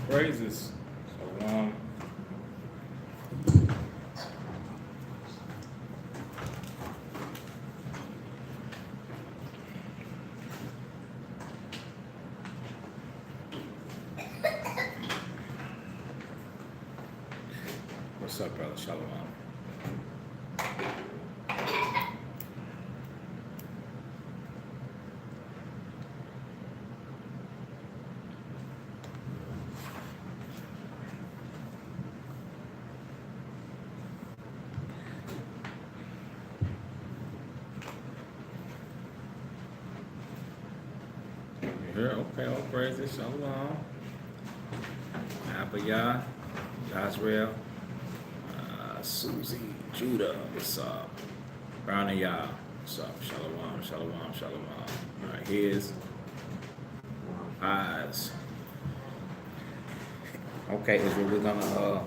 praises. So what's up, brother? Shalom. You here? Okay, all praises. Shalom. Abiyah, Yasrael, Susie, Judah, what's up? Brown and Yah, what's up? Shalom, shalom, shalom. All right, here's eyes. Okay, Israel, we're gonna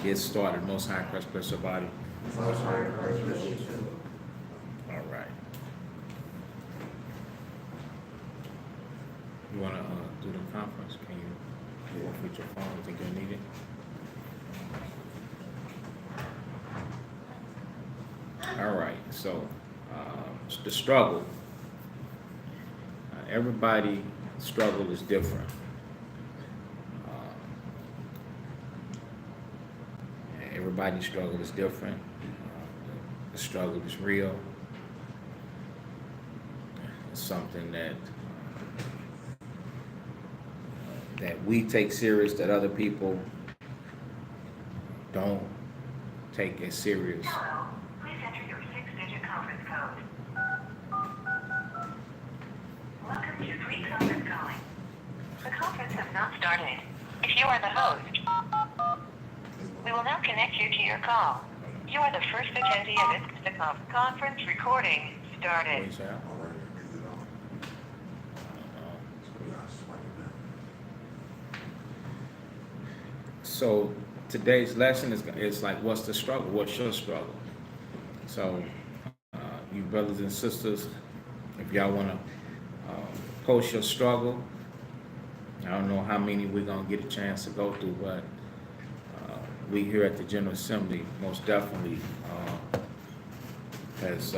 get started. Most High Christ, bless your body. All right. You wanna do the conference? Can you work with your phone? You think you'll need it? All right. So the struggle. Everybody's struggle is different. Everybody's struggle is different. The struggle is real. It's something that we take serious that other people don't take as serious. Hello. Please enter your 6-digit conference code. Welcome to pre-conference calling. The conference has not started. If you are the host, we will now connect you to your call. You are the first attendee of the conference recording started. What's that? So today's lesson is like, what's the struggle? What's your struggle? So you brothers and sisters, if y'all want to post your struggle, I don't know how many we're going to get a chance to go through, but we here at the General Assembly most definitely has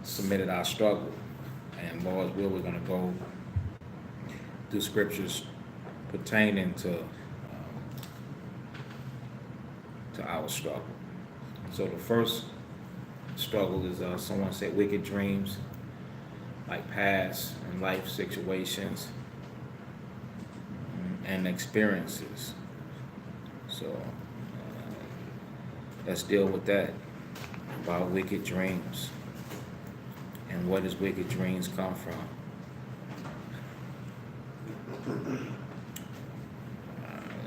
submitted our struggle. And Lord's will, we're going to go through scriptures pertaining to our struggle. So the first struggle is someone said wicked dreams, like past and life situations and experiences. So let's deal with that, about wicked dreams and where does wicked dreams come from.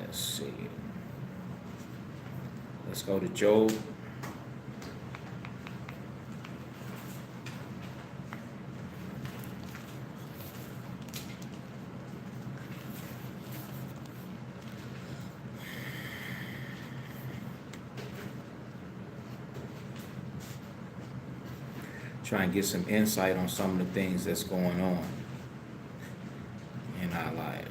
Let's see. Let's go to Job. Try and get some insight on some of the things that's going on in our life.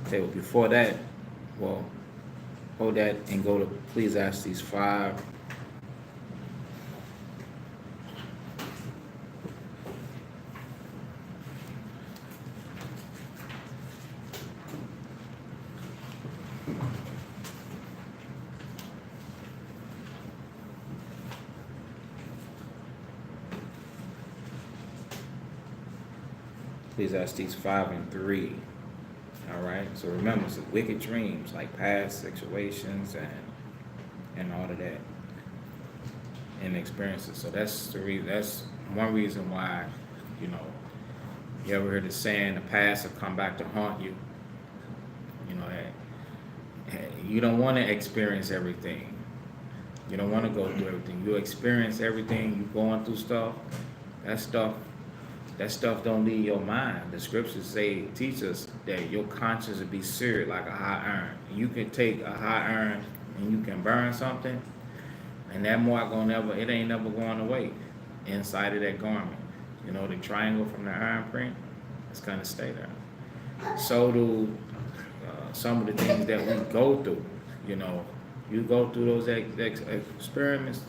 Okay, well, before that, hold that and go to Ecclesiastes 5. Ecclesiastes 5 and 3. All right. So remember, it's wicked dreams, like past situations and all of that, and experiences. So that's the reason. That's one reason why, you know, you ever heard the saying, the past will come back to haunt you. You know that you don't want to experience everything. You don't want to go through everything. You experience everything. You going through stuff. That stuff don't leave your mind. The scriptures teach us that your conscience will be seared like a hot iron. You can take a hot iron and you can burn something, and that mark it ain't never going away inside of that garment. You know, the triangle from the iron print, it's gonna stay there. So do some of the things that we go through. You know, you go through those experiments,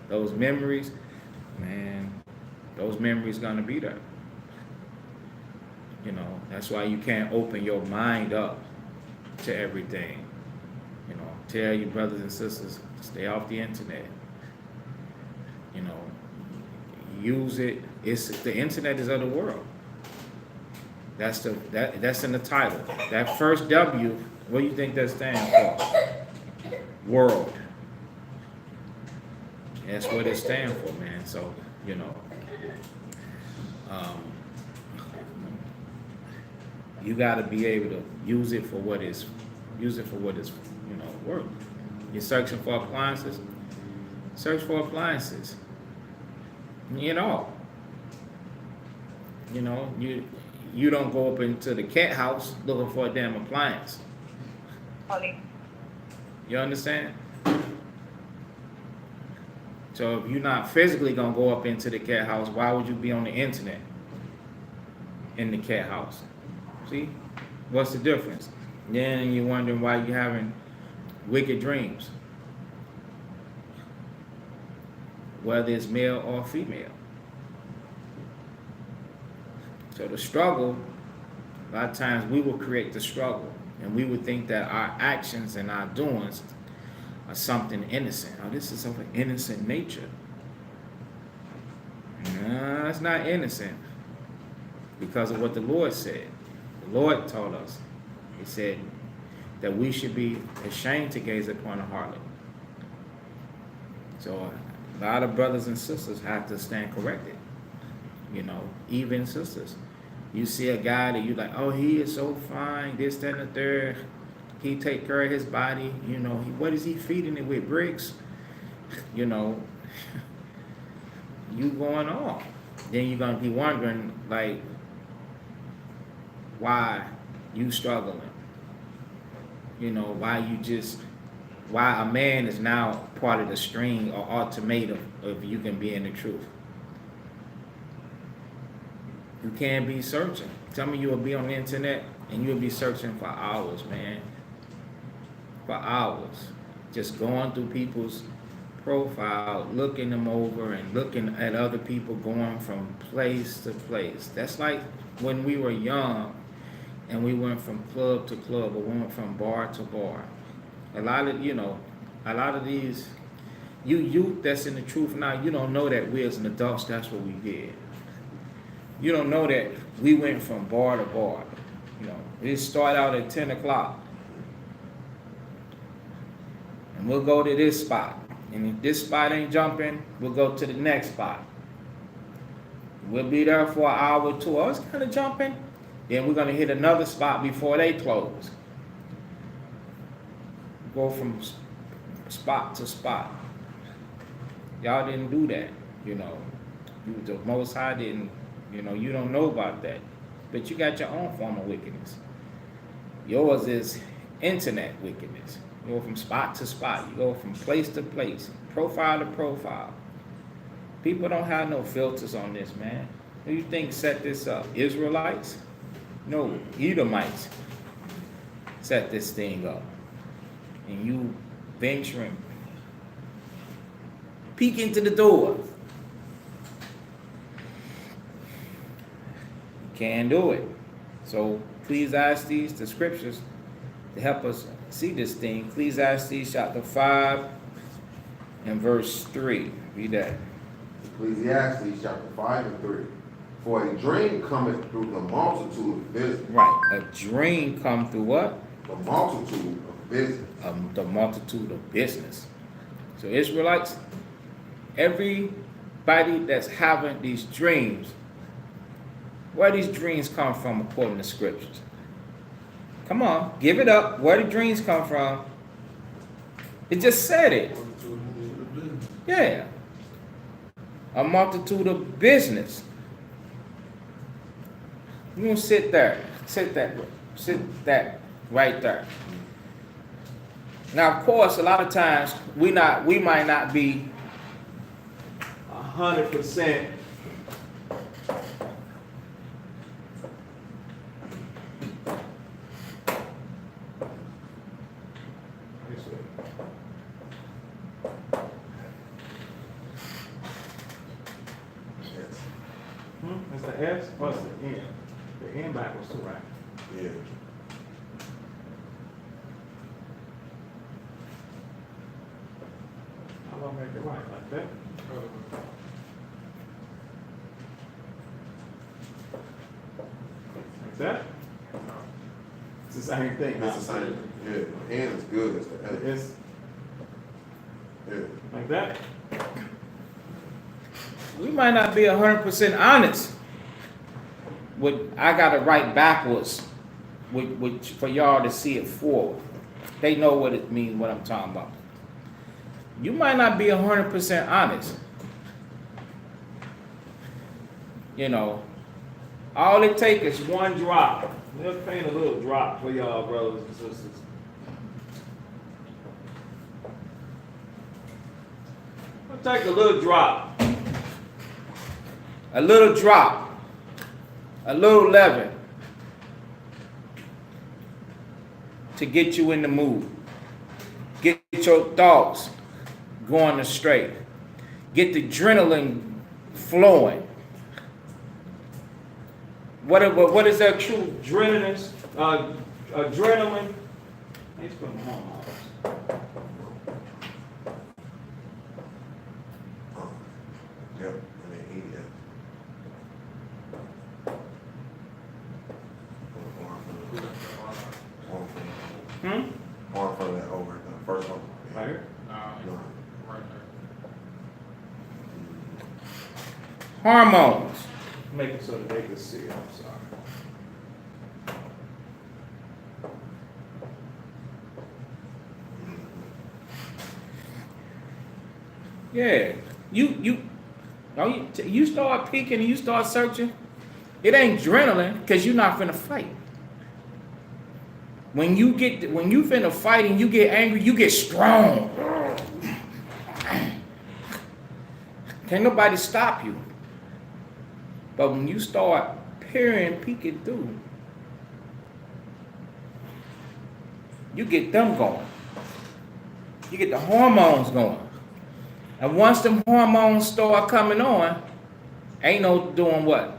those memories, man, those memories gonna be there. You know, that's why you can't open your mind up to everything. You know, tell your brothers and sisters, stay off the internet. You know, use it. The internet is of the world. That's in the title. That first W, what do you think that stands for? World. That's what it stands for, man. So, you know, you got to be able to use it for what it's, you know, worth. You're searching for appliances. Search for appliances. You know, you don't go up into the cat house looking for a damn appliance. You understand? So if you're not physically gonna go up into the cat house, why would you be on the internet in the cat house? See, what's the difference? Then you're wondering why you're having wicked dreams, whether it's male or female. So the struggle, a lot of times we will create the struggle, and we would think that our actions and our doings are something innocent. Oh, this is of an innocent nature. No, it's not innocent because of what the Lord said. The Lord told us. He said that we should be ashamed to gaze upon a harlot. So a lot of brothers and sisters have to stand corrected. You know, even sisters. You see a guy that you like, oh, he is so fine, this, that, and the third. He take care of his body. You know, what is he feeding it with? Bricks? You know, you going off. Then you're going to be wondering, like, why you struggling. You know, why a man is now part of the string or ultimatum of you can be in the truth. You can't be searching. Some of you will be on the internet and you'll be searching for hours, man. For hours. Just going through people's profile, looking them over and looking at other people going from place to place. That's like when we were young and we went from club to club or went from bar to bar. A lot of these, you youth that's in the truth now, you don't know that we as an adults, that's what we did. You don't know that we went from bar to bar. You know, it start out at 10 o'clock. And we'll go to this spot. And if this spot ain't jumping, we'll go to the next spot. We'll be there for an hour or two. Oh, it's kind of jumping. Then we're going to hit another spot before they close. Go from spot to spot. Y'all didn't do that, you know. The Most High didn't. You know, you don't know about that. But you got your own form of wickedness. Yours is internet wickedness. You go from spot to spot. You go from place to place. Profile to profile. People don't have no filters on this, man. Who you think set this up? Israelites? No, Edomites set this thing up. And you venturing, peek into the door. Can't do it. So Ecclesiastes, the scriptures, to help us see this thing. Ecclesiastes chapter 5 and verse 3. Read that. Ecclesiastes chapter 5 and 3. For a dream cometh through the multitude of business. Right. A dream come through what? The multitude of business. The multitude of business. So Israelites, everybody that's having these dreams, where these dreams come from according to scriptures? Come on, give it up. Where the dreams come from? It just said it. Yeah. A multitude of business. You gonna sit there. Sit that right there. Now, of course, a lot of times we might not be 100% It's the S plus the N. The N backwards too, right? Yeah. How do I make it right? Like that? Like that? It's the same thing. It's the same. Yeah. The N is good. It's the S. It's Yeah. like that. We might not be 100% honest with I got to write backwards with for y'all to see it forward. They know what it means, what I'm talking about. You might not be 100% honest. You know, all it takes is one drop. Let's paint a little drop for y'all, brothers and sisters. Let's take a little drop. A little drop. A little leaven. To get you in the mood. Get your thoughts going astray. Get the adrenaline flowing. What is that true adrenaline? Adrenaline. Let's put them on. Yep. And then E. Arm from that over the first one. Right here. No. Hormones. Make it so that they can see it. I'm sorry. Yeah, you start peeking and you start searching. It ain't adrenaline because you're not finna fight. When you finna fight and you get angry, you get strong. Can't nobody stop you. But when you start peeking through, you get them going. You get the hormones going. And once them hormones start coming on, ain't no doing what?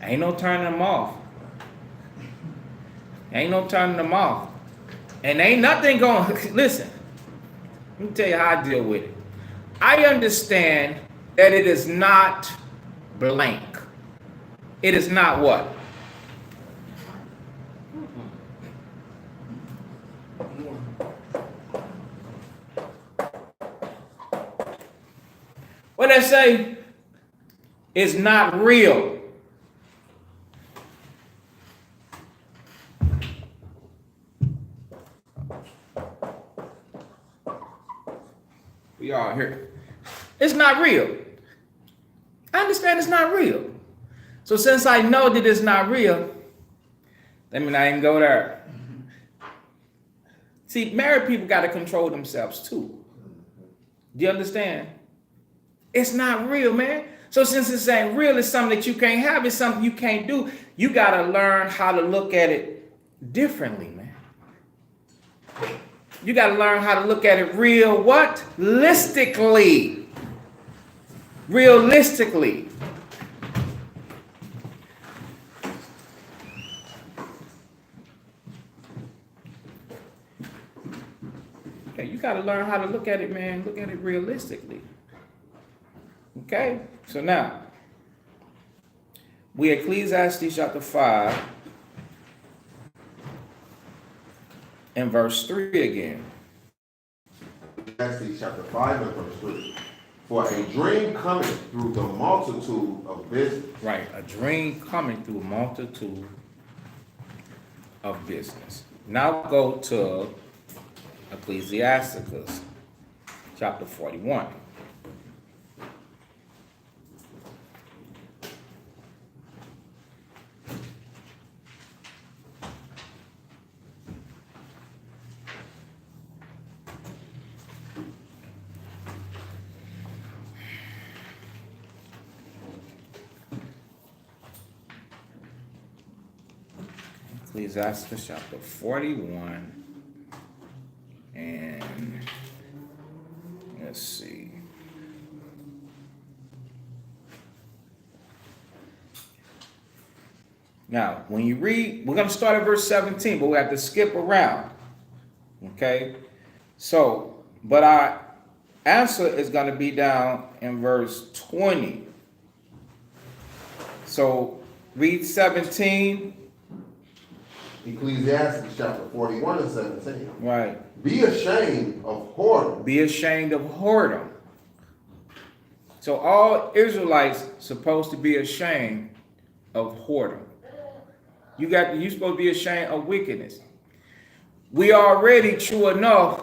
Ain't no turning them off. Ain't no turning them off. And ain't nothing going, listen, let me tell you how I deal with it. I understand that it is not blank. It is not what? What they say? It's not real. We all here. It's not real. I understand it's not real. So since I know that it's not real, let me not even go there. See, married people got to control themselves too. Do you understand? It's not real, man. So since it's ain't real, it's something that you can't have. It's something you can't do. You got to learn how to look at it differently, man. You got to learn how to look at it real what? Realistically. Realistically. Okay, you got to learn how to look at it, man. Look at it realistically. Okay, so now we Ecclesiastes chapter 5 and verse 3 again. Ecclesiastes chapter 5 and verse 3. For a dream cometh through the multitude of business. Right, a dream coming through a multitude of business. Now go to Ecclesiasticus chapter 41. Ecclesiastes chapter 41, and let's see. Now, when you read, we're going to start at verse 17, but we have to skip around. Okay? So, but our answer is going to be down in verse 20. So, read 17. Ecclesiastes chapter 41 and 17. Right. Be ashamed of whoredom. Be ashamed of whoredom. So all Israelites supposed to be ashamed of whoredom. You supposed to be ashamed of wickedness. We already, true enough,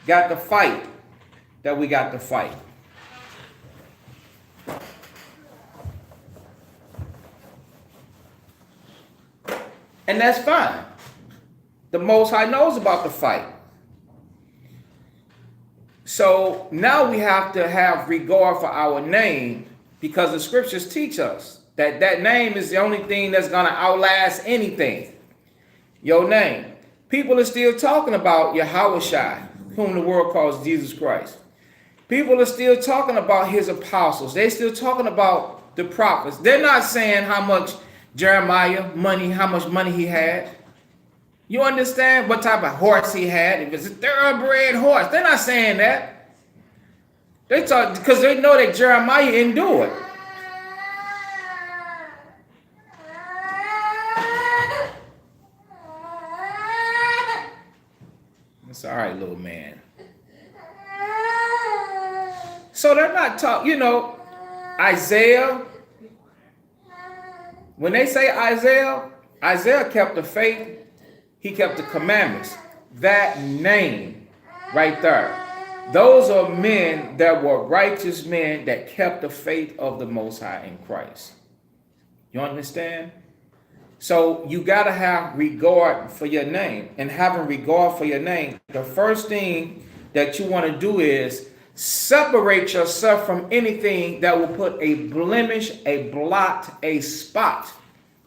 got the fight that we got to fight. And that's fine. The Most High knows about the fight. So now we have to have regard for our name, because the scriptures teach us that that name is the only thing that's going to outlast anything. Your name. People are still talking about Yahushua, whom the world calls Jesus Christ. People are still talking about his apostles. They're still talking about the prophets. They're not saying how much Jeremiah how much money he had. You understand what type of horse he had? If it's a thoroughbred horse, they're not saying that. They talk because they know that Jeremiah didn't do it. It's all right, little man. So they're not talking, Isaiah. When they say Isaiah kept the faith. He kept the commandments. That name right there. Those are men that were righteous men that kept the faith of the Most High in Christ. You understand? So you got to have regard for your name. And having regard for your name, the first thing that you want to do is separate yourself from anything that will put a blemish, a blot, a spot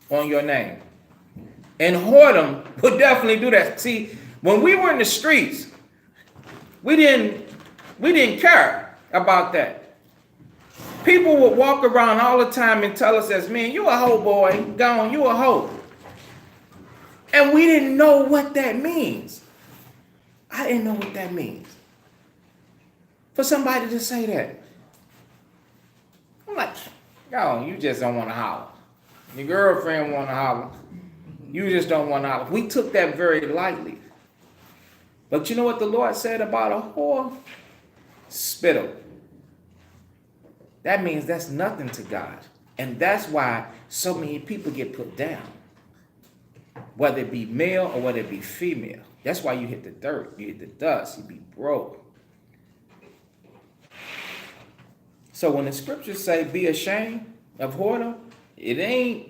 on your name. And whoredom would definitely do that. See, when we were in the streets, we didn't care about that. People would walk around all the time and tell us as men, you a hoe boy, gone, you a hoe. And we didn't know what that means. I didn't know what that means. For somebody to say that. I'm like, yo, you just don't want to holler. Your girlfriend want to holler. You just don't want to. We took that very lightly. But you know what the Lord said about a whore? Spittle. That means that's nothing to God. And that's why so many people get put down. Whether it be male or whether it be female. That's why you hit the dirt. You hit the dust. You be broke. So when the scriptures say be ashamed of whoredom, it ain't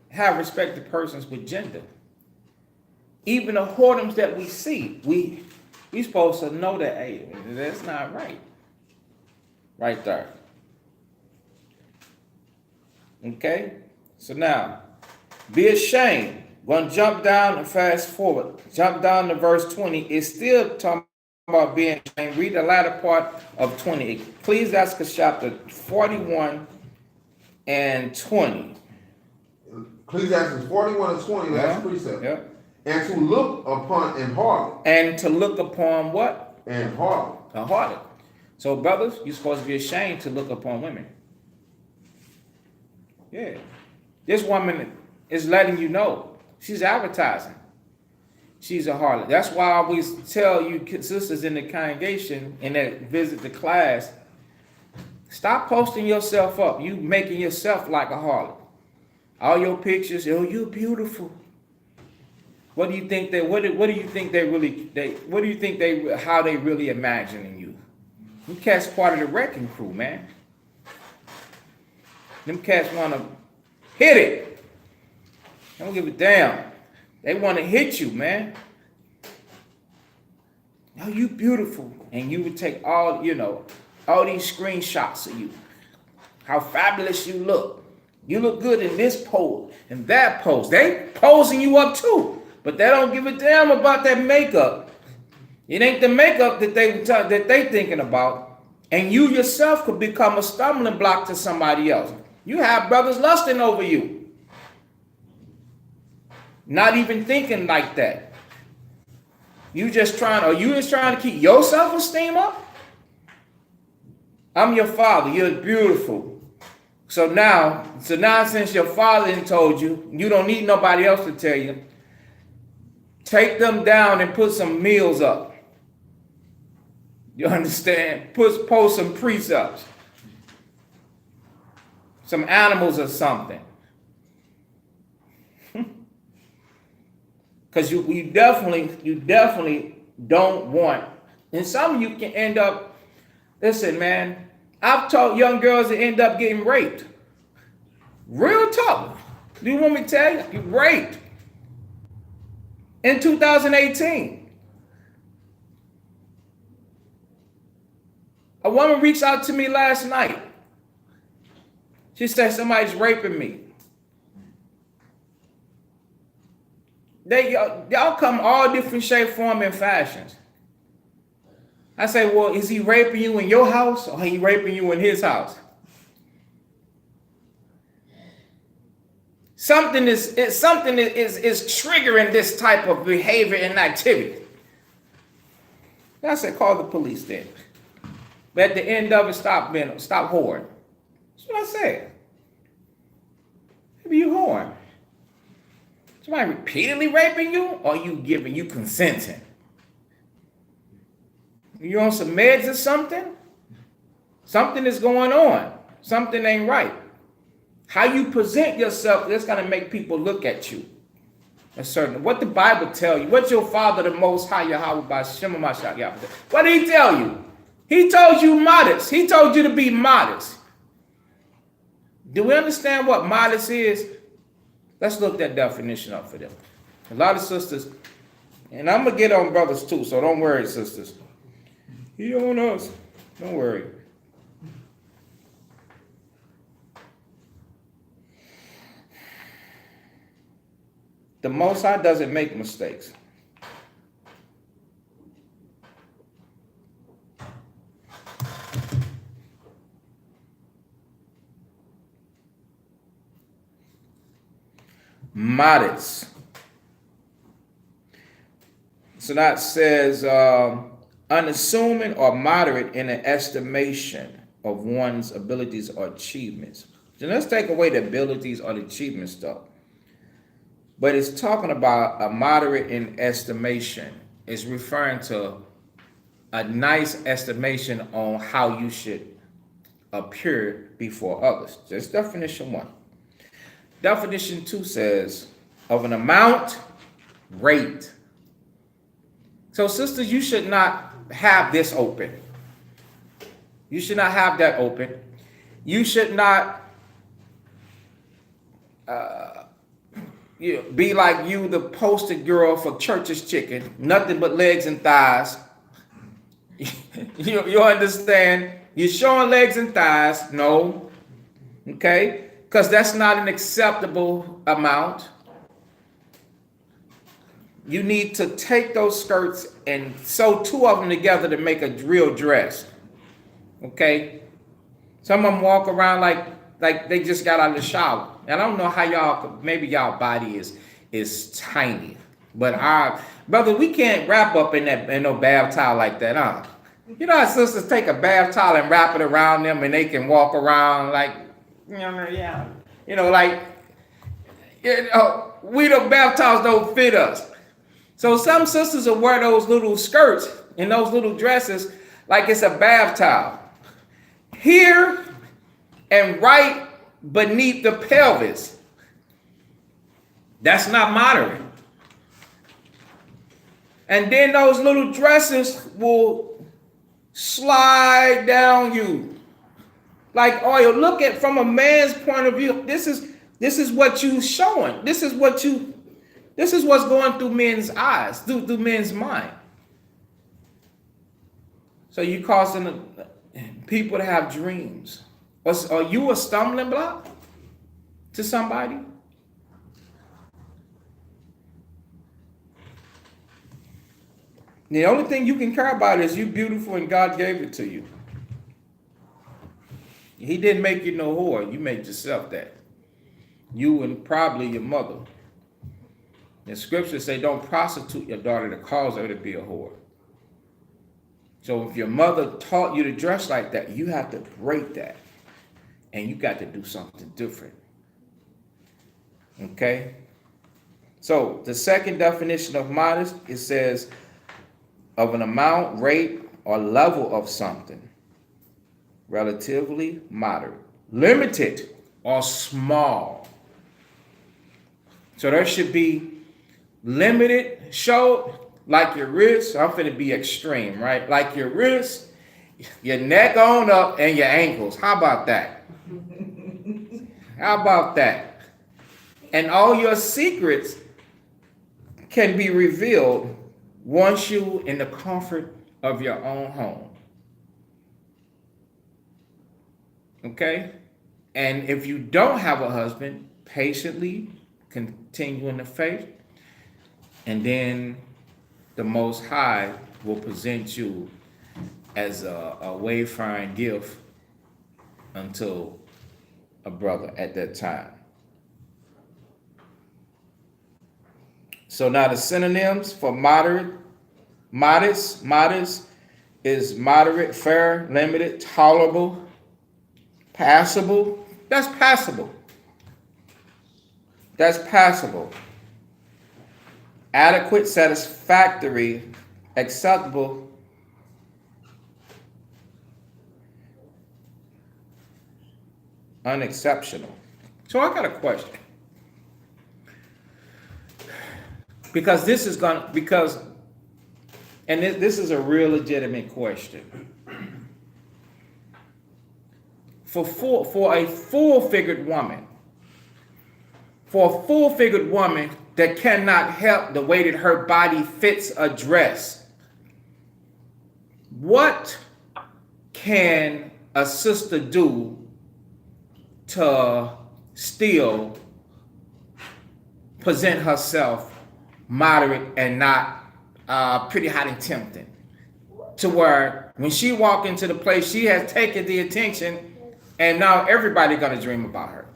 have respect to persons with gender. Even the whoredoms that we see, we supposed to know that, hey, that's not right. Right there. Okay? So now, be ashamed. We're going to jump down and fast forward. Jump down to verse 20. It's still talking about being ashamed. Read the latter part of 20. Ecclesiastes chapter 41 and 20. Ecclesiastes 41 and 20, last precept. Yeah. And to look upon and harlot. And to look upon what? And harlot. A harlot. So, brothers, you're supposed to be ashamed to look upon women. Yeah. This woman is letting you know. She's advertising. She's a harlot. That's why I always tell you sisters in the congregation and that visit the class, stop posting yourself up. You making yourself like a harlot. All your pictures, oh, you're beautiful. What do you think how they really imagining you? You cats part of the wrecking crew, man. Them cats want to hit it. They don't give a damn. They want to hit you, man. Oh, you beautiful. And you would take all these screenshots of you. How fabulous you look. You look good in this pose and that pose. They posing you up too. But they don't give a damn about that makeup. It ain't the makeup that they thinking about. And you yourself could become a stumbling block to somebody else. You have brothers lusting over you. Not even thinking like that. You just trying to keep your self-esteem up? I'm your father. You're beautiful. So now since your father done told you, you don't need nobody else to tell you. Take them down and put some meals up. You understand? Post some precepts. Some animals or something. Because you definitely don't want, and some of you can end up, listen, man, I've taught young girls to end up getting raped. Real talk. Do you want me to tell you? You raped. In 2018. A woman reached out to me last night. She said somebody's raping me. Y'all come all different shape, form, and fashions. I say, well, is he raping you in your house or he raping you in his house? Something is triggering this type of behavior and activity. I said, call the police then. But at the end of it, stop whoring. That's what I said. Maybe you whoring. Somebody repeatedly raping you, or you consenting? You on some meds or something? Something is going on. Something ain't right. How you present yourself, that's gonna make people look at you. That's certain. What the Bible tell you? What's your Father, the Most High Yahweh by Shema Mashak Yahweh? What did he tell you? He told you modest. He told you to be modest. Do we understand what modest is? Let's look that definition up for them. A lot of sisters, and I'm going to get on brothers too, so don't worry, sisters. He on us. Don't worry. The Most High doesn't make mistakes. Modest. So that says unassuming or moderate in an estimation of one's abilities or achievements. So let's take away the abilities or the achievement stuff. But it's talking about a moderate in estimation. It's referring to a nice estimation on how you should appear before others. That's definition 1. Definition 2 says, of an amount, rate. So sisters, you should not have this open. You should not have that open. You should not be like you, the poster girl for Church's Chicken, nothing but legs and thighs. You understand? You're showing legs and thighs. No. Okay? Because that's not an acceptable amount. You need to take those skirts and sew 2 of them together to make a real dress. Okay? Some of them walk around like they just got out of the shower. And I don't know how maybe y'all body is tiny. But brother, we can't wrap up in no bath towel like that, huh? You know how sisters take a bath towel and wrap it around them and they can walk around like, we the bath towels don't fit us. So some sisters will wear those little skirts and those little dresses like it's a bath towel. Here and right beneath the pelvis. That's not moderate. And then those little dresses will slide down you like oil. Look at from a man's point of view. This is what you showing. This is what's going through men's eyes, through men's mind. So you causing people to have dreams. Are you a stumbling block to somebody? The only thing you can care about is you beautiful and God gave it to you. He didn't make you no whore. You made yourself that. You and probably your mother. The scriptures say don't prostitute your daughter to cause her to be a whore. So if your mother taught you to dress like that, you have to break that. And you got to do something different. Okay? So the second definition of modest, it says of an amount, rate, or level of something. Relatively moderate. Limited or small. So there should be limited, showed like your wrist. I'm finna be extreme, right? Like your wrist, your neck on up, and your ankles. How about that? How about that? And all your secrets can be revealed once you in the comfort of your own home. Okay? And if you don't have a husband, patiently continue in the faith, and then the Most High will present you as a wayfaring gift unto a brother at that time. So now the synonyms for modest is moderate, fair, limited, tolerable, passable. That's passable. That's passable. Adequate, satisfactory, acceptable, unexceptional. So I got a question. Because this is this is a real legitimate question. For a full-figured woman, that cannot help the way that her body fits a dress, what can a sister do to still present herself moderate and not pretty hot and tempting, to where when she walk into the place, she has taken the attention, and now everybody gonna dream about her?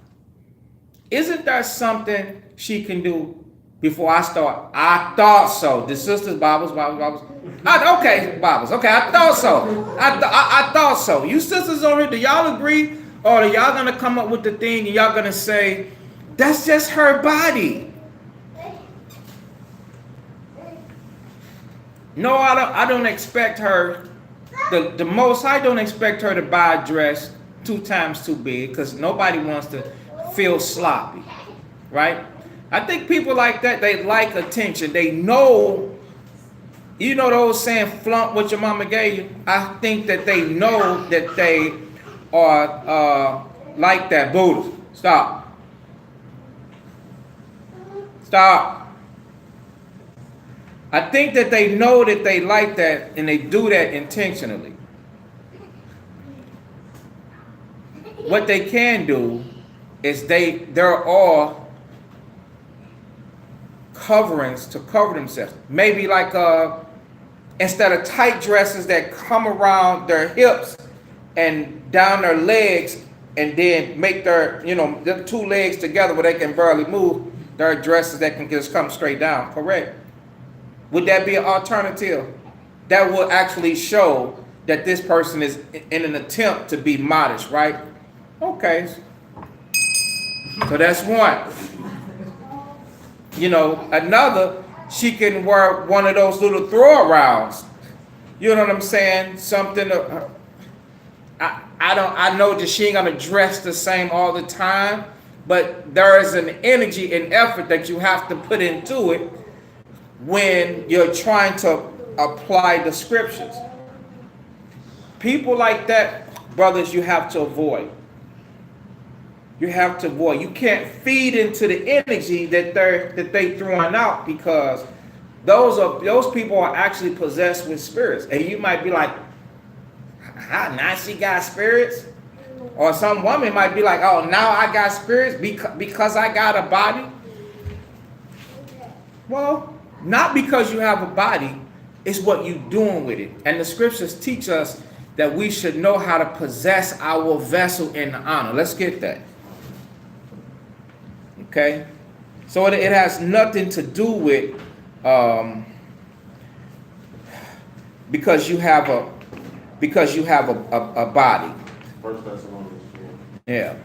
Isn't there something she can do before I start? I thought so. The sisters, Bibles. Okay, Bibles. Okay, I thought so. I thought so. You sisters over here, do y'all agree? Or are y'all gonna come up with the thing and y'all gonna say, that's just her body? No, I don't expect her, the Most High don't expect her to buy a dress 2 times too big, because nobody wants to feel sloppy, right? I think people like that, they like attention. They know, you know the old saying, flaunt what your mama gave you? I think that they know that they are like that. Buddha, stop. Stop. I think that they know that they like that, and they do that intentionally. What they can do is there are coverings to cover themselves. Maybe like instead of tight dresses that come around their hips and down their legs, and then make their, the 2 legs together where they can barely move, there are dresses that can just come straight down. Correct? Would that be an alternative? That will actually show that this person is in an attempt to be modest, right? Okay. So that's one. Another, she can wear one of those little throw-arounds. You know what I'm saying? Something. I know that she ain't gonna dress the same all the time, but there is an energy and effort that you have to put into it when you're trying to apply the scriptures. People like that, brothers, you have to avoid. You have to avoid. You can't feed into the energy that they throwing out, because those people are actually possessed with spirits. And you might be like, how now she got spirits? Or some woman might be like, oh, now I got spirits because I got a body. Well, not because you have a body, it's what you're doing with it. And the scriptures teach us that we should know how to possess our vessel in honor. Let's get that. Okay? So it has nothing to do with because you have a body. First Thessalonians 4. Yeah.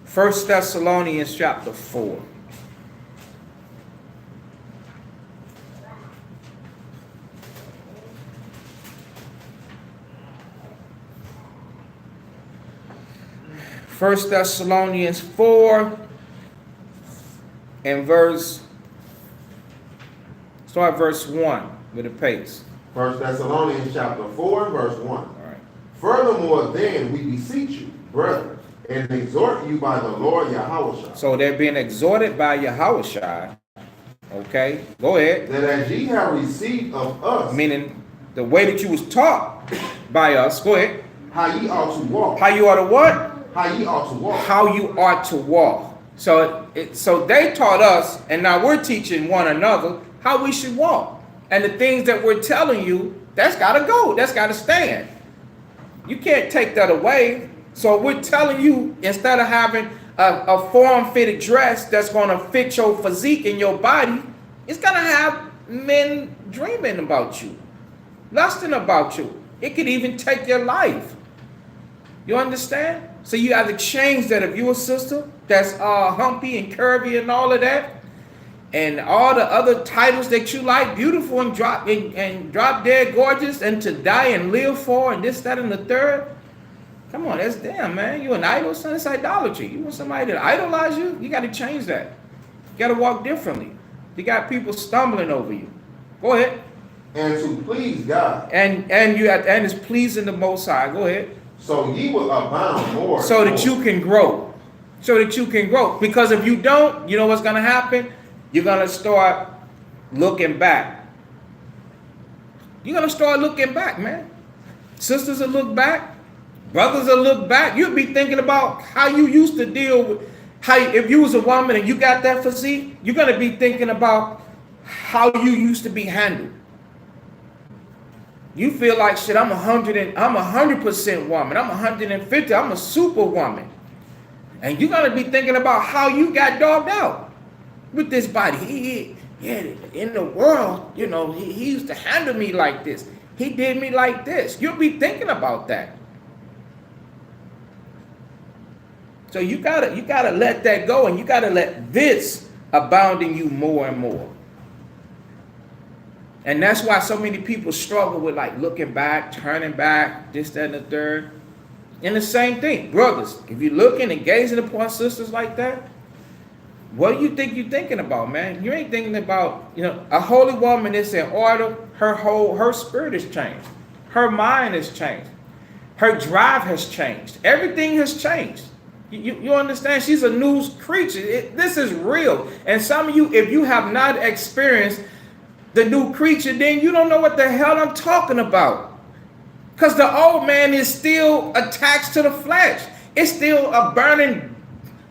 First Thessalonians chapter 4. First Thessalonians 4 and start verse 1 with a pace. First Thessalonians chapter 4 and verse 1. All right. Furthermore, then we beseech you, brethren, and exhort you by the Lord Yahushua, So they're being exhorted by Yahushua. Okay, go ahead. that as ye have received of us, Meaning the way that you was taught by us. Go ahead. how ye ought to walk, How you ought to what? how ye ought to walk, How you ought to walk. So they taught us, and now we're teaching one another how we should walk. And the things that we're telling you, that's got to go. That's got to stand. You can't take that away. So we're telling you, instead of having a form-fitted dress that's going to fit your physique and your body, it's going to have men dreaming about you, lusting about you. It could even take your life. You understand? So you have to change that. If you're a sister that's humpy and curvy and all of that, and all the other titles that you like, beautiful and drop dead gorgeous, and to die and live for, and this, that, and the third. Come on, that's damn, man. You an idol, son. It's idolatry. You want somebody to idolize you? You got to change that. You got to walk differently. You got people stumbling over you. Go ahead. and to please God, And it's pleasing the Most High. Go ahead. so ye will abound more. So and that more. you can grow. So that you can grow. Because if you don't, you know what's going to happen? You're going to start looking back. You're going to start looking back, man. Sisters will look back. Brothers will look back. You'll be thinking about how you used to deal with, if you was a woman and you got that physique, you're going to be thinking about how you used to be handled. You feel like, shit, I'm 100% woman. I'm 150. I'm a super woman. And you're going to be thinking about how you got dogged out with this body. In the world, you know, he used to handle me like this. He did me like this. You'll be thinking about that. So you gotta let that go, and you gotta let this abound in you more and more. And that's why so many people struggle with like looking back, turning back, this, that, and the third. And the same thing, brothers, if you're looking and gazing upon sisters like that, what do you think you're thinking about, man? You ain't thinking about, you know, a holy woman is in order. Her spirit has changed. Her mind has changed. Her drive has changed. Everything has changed. You understand? She's a new creature. This is real. And some of you, if you have not experienced the new creature, then you don't know what the hell I'm talking about. Because the old man is still attached to the flesh. It's still burning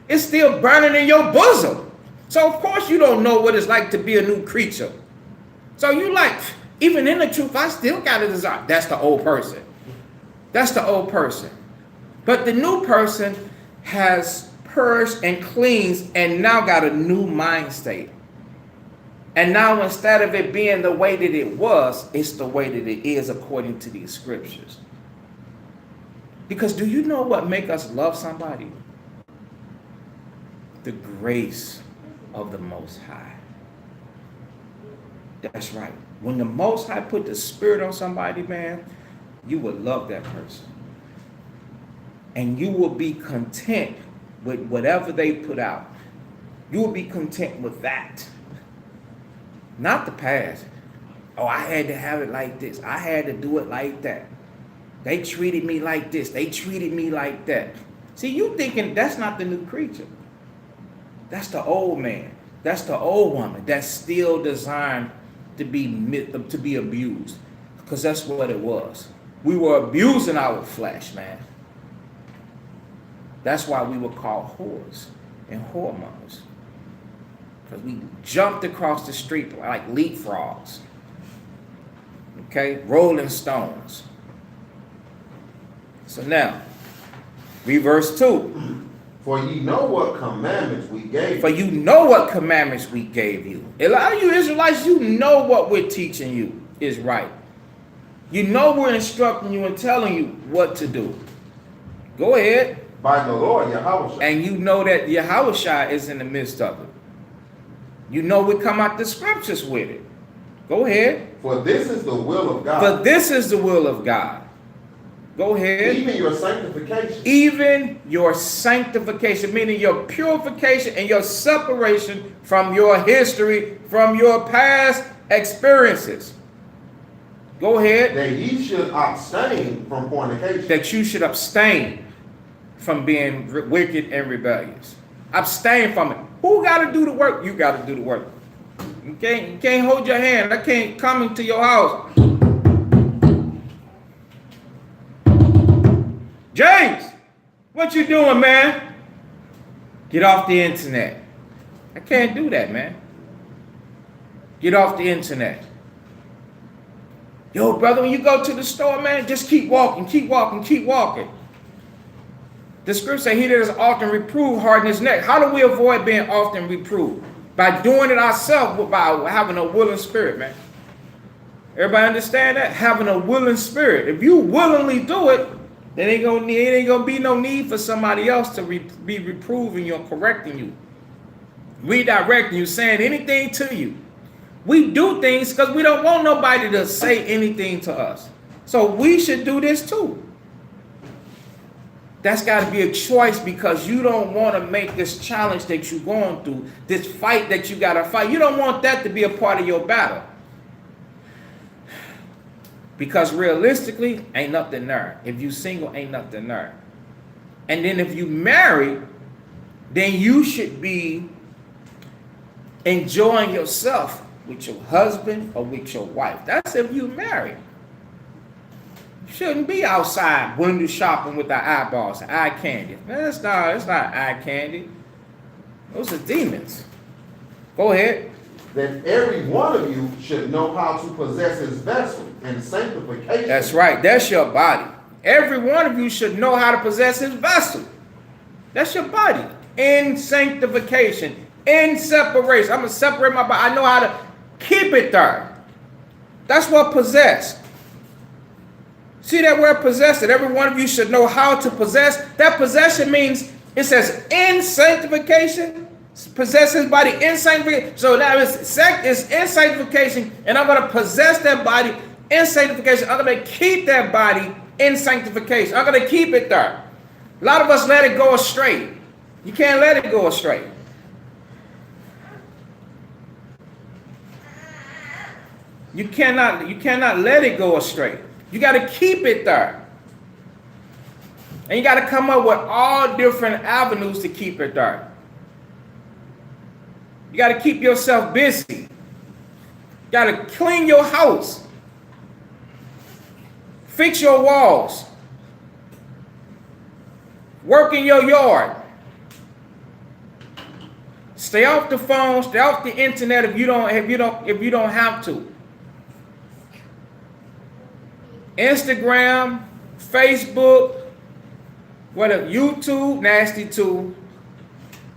in your bosom. So of course you don't know what it's like to be a new creature. So you like, even in the truth, I still got a desire. That's the old person. That's the old person. But the new person has purged and cleansed and now got a new mind state. And now instead of it being the way that it was, it's the way that it is according to these scriptures. Because do you know what make us love somebody? The grace of the Most High. That's right. When the Most High put the Spirit on somebody, man, you will love that person. And you will be content with whatever they put out. You will be content with that. Not the past. Oh, I had to have it like this. I had to do it like that. They treated me like this. They treated me like that. See, you thinking that's not the new creature. That's the old man. That's the old woman that's still designed to be abused. Because that's what it was. We were abusing our flesh, man. That's why we were called whores and whoremongers. Because we jumped across the street like leapfrogs. Okay? Rolling stones. So now, Read verse 2. For ye know what commandments we gave For you know what commandments we gave you. A lot of you Israelites, you know what we're teaching you is right. You know we're instructing you and telling you what to do. Go ahead. by the Lord Yahweh. And you know that Yahushua is in the midst of it. You know we come out the scriptures with it. Go ahead. For this is the will of God. For this is the will of God. Go ahead. Even your sanctification. Even your sanctification, meaning your purification and your separation from your history, from your past experiences. Go ahead. That ye should abstain from fornication. That you should abstain from being wicked and rebellious. Abstain from it. Who got to do the work? You got to do the work. You can't hold your hand. I can't come into your house. James, what you doing, man? Get off the internet. I can't do that, man. Get off the internet. Yo, brother, when you go to the store, man, just keep walking, keep walking, keep walking. The scripture says he that is often reproved harden his neck. How do we avoid being often reproved? By doing it ourselves, by having a willing spirit, man. Everybody understand that? Having a willing spirit. If you willingly do it, then it ain't gonna be no need for somebody else to be reproving you or correcting you, redirecting you, saying anything to you. We do things because we don't want nobody to say anything to us. So we should do this too. That's got to be a choice because you don't want to make this challenge that you're going through, this fight that you got to fight. You don't want that to be a part of your battle. Because realistically, ain't nothing there. If you single, ain't nothing there. And then if you married, then you should be enjoying yourself with your husband or with your wife. That's if you married. You shouldn't be outside window shopping with the eyeballs, eye candy. Man, it's not eye candy. Those are demons. Go ahead. That every one of you should know how to possess his vessel in sanctification. That's right. That's your body. Every one of you should know how to possess his vessel. That's your body. In sanctification. In separation. I'm going to separate my body. I know how to keep it there. That's what possess. See that word possess? That every one of you should know how to possess. That possession means, it says in sanctification. Possess his body in sanctification. So that is in sanctification, and I'm going to possess that body in sanctification. I'm going to keep that body in sanctification. I'm going to keep it there. A lot of us let it go astray. You can't let it go astray. You cannot let it go astray. You got to keep it there. And you got to come up with all different avenues to keep it there. You got to keep yourself busy. You got to clean your house. Fix your walls. Work in your yard. Stay off the phone, stay off the internet if you don't have to. Instagram, Facebook, YouTube, nasty too.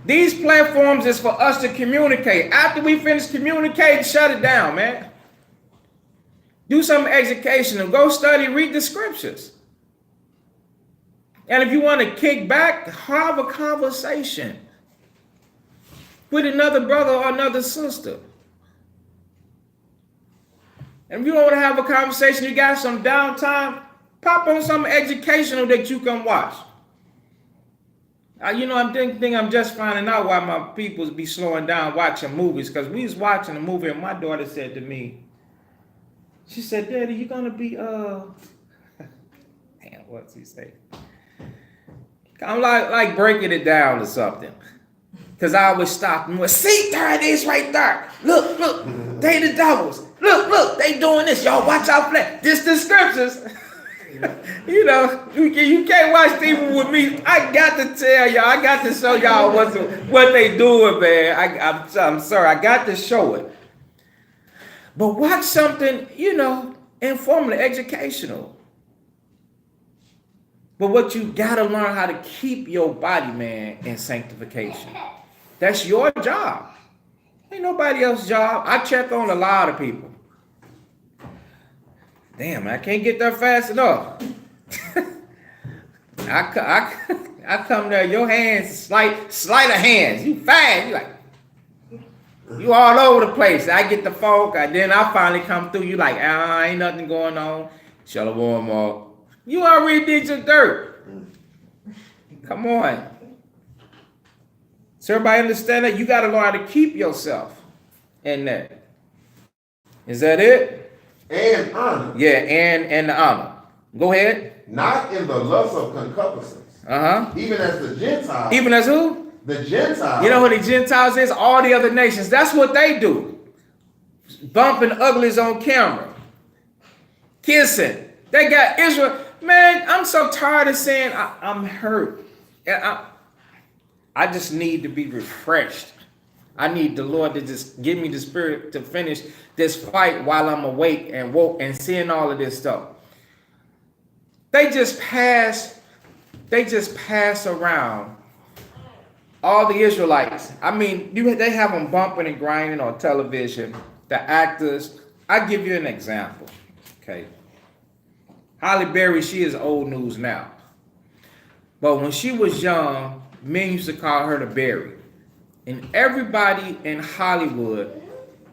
These platforms is for us to communicate. After we finish communicating, shut it down, man. Do some educational. Go study, read the scriptures. And if you want to kick back, have a conversation with another brother or another sister. And if you don't want to have a conversation, you got some downtime, pop on something educational that you can watch. I'm just finding out why my people be slowing down watching movies. Because we was watching a movie and my daughter said to me, she said, Daddy, you going to be, damn, what's he say? I'm like breaking it down or something. Because I always stop and see, there it is right there. Look, they the devils. Look, they doing this. Y'all watch out for that. This the scriptures. You can't watch TV with me. I got to tell y'all. I got to show y'all what they doing, man. I'm sorry. I got to show it. But watch something, informative, educational. But what you gotta learn how to keep your body, man, in sanctification. That's your job. Ain't nobody else's job. I check on a lot of people. Damn, I can't get there fast enough. I come there, your hands, sleight of hands. You fast. You like, you all over the place. I get the folk, and then I finally come through. You like, ain't nothing going on. Shut up, warm up. You already did your dirt. Come on. So everybody understand that? You got to learn how to keep yourself in that. Is that it? And honor. Yeah, and the honor. Go ahead. Not in the lust of concupiscence. Even as the Gentiles. Even as who? The Gentiles. You know who the Gentiles is? All the other nations. That's what they do. Bumping uglies on camera. Kissing. They got Israel. Man, I'm so tired of saying I'm hurt. I just need to be refreshed. I need the Lord to just give me the spirit to finish this fight while I'm awake and woke and seeing all of this stuff. They just pass around all the Israelites. I mean, they have them bumping and grinding on television. The actors. I give you an example. Okay. Halle Berry, she is old news now. But when she was young, men used to call her the Berry. And everybody in Hollywood,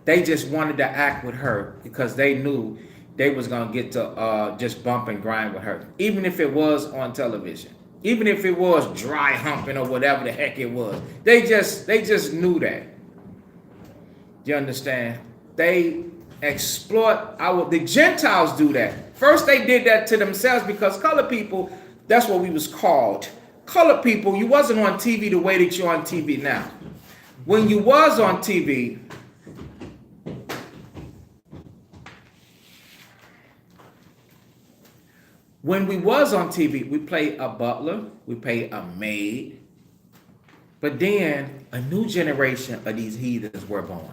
they just wanted to act with her because they knew they was going to get to just bump and grind with her. Even if it was on television. Even if it was dry humping or whatever the heck it was. They just knew that. You understand? They exploit the Gentiles do that. First they did that to themselves because colored people, that's what we was called. Colored people, you wasn't on TV the way that you're on TV now. When you was on TV, we played a butler, we played a maid. But then a new generation of these heathens were born.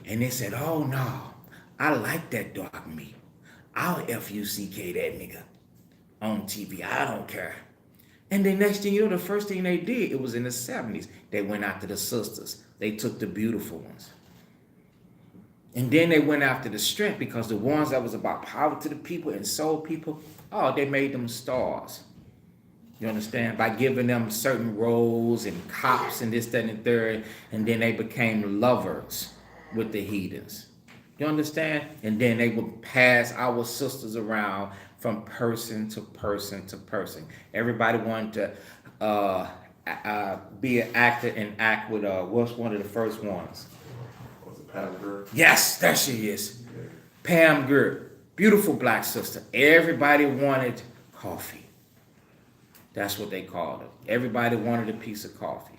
And they said, oh no, I like that dark meat. I'll F-U-C-K that nigga on TV. I don't care. And the next thing you know, the first thing they did, it was in the 70s. They went after the sisters. They took the beautiful ones. And then they went after the strength because the ones that was about power to the people and soul people, they made them stars. You understand? By giving them certain roles and cops and this, that, and the third. And then they became lovers with the heathens. You understand? And then they would pass our sisters around from person to person to person. Everybody wanted to be an actor and act with what's one of the first ones? Was it Pam Grier? Yes, there she is. Yeah. Pam Grier, beautiful black sister. Everybody wanted coffee. That's what they called it. Everybody wanted a piece of coffee.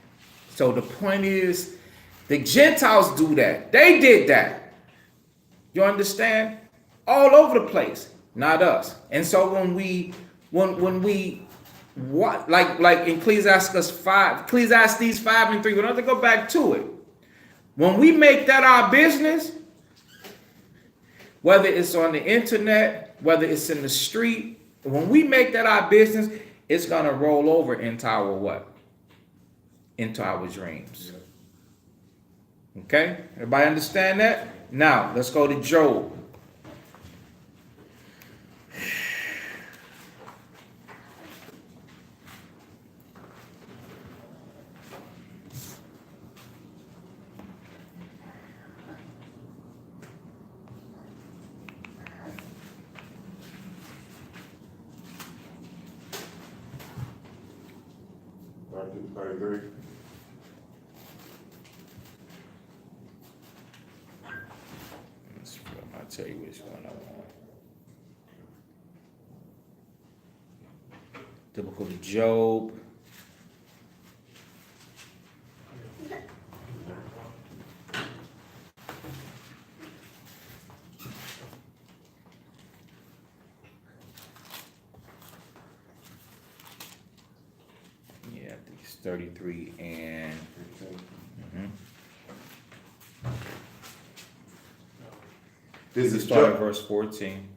So the point is, the Gentiles do that. They did that. You understand? All over the place. Not us. And so when we what like in Ecclesiastes 5 and 3, we don't have to go back to it. When we make that our business, whether it's on the internet, whether it's in the street, when we make that our business, it's gonna roll over into our what? Into our dreams. Okay? Everybody understand that? Now, let's go to Job. I'll tell you which one I want. The book of Job. Yeah, I think it's 33 and 15. This is start at verse 14.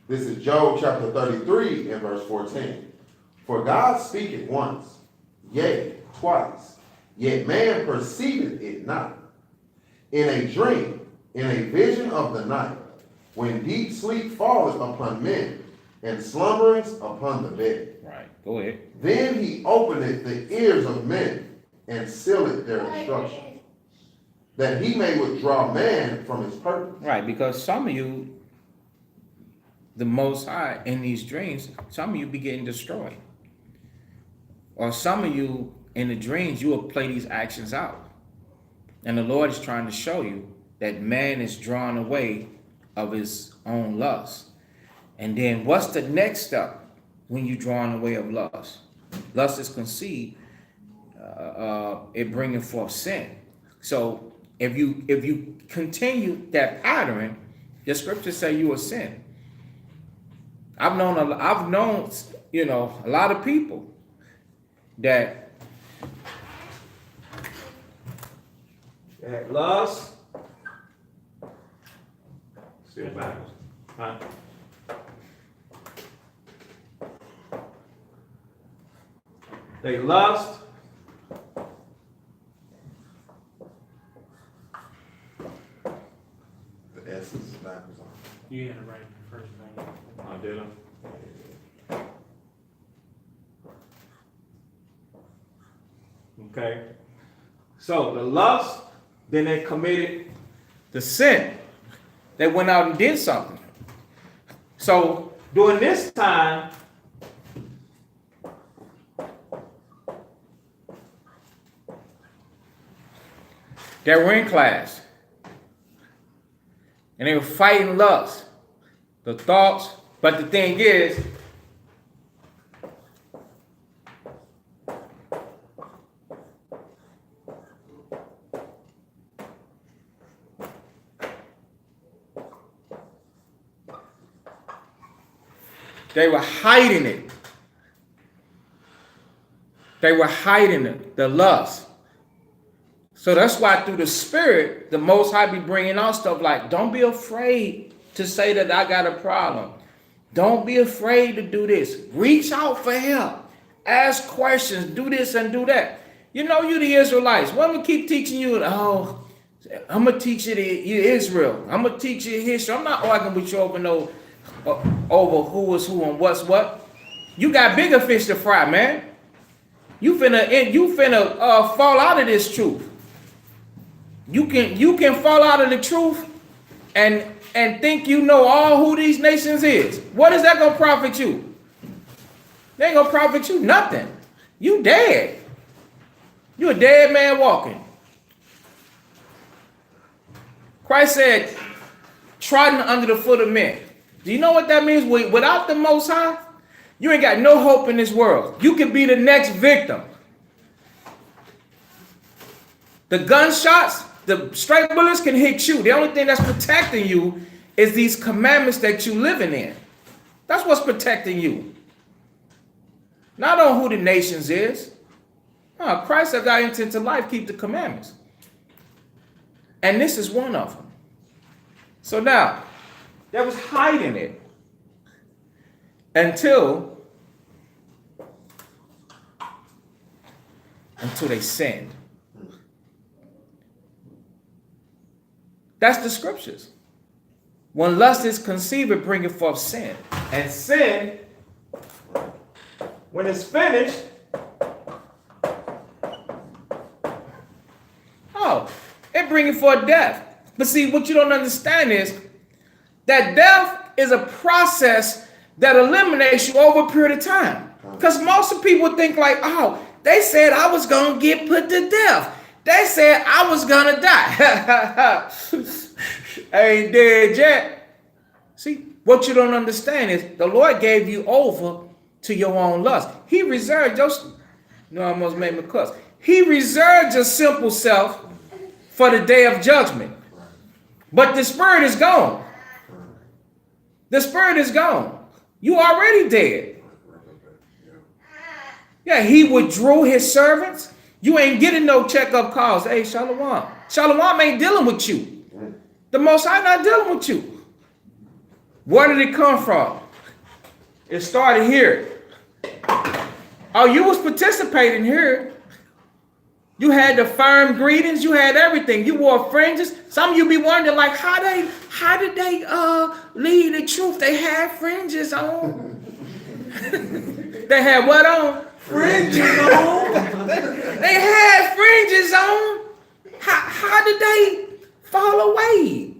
This is Job chapter 33 and verse 14. For God speaketh once, yea, twice, yet man perceiveth it not. In a dream, in a vision of the night, when deep sleep falleth upon men, and slumberings upon the bed. Right. Go ahead. Then he openeth the ears of men, and sealeth their instruction, that he may withdraw man from his purpose. Right, because some of you, the Most High, in these dreams, some of you be getting destroyed. Or some of you, in the dreams, you will play these actions out. And the Lord is trying to show you that man is drawn away of his own lust. And then what's the next step when you're drawn away of lust? Lust is conceived, it bringing forth sin. So if you continue that pattern, the scriptures say you will sin. I've known a lot of people that lust. Still backwards. Huh? They lust. The S is backwards on. You had it right the first thing. I did them. Okay. So the lust, then they committed The sin. They went out and did something. So during this time, They were in class. And they were fighting lust. The thoughts. But the thing is, they were hiding it. They were hiding it, the lust. So that's why through the Spirit, the Most High be bringing out stuff like, don't be afraid to say that I got a problem. Don't be afraid to do this. Reach out for help. Ask questions. Do this and do that. You know, you the Israelites. Well, I'm going to keep teaching you, I'm going to teach you Israel. I'm going to teach you history. I'm not arguing with you over who is who and what's what. You got bigger fish to fry, man. You finna fall out of this truth. You can fall out of the truth and think you know all who these nations is. What is that gonna profit you? They ain't gonna profit you nothing. You dead. You a dead man walking. Christ said, trodden under the foot of men. Do you know what that means? Without the Most High, you ain't got no hope in this world. You can be the next victim. The gunshots, the straight bullets can hit you. The only thing that's protecting you is these commandments that you living in. That's what's protecting you. Not on who the nations is. No, Christ that got into life, keep the commandments. And this is one of them. So now, they was hiding it until they sinned. That's the scriptures. When lust is conceived, it bringeth forth sin. and sin, when it's finished, It bringeth forth death. But see, what you don't understand is that death is a process that eliminates you over a period of time. Because most of people think like, oh, they said I was going to get put to death. They said I was going to die. I ain't dead yet. See, what you don't understand is the Lord gave you over to your own lust. He reserved your, I almost made me cuss. He reserved your simple self for the day of judgment. But the spirit is gone. The spirit is gone. You already dead. Yeah, he withdrew his servants. You ain't getting no checkup calls. Hey, Shalom. Shalom ain't dealing with you. The Most High not dealing with you. Where did it come from? It started here. Oh, you was participating here. You had the firm greetings. You had everything. You wore fringes. Some of you be wondering, like, how did they lead the truth? They had fringes on. They had what on? Fringes on. They had fringes on. How did they fall away?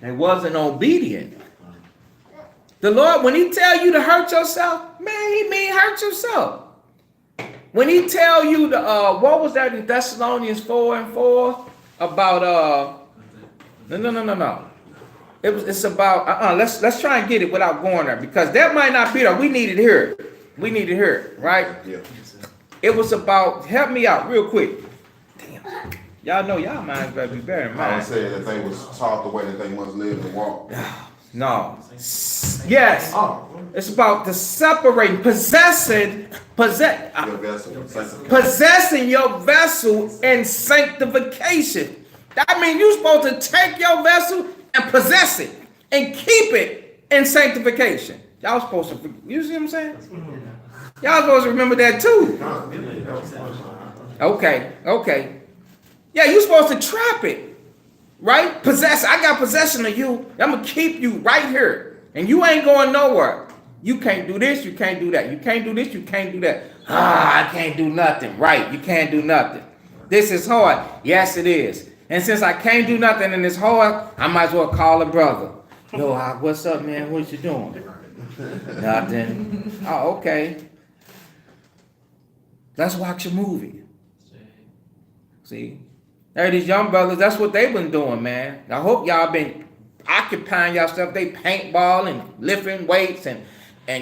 They wasn't obedient. The Lord, when He tell you to hurt yourself, man, He mean hurt yourself. When He tell you to, what was that in Thessalonians 4:4 about no. It's about let's try and get it without going there, because that might not be there. We need it here. We need it here, right? Yeah. It was about, help me out real quick. Damn. Y'all know y'all minds better be better than I mine. was saying that they was taught the way that they must live and walk. No. Yes. Oh, It's about the separating, possessing your vessel. possessing your vessel in sanctification. That means you're supposed to take your vessel and possess it and keep it in sanctification. Y'all supposed to, you see what I'm saying? Y'all supposed to remember that too. Okay. Yeah, you're supposed to trap it, right? Possess. I got possession of you. I'm gonna keep you right here, and you ain't going nowhere. You can't do this. You can't do that. You can't do this. You can't do that. I can't do nothing. Right? You can't do nothing. This is hard. Yes, it is. And since I can't do nothing and it's hard, I might as well call a brother. Yo, what's up, man? What you doing? Nothing. Oh, okay. Let's watch a movie. See? There, these young brothers, that's what they've been doing, man. I hope y'all been occupying yourself. They paintball and lifting weights and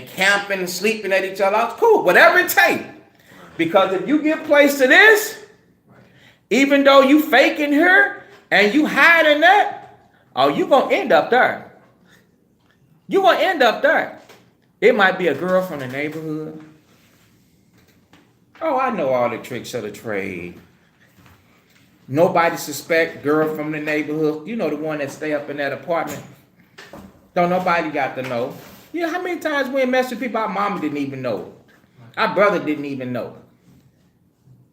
camping and sleeping at each other. It's cool, whatever it takes. Because if you get placed to this, even though you faking her and you hiding that, oh, you gonna end up there. You gonna end up there. It might be a girl from the neighborhood. Oh, I know all the tricks of the trade. Nobody suspect girl from the neighborhood. You know, the one that stay up in that apartment. Don't nobody got to know. You know how many times we mess with people our mama didn't even know. Our brother didn't even know.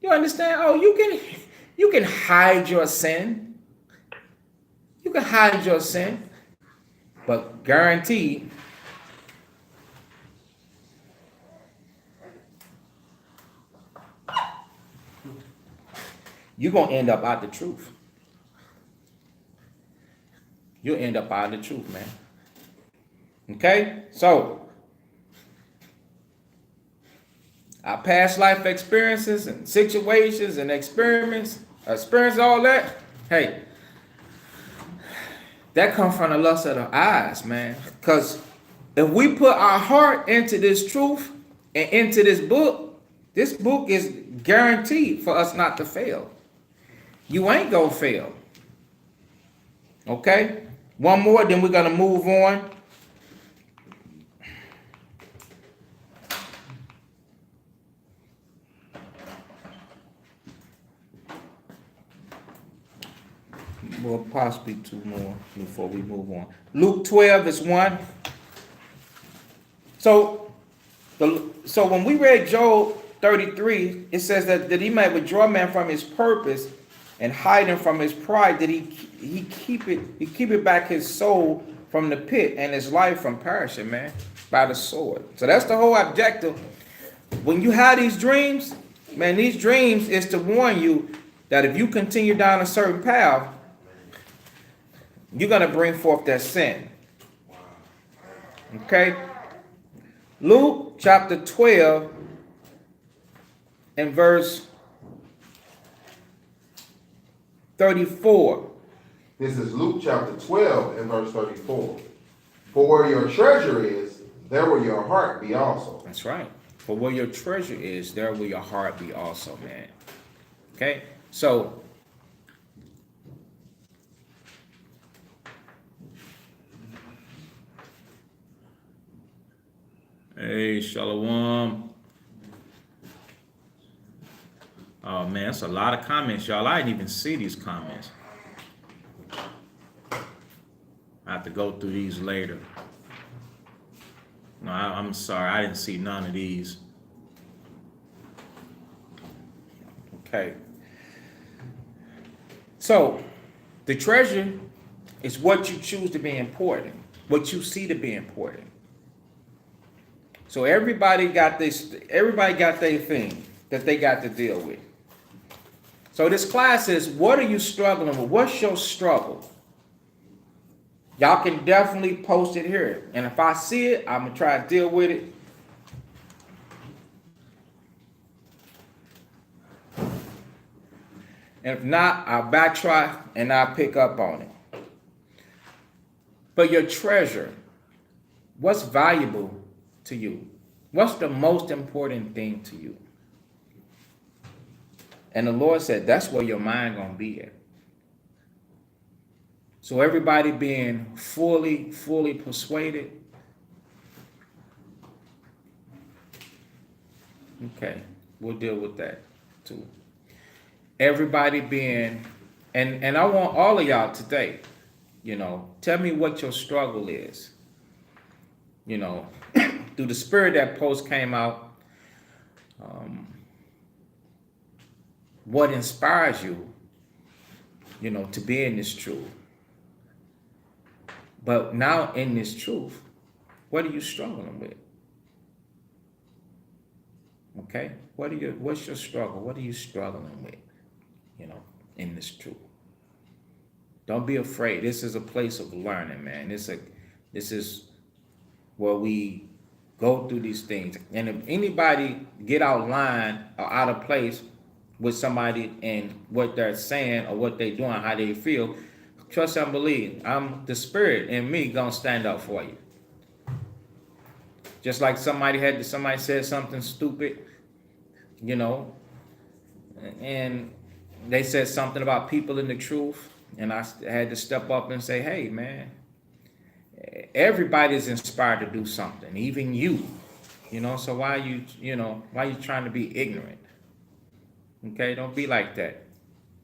You understand? Oh, you can hide your sin. You can hide your sin. But guaranteed, you're going to end up out the truth. You'll end up out of the truth, man. Okay? So, our past life experiences and situations and experience all that, hey, that comes from the lust of the eyes, man. Because if we put our heart into this truth and into this book is guaranteed for us not to fail. You ain't gonna fail. Okay? One more, then we're gonna move on. Well, possibly two more before we move on. Luke 12 is 1. So when we read Job 33, it says that he might withdraw man from his purpose and hide him from his pride, that he keep it back his soul from the pit and his life from perishing, man, by the sword. So that's the whole objective. When you have these dreams, man, these dreams is to warn you that if you continue down a certain path, you're going to bring forth that sin. Okay? Luke chapter 12 and verse 34. This is Luke chapter 12 and verse 34. For where your treasure is, there will your heart be also. That's right. For where your treasure is, there will your heart be also, man. Okay? So, hey, Shalom. Oh, man, that's a lot of comments, y'all. I didn't even see these comments. I have to go through these later. I'm sorry, I didn't see none of these. Okay. So, the treasure is what you choose to be important, what you see to be important. So everybody got their thing that they got to deal with. So this class is, what are you struggling with? What's your struggle? Y'all can definitely post it here. And if I see it, I'm going to try to deal with it. And if not, I'll backtrack and I'll pick up on it. But your treasure, what's valuable to you? What's the most important thing to you? And the Lord said, that's where your mind gonna be at. So everybody being fully persuaded. Okay, we'll deal with that too. Everybody being, and I want all of y'all today, tell me what your struggle is. Through the spirit that post came out, what inspires you, to be in this truth. But now in this truth, what are you struggling with? Okay? What's your struggle? What are you struggling with, in this truth? Don't be afraid. This is a place of learning, man. This is where we go through these things. And if anybody get out of line or out of place with somebody and what they're saying or what they're doing, how they feel, trust and believe. I'm the spirit in me gonna stand up for you. Just like somebody said something stupid, and they said something about people in the truth, and I had to step up and say, hey, man, everybody's inspired to do something, even you, so why you trying to be ignorant? Okay, don't be like that.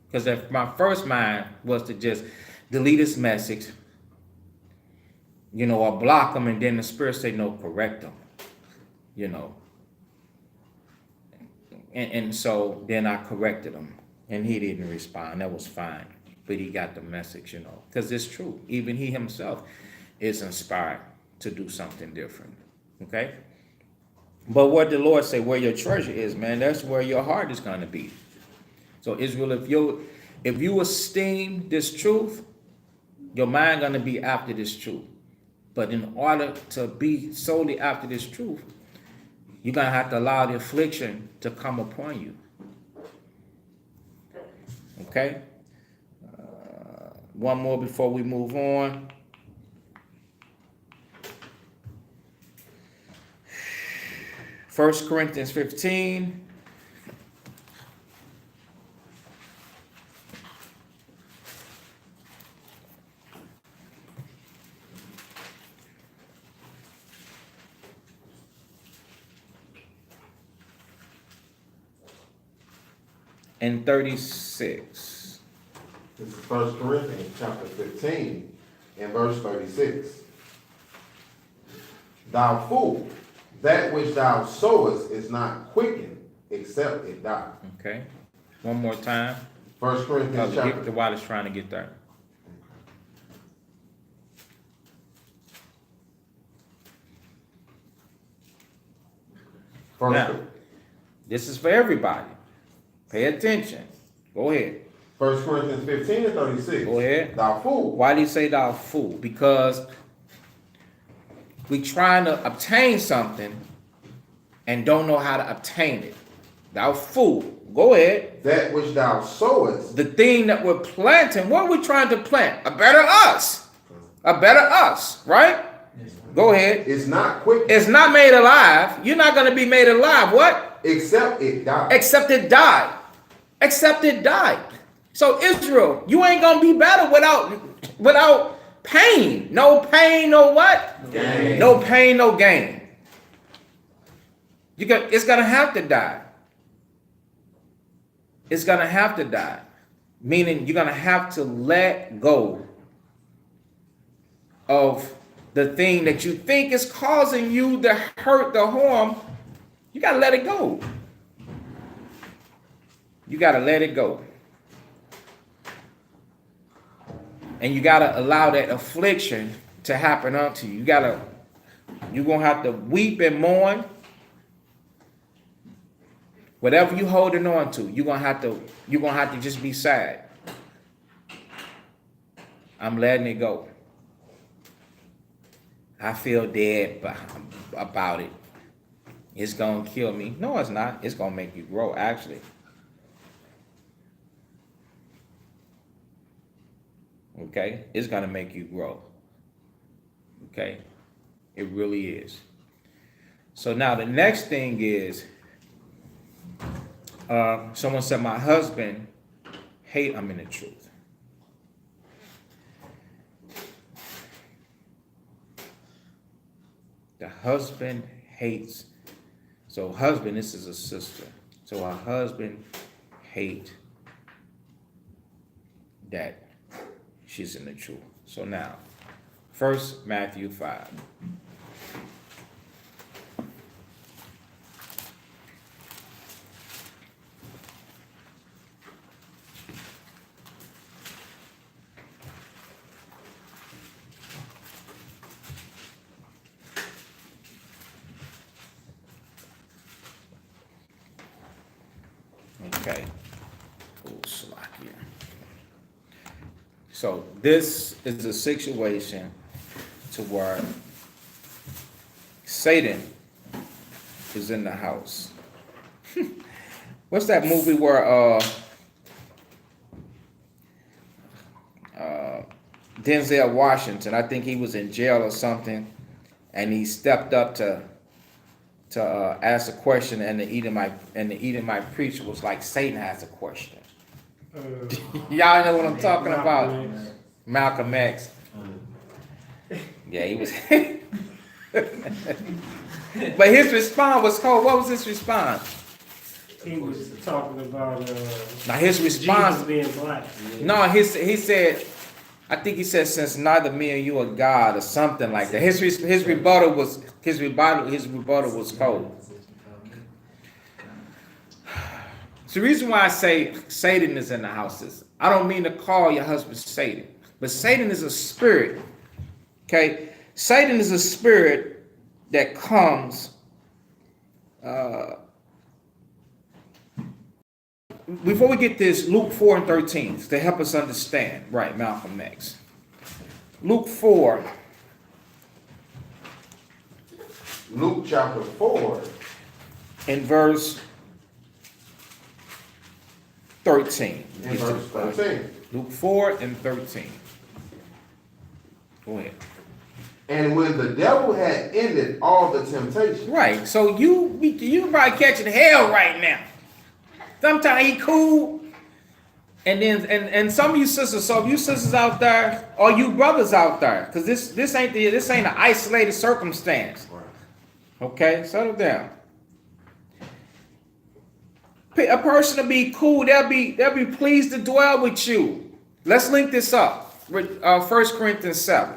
Because if my first mind was to just delete this message, or block them, and then the spirit say, no, correct them, and so then I corrected him, and he didn't respond. That was fine, but he got the message, because it's true. Even he himself is inspired to do something different. Okay. But what the Lord say, where your treasure is, man, that's where your heart is going to be. So Israel, if you esteem this truth, your mind going to be after this truth. But in order to be solely after this truth, you're going to have to allow the affliction to come upon you. Okay? One more before we move on. First Corinthians 15. And 36. This is 1 Corinthians chapter 15 and verse 36. Thou fool, that which thou sowest is not quickened, except it die. Okay. One more time. 1 Corinthians chapter... The Wallace trying to get there. Now, this is for everybody. Pay attention. Go ahead. 1 Corinthians 15 and 36. Go ahead. Thou fool. Why do you say thou fool? Because we trying to obtain something and don't know how to obtain it. Thou fool. Go ahead. That which thou sowest. The thing that we're planting, what are we trying to plant? A better us. A better us, right? Go ahead. It's not quick. It's not made alive. You're not going to be made alive. What? Except it died. Except it died. Except it died. So Israel, you ain't going to be better without pain. No pain, no what? Gain. No pain, no gain. It's going to have to die. It's going to have to die. Meaning you're going to have to let go of the thing that you think is causing you the hurt, the harm, you got to let it go. You got to let it go. And you got to allow that affliction to happen unto you. You're going to have to weep and mourn. Whatever you holding on to, you're going to have to just be sad. I'm letting it go. I feel dead about it. It's going to kill me. No, it's not. It's going to make you grow, actually. Okay? It's going to make you grow. Okay? It really is. So now the next thing is, someone said, my husband I'm in the truth. The husband hates. So husband, this is a sister. So a husband hate that she's in the truth. So now, first Matthew 5. Okay. Oh, Slovakia. So this is a situation to where Satan is in the house. What's that movie where Denzel Washington, I think he was in jail or something, and he stepped up to ask a question, and the Edomite preacher was like, Satan has a question. Y'all know what I'm talking about? Malcolm X. Yeah, he was. But his response was cold. What was his response? He was talking about Now his response. Jesus being black. No, he said. I think he said, since neither me and you are God, or something like that. His rebuttal was cold. So the reason why I say Satan is in the house is, I don't mean to call your husband Satan, but Satan is a spirit. Okay, Satan is a spirit that comes. Before we get this, Luke 4:13 to help us understand, right? Malcolm X. Luke 4. Luke chapter 4. In verse 13. In verse 13. Luke 4 and 13. Go ahead. And when the devil had ended all the temptation. Right. So you probably catching hell right now. Sometimes he cool. And then and some of you sisters, so if you sisters out there, or you brothers out there, because this ain't an isolated circumstance. Okay, settle down. A person to be cool, they'll be pleased to dwell with you. Let's link this up with 1 Corinthians 7.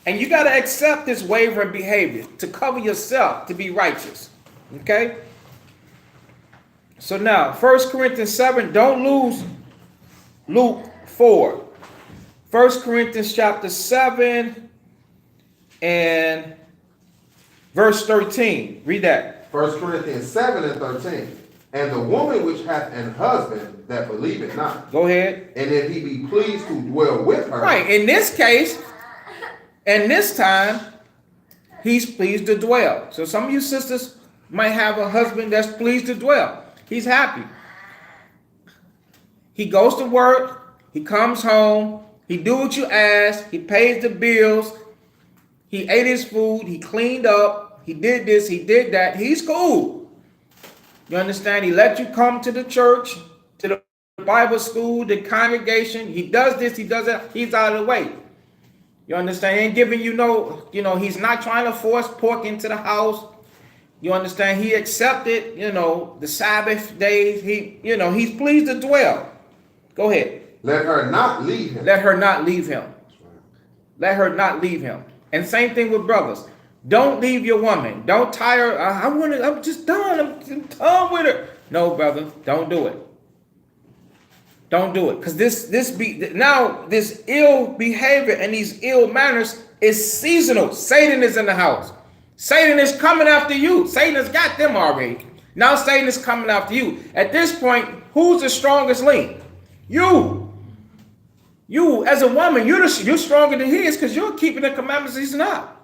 And you got to accept this wavering behavior to cover yourself, to be righteous. Okay? So now, 1 Corinthians 7, don't lose Luke 4. 1 Corinthians chapter 7 and verse 13. Read that. 1 Corinthians 7 and 13. And the woman which hath an husband that believeth not. Go ahead. And if he be pleased to dwell with her. Right. In this case, and this time, he's pleased to dwell. So some of you sisters might have a husband that's pleased to dwell. He's happy. He goes to work. He comes home. He do what you ask. He pays the bills. He ate his food. He cleaned up. He did this. He did that. He's cool. You understand? He let you come to the church, to the Bible school, the congregation. He does this. He does that. He's out of the way. You understand? He ain't giving you he's not trying to force pork into the house. You understand? He accepted, the Sabbath days. He's pleased to dwell. Go ahead. Let her not leave him. Let her not leave him. Let her not leave him. And same thing with brothers. Don't leave your woman. Don't tie her. I'm just done. I'm done with her. No, brother, don't do it. Don't do it. Because this ill behavior and these ill manners is seasonal. Satan is in the house. Satan is coming after you. Satan has got them already. Now Satan is coming after you. At this point, who's the strongest link? You. You, as a woman, you're stronger than he is because you're keeping the commandments he's not.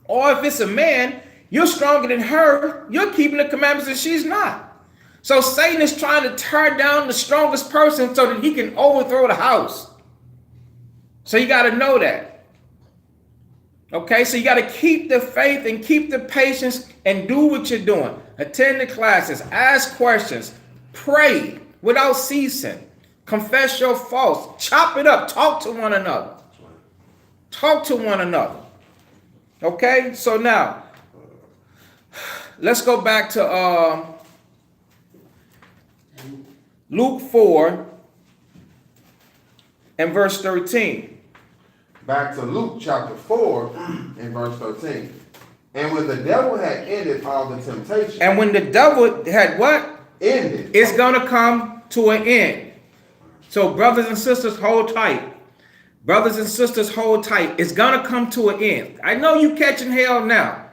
Or if it's a man, you're stronger than her. You're keeping the commandments and she's not. So Satan is trying to tear down the strongest person so that he can overthrow the house. So you got to know that. Okay, so you got to keep the faith and keep the patience and do what you're doing. Attend the classes, ask questions, pray without ceasing. Confess your faults. Chop it up. Talk to one another. Talk to one another. Okay? So now, let's go back to Luke 4 and verse 13. Back to Luke chapter 4 and verse 13. And when the devil had ended all the temptation. And when the devil had what? Ended. It's going to come to an end. So brothers and sisters, hold tight. Brothers and sisters, hold tight. It's going to come to an end. I know you catching hell now.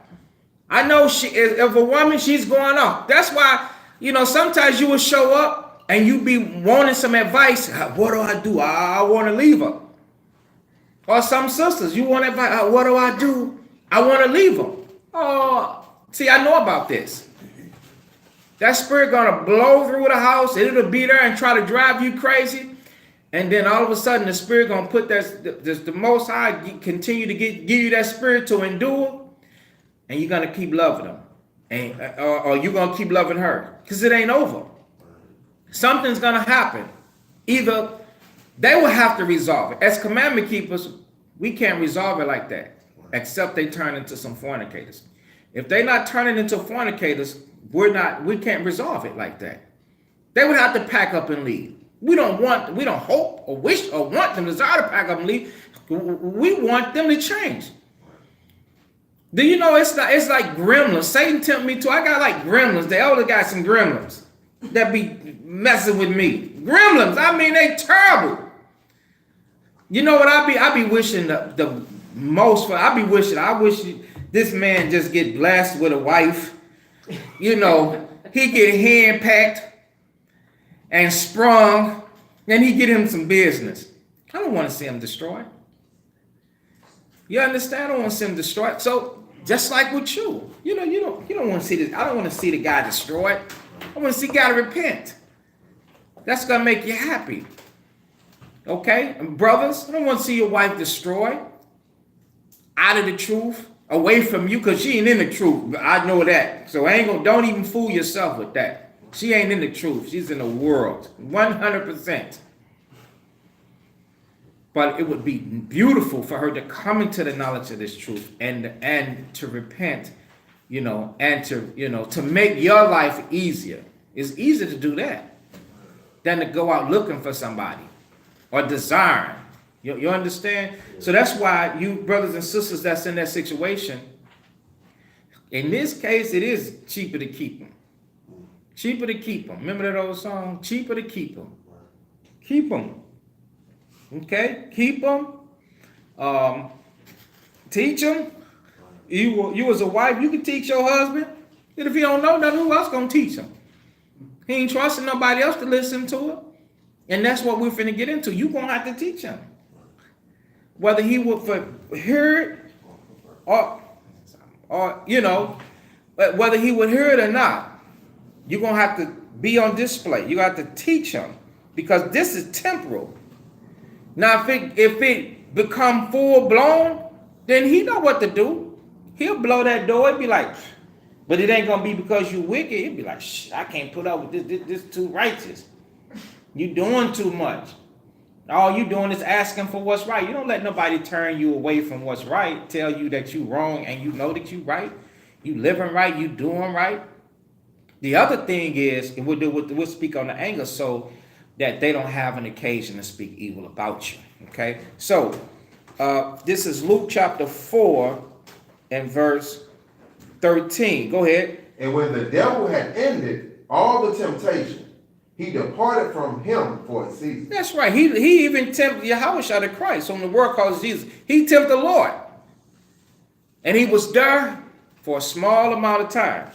I know if a woman, she's going off. That's why, sometimes you will show up and you be wanting some advice. What do I do? I want to leave her. Or some sisters, you want advice. What do I do? I want to leave them. Oh, see, I know about this. That spirit gonna blow through the house. It'll be there and try to drive you crazy. And then all of a sudden, the spirit gonna put the Most High continue to give you that spirit to endure, and you're gonna keep loving them, and or you're gonna keep loving her, because it ain't over. Something's gonna happen. Either they will have to resolve it. As commandment keepers, we can't resolve it like that, except they turn into some fornicators. If they're not turning into fornicators, we can't resolve it like that. They would have to pack up and leave. We don't hope or wish or want them to desire to pack up and leave. We want them to change. Do you know it's like gremlins? Satan tempted me too. I got like gremlins. The elder got some gremlins that be messing with me. Gremlins, I mean, they terrible. You know what I be wishing the most for? I wish this man just get blessed with a wife. He get hand-packed and sprung, and he get him some business. I don't want to see him destroyed. You understand? I don't want to see him destroyed. So just like with you, you don't want to see this. I don't want to see the guy destroyed. I want to see God repent. That's gonna make you happy. Okay, and brothers, I don't want to see your wife destroyed, out of the truth, away from you, because she ain't in the truth. I know that. So don't even fool yourself with that. She ain't in the truth. She's in the world. 100%. But it would be beautiful for her to come into the knowledge of this truth and to repent, and to make your life easier. It's easier to do that than to go out looking for somebody or desiring. You understand? So that's why you brothers and sisters that's in that situation, in this case, it is cheaper to keep them. Cheaper to keep them. Remember that old song? Cheaper to keep them. Keep them. Okay? Keep them. Teach them. You as a wife, you can teach your husband. And if he don't know nothing, who else gonna teach him? He ain't trusting nobody else to listen to it. And that's what we're finna get into. You gonna have to teach him. Whether he would hear it or whether he would hear it or not, you're gonna have to be on display. You have to teach him, because this is temporal. Now, if it become full blown, then he know what to do. He'll blow that door. It'd be like, but it ain't gonna be because you wicked. It'd be like, I can't put up with this. This too righteous. You doing too much. All you doing is asking for what's right. You don't let nobody turn you away from what's right, tell you that you wrong and you know that you right. You living right, you doing right. The other thing is, and we'll speak on the anger. So that they don't have an occasion to speak evil about you. Okay, so this is Luke chapter 4 and verse 13. Go ahead. And when the devil had ended all the temptation, he departed from him for a season. That's right. He even tempted Yahushua the Christ, whom the world calls Jesus. He tempted the Lord. And he was there for a small amount of time.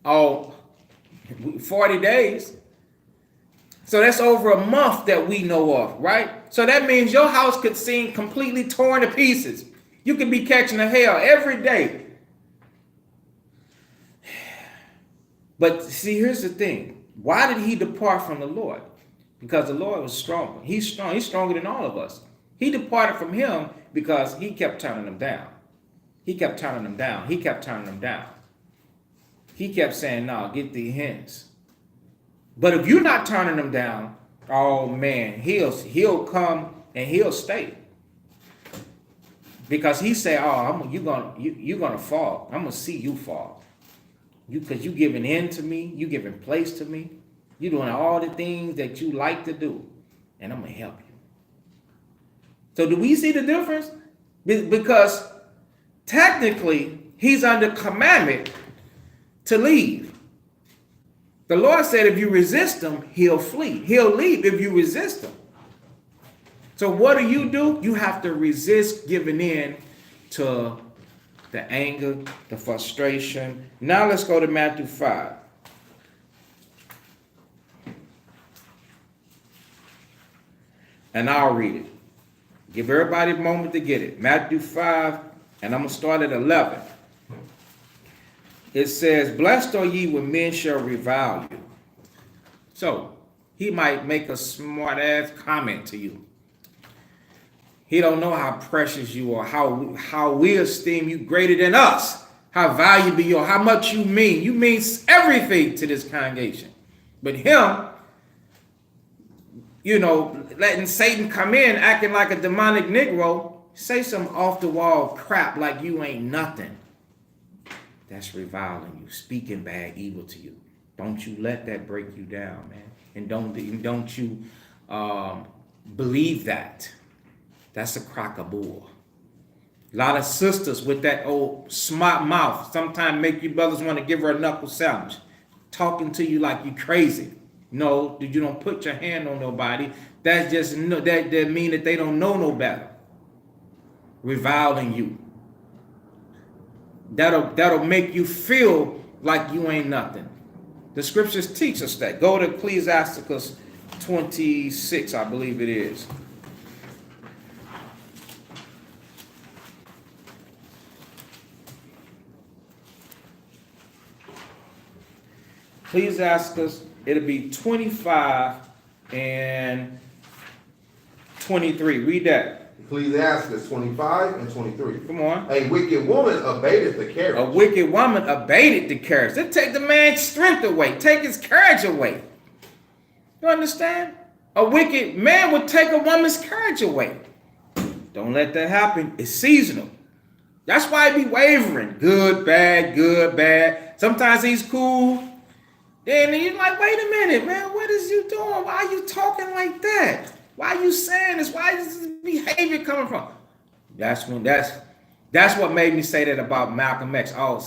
40 days. So that's over a month that we know of, right? So that means your house could seem completely torn to pieces. You could be catching a hell every day. But see, here's the thing. Why did he depart from the Lord? Because the Lord was strong. He's strong. He's stronger than all of us. He departed from him because he kept turning them down. He kept turning them down. He kept turning them down. He kept saying, no, get thee hence. But if you're not turning them down, oh man, he'll come and he'll stay. Because he said, oh, you're gonna fall. I'm gonna see you fall. Because you giving in to me, you giving place to me, you doing all the things that you like to do, and I'm gonna help you. So do we see the difference? Because technically, he's under commandment to leave. The Lord said if you resist him, he'll flee. He'll leave if you resist him. So what do? You have to resist giving in to the anger, the frustration. Now let's go to Matthew 5. And I'll read it. Give everybody a moment to get it. Matthew 5, and I'm going to start at 11. It says, blessed are ye when men shall revile you. So, he might make a smart-ass comment to you. He don't know how precious you are, how we esteem you greater than us, how valuable you are, how much you mean. You mean everything to this congregation. But him, letting Satan come in, acting like a demonic Negro, say some off-the-wall crap like you ain't nothing. That's reviling you, speaking bad evil to you. Don't you let that break you down, man. And don't you believe that. That's a crock of bull. A lot of sisters with that old smart mouth sometimes make you brothers want to give her a knuckle sandwich. Talking to you like you crazy. No, you don't put your hand on nobody. That's just that mean that they don't know no better. Reviling you. That'll make you feel like you ain't nothing. The scriptures teach us that. Go to Ecclesiasticus 26, I believe it is. Ecclesiasticus, it'll be 25 and 23. Read that. Ecclesiastes 25 and 23. Come on. A wicked woman abated the carriage. A wicked woman abated the courage. They take the man's strength away, take his courage away. You understand? A wicked man would take a woman's courage away. Don't let that happen. It's seasonal. That's why he be wavering. Good, bad, good, bad. Sometimes he's cool. Then you're like, wait a minute, man, what is you doing? Why are you talking like that? Why are you saying this? Why is this behavior coming from? That's what made me say that about Malcolm X. Oh,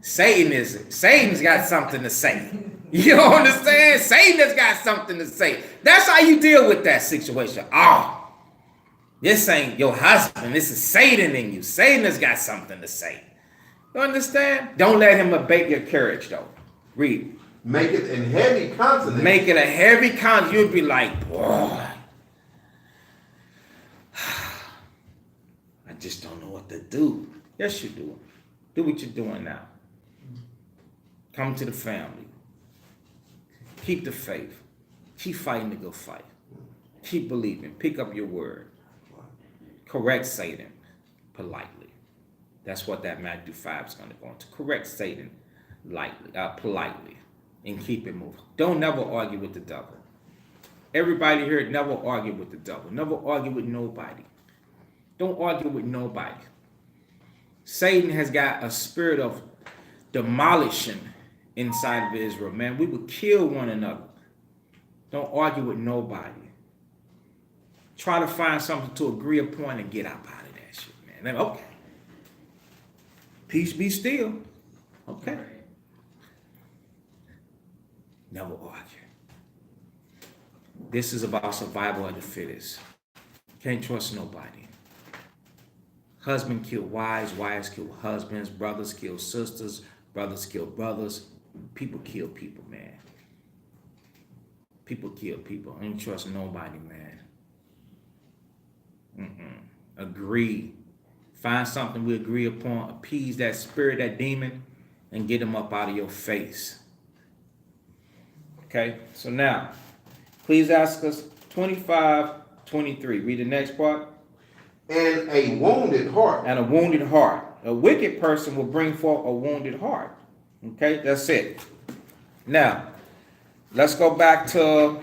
Satan's got something to say. You don't understand? Satan has got something to say. That's how you deal with that situation. Oh, this ain't your husband. This is Satan in you. Satan has got something to say. You understand? Don't let him abate your courage, though. Read. Make it in heavy consonants. Make it a heavy consonant. You'd be like, boy, I just don't know what to do. Yes, you do. Do what you're doing now. Come to the family. Keep the faith. Keep fighting the good fight. Keep believing. Pick up your word. Correct Satan politely. That's what that Matthew 5 is going to go into. Correct Satan politely, and keep it moving. Don't never argue with the devil. Everybody here, never argue with the devil. Never argue with nobody. Don't argue with nobody. Satan has got a spirit of demolishing inside of Israel, man. We would kill one another. Don't argue with nobody. Try to find something to agree upon and get up out of that shit, man. Then, okay. Peace be still. Okay. Never argue. This is about survival of the fittest. Can't trust nobody. Husband kill wives, wives kill husbands, brothers kill sisters, brothers kill brothers. People kill people, man. People kill people. I don't trust nobody, man. Agree. Find something we agree upon. Appease that spirit, that demon, and get them up out of your face. Okay, so now, Ecclesiastes 25:23. Read the next part. And a wounded heart. And a wounded heart. A wicked person will bring forth a wounded heart. Okay, that's it. Now, let's go back to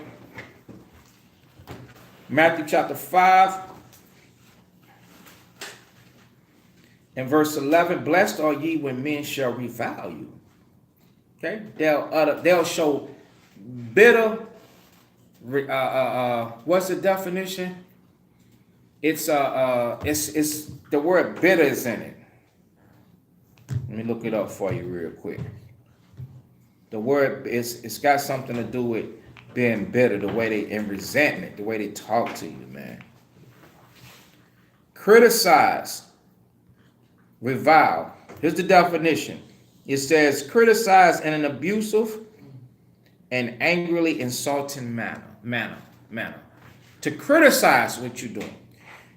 Matthew chapter 5 and verse 11. Blessed are ye when men shall revile you. Okay, they'll show bitter. What's the definition? It's the word bitter is in it. Let me look it up for you real quick. The word it's got something to do with being bitter, the way they in resentment, the way they talk to you, man. Criticize, revile. Here's the definition. It says criticize in an abusive and angrily insulting manner. To criticize what you're doing.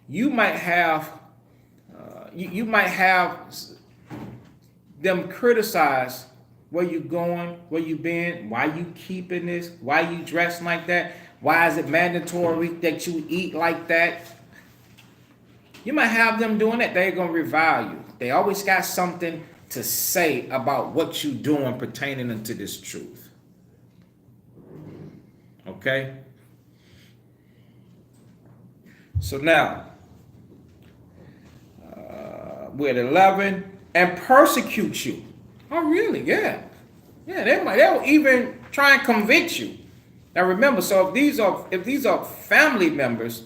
You might have them criticize where you going, where you been, why you keeping this, why you dressing like that, why is it mandatory that you eat like that. You might have them doing that. They're gonna revile you. They always got something to say about what you doing pertaining into this truth. Okay. So now, we're at 11, and persecute you. Oh, really? Yeah. Yeah, they'll even try and convict you. Now remember, so if these are family members,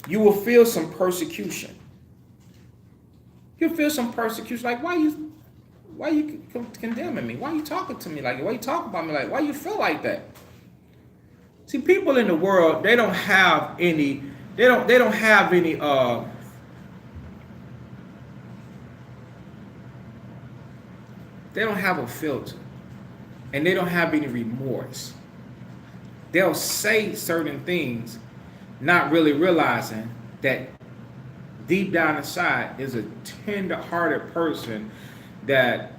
you will feel some persecution. You'll feel some persecution. Like, why you condemning me? Why are you talking to me like that? Why you talking about me like that? Why you feel like that? See, people in the world, they don't have any they don't have a filter, and they don't have any remorse. They'll say certain things, not really realizing that deep down inside is a tender-hearted person that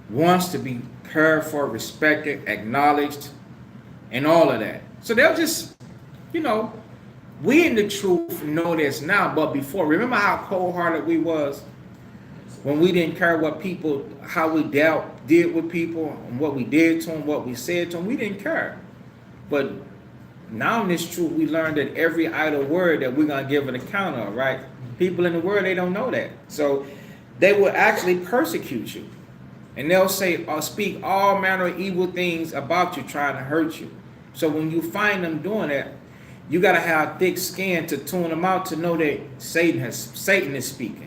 wants to be cared for, respected, acknowledged, and all of that. So they'll just, we in the truth know this now, but before, remember how cold-hearted we was when we didn't care how we did with people, and what we did to them, what we said to them. We didn't care. But now in this truth, we learned that every idle word that we're going to give an account of, right? People in the world, they don't know that. So they will actually persecute you. And they'll say or speak all manner of evil things about you, trying to hurt you. So when you find them doing that, you got to have thick skin to tune them out to know that Satan is speaking.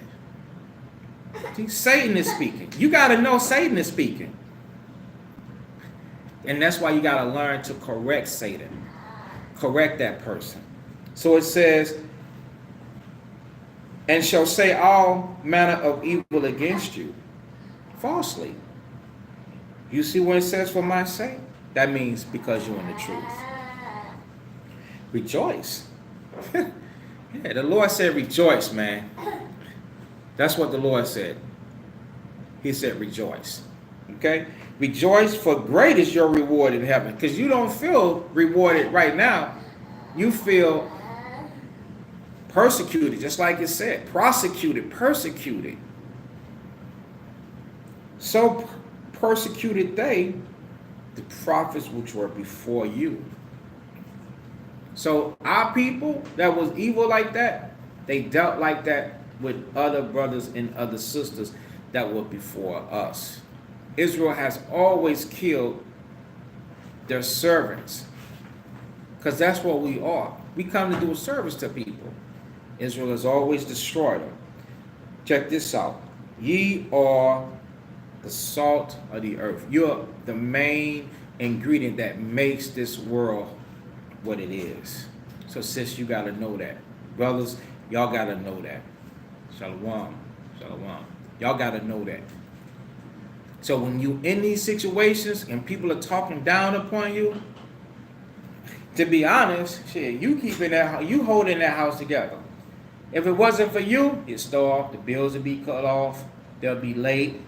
See, Satan is speaking. You got to know Satan is speaking. And that's why you got to learn to correct Satan. Correct that person. So it says, and shall say all manner of evil against you falsely. You see what it says for my sake? That means because you're in the truth. Rejoice. Yeah, the Lord said rejoice, man. That's what the Lord said. He said rejoice. Okay? Rejoice, for great is your reward in heaven. Because you don't feel rewarded right now. You feel persecuted, just like it said. Prosecuted, persecuted. So persecuted they, the prophets which were before you. So our people that was evil like that, they dealt like that with other brothers and other sisters that were before us. Israel has always killed their servants. Because that's what we are. We come to do a service to people. Israel has always destroyed them. Check this out. Ye are the salt of the earth. You're the main ingredient that makes this world what it is. So sis, you gotta know that. Brothers, y'all gotta know that. Shalom. Shalom. Y'all gotta know that. So when you in these situations and people are talking down upon you, to be honest, shit, you holding that house together. If it wasn't for you, you'd starve, the bills would be cut off, they'll be late.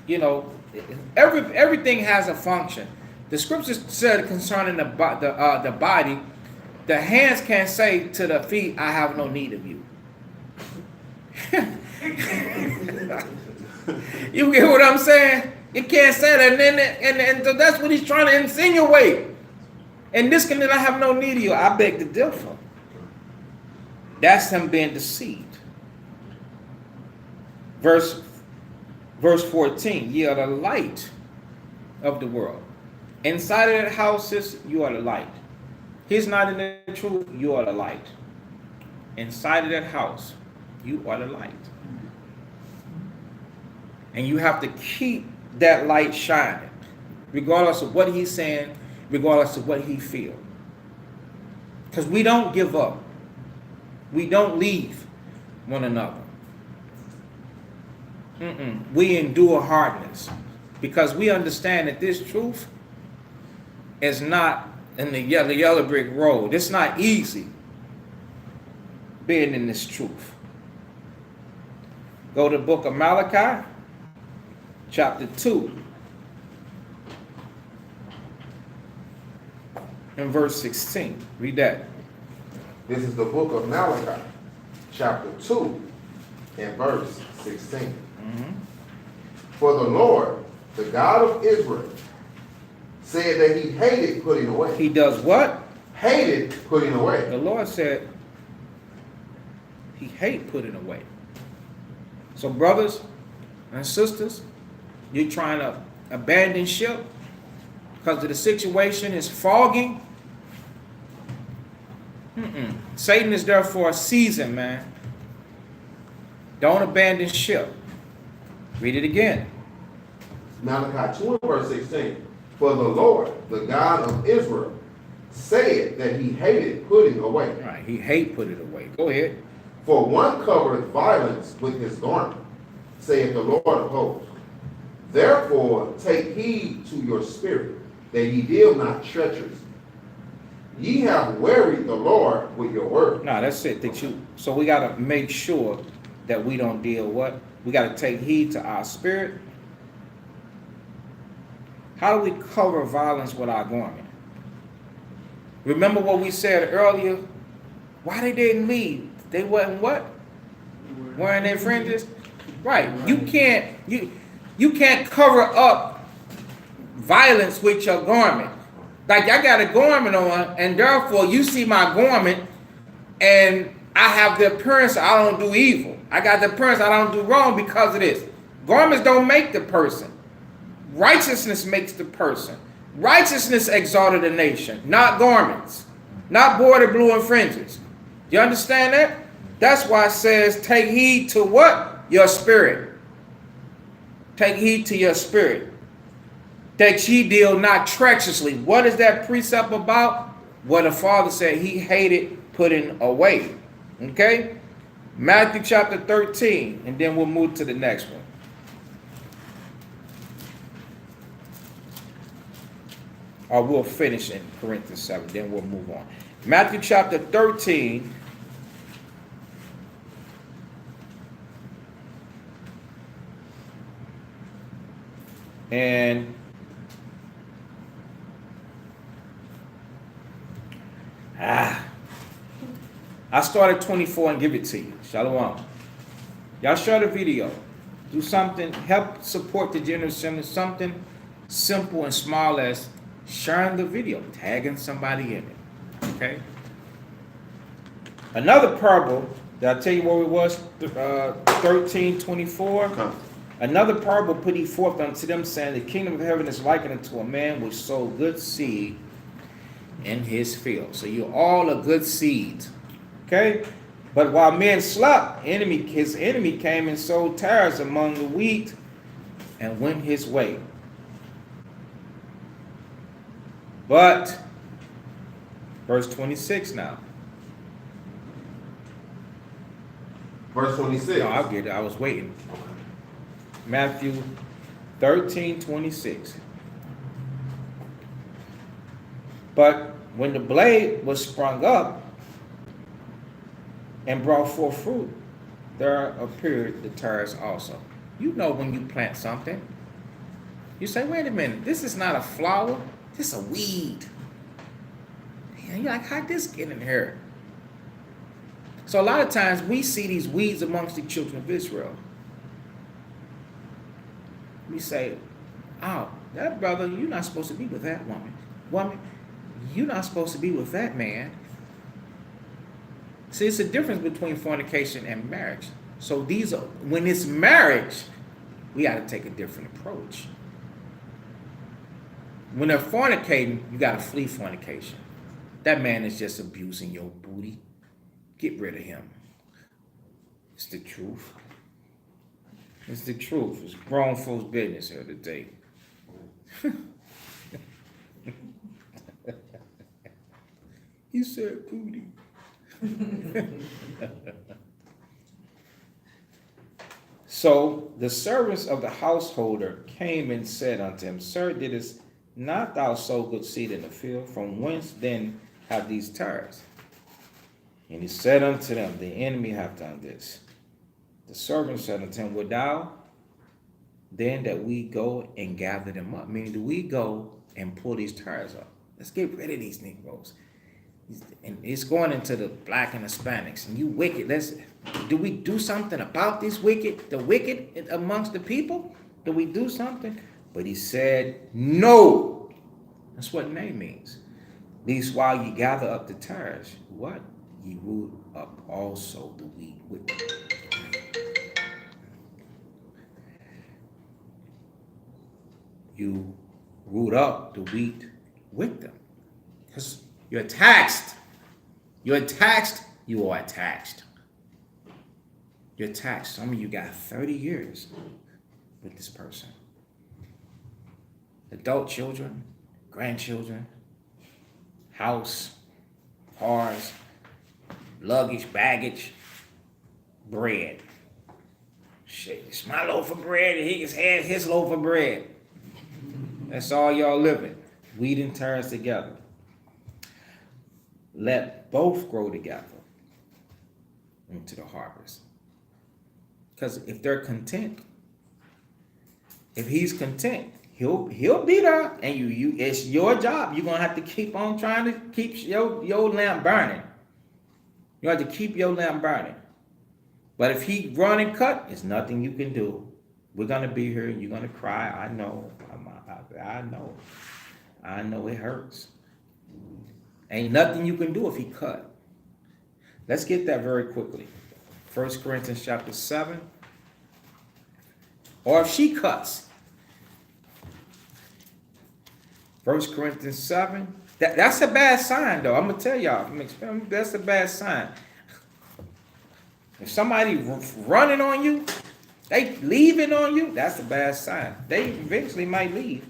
You know, everything has a function. The scriptures said concerning the body, the hands can't say to the feet, I have no need of you. You get what I'm saying? It can't say that, and so that's what he's trying to insinuate. And this can, I have no need of you. I beg to differ. That's him being deceived. Verse 14, ye are the light of the world. Inside of that house, you are the light. He's not in the truth, you are the light. Inside of that house, you are the light. And you have to keep that light shining, regardless of what he's saying, regardless of what he feels. Because we don't give up. We don't leave one another. We endure hardness because we understand that this truth is not in the yellow brick road. It's not easy being in this truth. Go to the book of Malachi, chapter 2, and verse 16. Read that. This is the book of Malachi, chapter 2, and verse 16. For the Lord, the God of Israel, said that he hated putting away. He does what? Hated putting away. The Lord said he hate putting away. So brothers and sisters, you're trying to abandon ship because the situation is fogging. Satan is there for a season, man. Don't abandon ship. Read it again. Malachi 2 and verse 16. For the Lord, the God of Israel, said that he hated putting away. All right, he hate put it away. Go ahead. For one covereth violence with his garment, saith the Lord of hosts. Therefore take heed to your spirit, that ye deal not treacherously. Ye have wearied the Lord with your word. No, that's it. So we got to make sure that we don't deal what? We got to take heed to our spirit. How do we cover violence with our garment? Remember what we said earlier? Why they didn't leave? They wasn't what? Wearing their fringes? Right. You can't cover up violence with your garment. Like I got a garment on, and therefore you see my garment, and I have the appearance I don't do evil. I got the appearance I don't do wrong because of this. Garments don't make the person. Righteousness makes the person. Righteousness exalted a nation, not garments, not border blue and fringes. You understand that? That's why it says, take heed to what? Your spirit. Take heed to your spirit. That ye deal not treacherously. What is that precept about? What the Father said he hated putting away. Okay? Matthew chapter 13, and then we'll move to the next one. Or we'll finish in Corinthians 7, then we'll move on. Matthew chapter 13. And I started 24 and give it to you. Shalom. Y'all share the video. Do something, help support the General Assembly, something simple and small as sharing the video, tagging somebody in it. Okay? Another parable, did I tell you where it was? 13:24. Another parable put he forth unto them, saying, the kingdom of heaven is likened unto a man which sowed good seed in his field. So you all are good seeds. Okay? But while men slept, his enemy came and sowed tares among the wheat And went his way. But, verse 26 now. Verse 26. No, I'll get it. I was waiting. Matthew 13:26. But when the blade was sprung up and brought forth fruit, there appeared the tares also. You know when you plant something. You say, wait a minute, this is not a flower, this is a weed. And you're like, how'd this get in here? So a lot of times we see these weeds amongst the children of Israel. We say, oh, that brother, you're not supposed to be with that woman. Woman, you're not supposed to be with that man. See, it's a difference between fornication and marriage. So when it's marriage, we got to take a different approach. When they're fornicating, you got to flee fornication. That man is just abusing your booty. Get rid of him. It's the truth. It's the truth. It's grown folks' business here today. You said booty. So the servants of the householder came and said unto him, Sir, didst not thou sow good seed in the field? From whence then have these tares? And he said unto them, The enemy hath done this. The servant said unto him, Would thou then that we go and gather them up? Meaning, do we go and pull these tares up? Let's get rid of these Negroes. And it's going into the black and Hispanics. And you wicked, do we do something about this wicked, the wicked amongst the people? Do we do something? But he said, no. That's what nay means. Least while you gather up the tares, what? Ye root up also the wheat with them. You root up the wheat with them. Because you're taxed. You're taxed. You are taxed. You're taxed. Some of you got 30 years with this person. Adult children, grandchildren, house, cars, luggage, baggage, bread. Shit, it's my loaf of bread and he has had his loaf of bread. That's all y'all living. Wheat and tares together. Let both grow together into the harvest. Because if they're content, if he's content, he'll be there, and you it's your job. You're gonna have to keep on trying to keep your lamp burning. You have to keep your lamp burning. But if he run and cut, there's nothing you can do. We're gonna be here. You're gonna cry. I know. I know it hurts. Ain't nothing you can do if he cut. Let's get that very quickly. 1 Corinthians chapter 7. Or if she cuts. 1 Corinthians 7. That's a bad sign, though. I'm going to tell y'all. That's a bad sign. If somebody running on you, they leaving on you, that's a bad sign. They eventually might leave.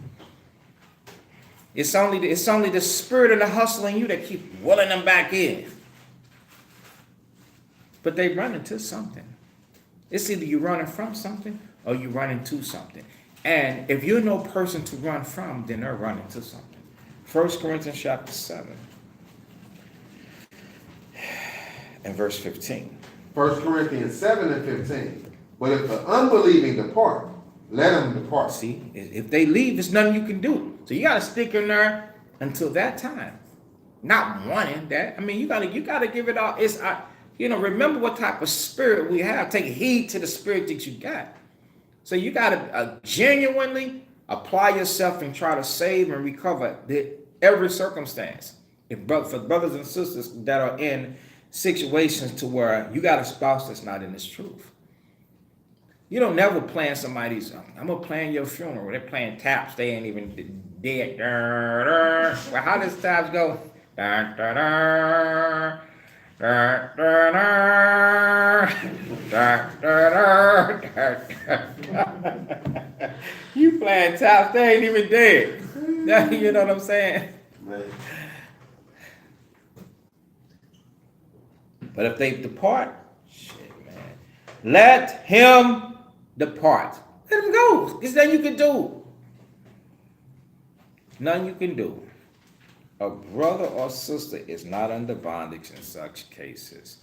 It's only the spirit of the hustle in you that keep willing them back in. But they run into something. It's either you're running from something or you're running to something. And if you're no person to run from, then they're running to something. 1 Corinthians chapter 7 and verse 15. 1 Corinthians 7 and 15. But if the unbelieving depart, let them depart. See, if they leave, there's nothing you can do. So you got to stick in there until that time. Not wanting that. I mean, you gotta give it all. It's remember what type of spirit we have. Take heed to the spirit that you got. So you gotta genuinely apply yourself and try to save and recover every circumstance. For brothers and sisters that are in situations to where you got a spouse that's not in this truth. You don't never plan somebody's, I'm going to plan your funeral. They're playing taps. They ain't even dead. Well, how does taps go? Da, da, da, da, da, da, da, da, da, da. You playing top, they ain't even dead. You know what I'm saying? Man. But if they depart, shit, man. Let him depart. Let him go. There's nothing you can do. Nothing you can do. A brother or sister is not under bondage in such cases,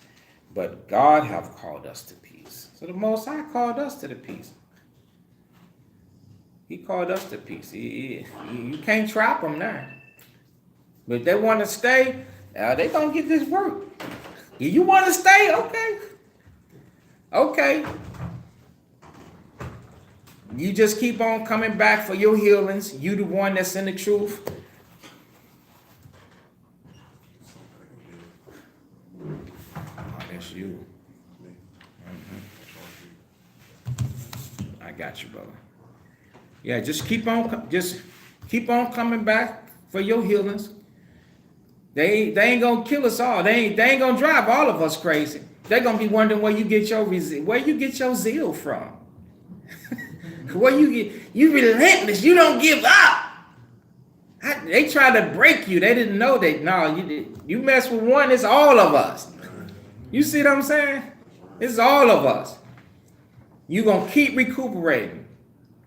but God have called us to peace. So the Most High called us to the peace. He called us to peace. You can't trap them now. But if they want to stay, they gonna get this work. If you want to stay, okay. Okay. You just keep on coming back for your healings. You the one that's in the truth. Oh, that's you. I got you, brother. Yeah, just keep on coming back for your healings. They ain't gonna kill us all. They ain't gonna drive all of us crazy. They're gonna be wondering where you get your zeal from. Where you relentless. You don't give up. They try to break you. They didn't know that. No, you mess with one, it's all of us. You see what I'm saying? It's all of us. You gonna keep recuperating.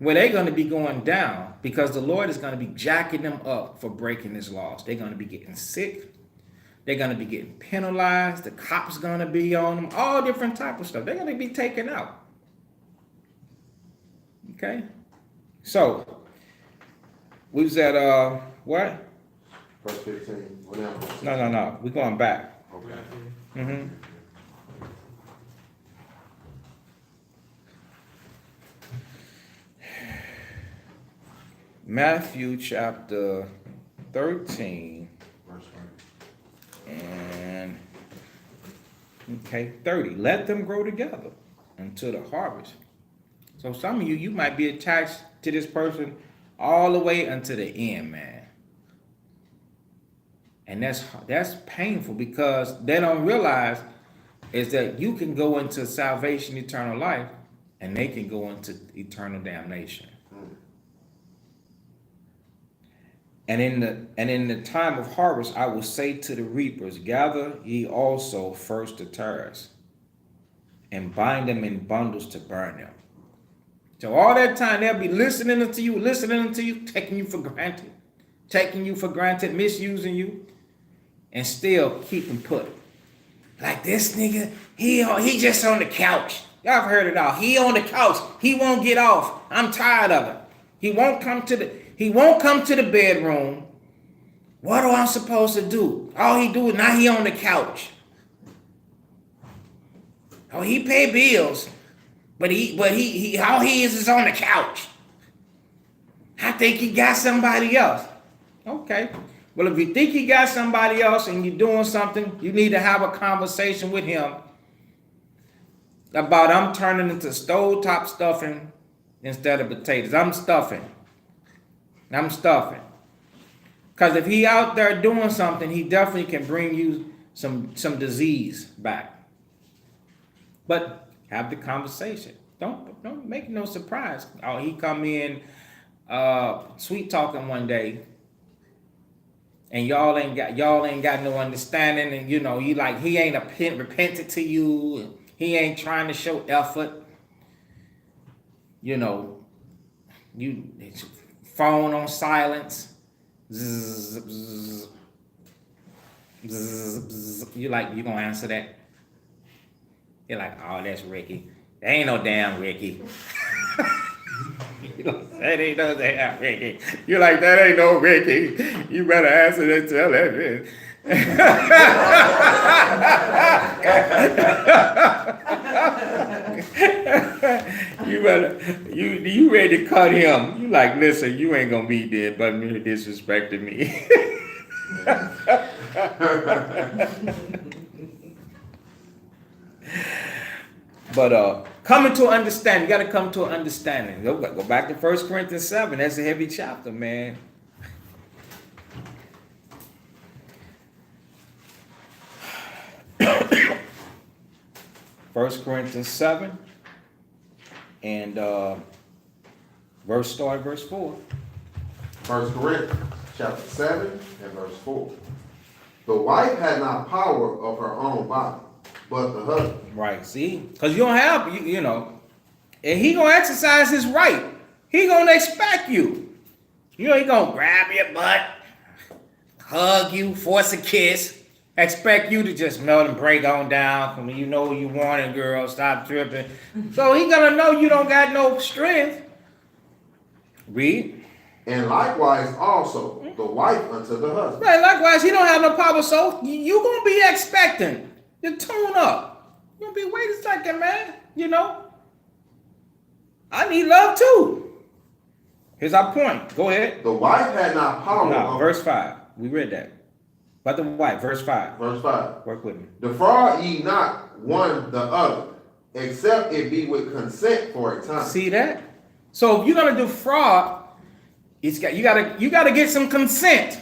Well, they're going to be going down because the Lord is going to be jacking them up for breaking his laws. They're going to be getting sick. They're going to be getting penalized. The cops going to be on them. All different type of stuff. They're going to be taken out. Okay? So, we was at, what? Verse 15. Whatever. No. We're going back. Okay. Mm-hmm. Matthew chapter 13 Verse 1. and 30. Let them grow together until the harvest. So some of you might be attached to this person all the way until the end, man. And that's painful because they don't realize is that you can go into salvation, eternal life, and they can go into eternal damnation. And in the time of harvest, I will say to the reapers, gather ye also first the tares, and bind them in bundles to burn them. So all that time they'll be listening to you, taking you for granted, misusing you, and still keep them put. Like this nigga, he just on the couch. Y'all have heard it all. He on the couch. He won't get off. I'm tired of it. He won't come to the bedroom. What am I supposed to do? All he do is now he on the couch. Oh, he pay bills, but he all he is on the couch. I think he got somebody else. Okay. Well, if you think you got somebody else and you're doing something, you need to have a conversation with him about I'm turning into stovetop stuffing instead of potatoes. I'm stuffing. Because if he out there doing something, he definitely can bring you some disease back. But have the conversation. Don't make no surprise. Oh, he come in sweet talking one day, and y'all ain't got no understanding, and you know he ain't repented to you, and he ain't trying to show effort. You know, phone on silence. Zzz, zzz, zzz, zzz. You gonna answer that? You're like, oh, that's Ricky. There ain't no damn Ricky. That ain't no damn Ricky. You're like, that ain't no Ricky. You better answer that, tell that. You ready to cut him. You like, listen, you ain't gonna be dead, but you disrespecting me. But coming to understanding, you got to come to an understanding. Go back to 1 Corinthians 7. That's a heavy chapter, man. 1 Corinthians 7 and verse 4. 1 Corinthians chapter 7 and verse 4. The wife had not power of her own body, but the husband. Right, see? Because you don't have, you know, and he gonna exercise his right. He gonna expect you. You know, he gonna grab your butt, hug you, force a kiss, expect you to just melt and break on down. I mean, you know you want it, girl, stop tripping. So he gonna know you don't got no strength. Read. And likewise also the wife unto the husband. Right, likewise, he don't have no power, so you gonna be expecting to tune up. You gonna be, wait a second, man, you know? I need love too. Here's our point. Go ahead. The wife had not power No, of verse 5. We read that. But the wife, verse 5. verse 5. Work with me. Defraud ye not one the other, except it be with consent for a time. See that? So if you're gonna do fraud, you gotta get some consent.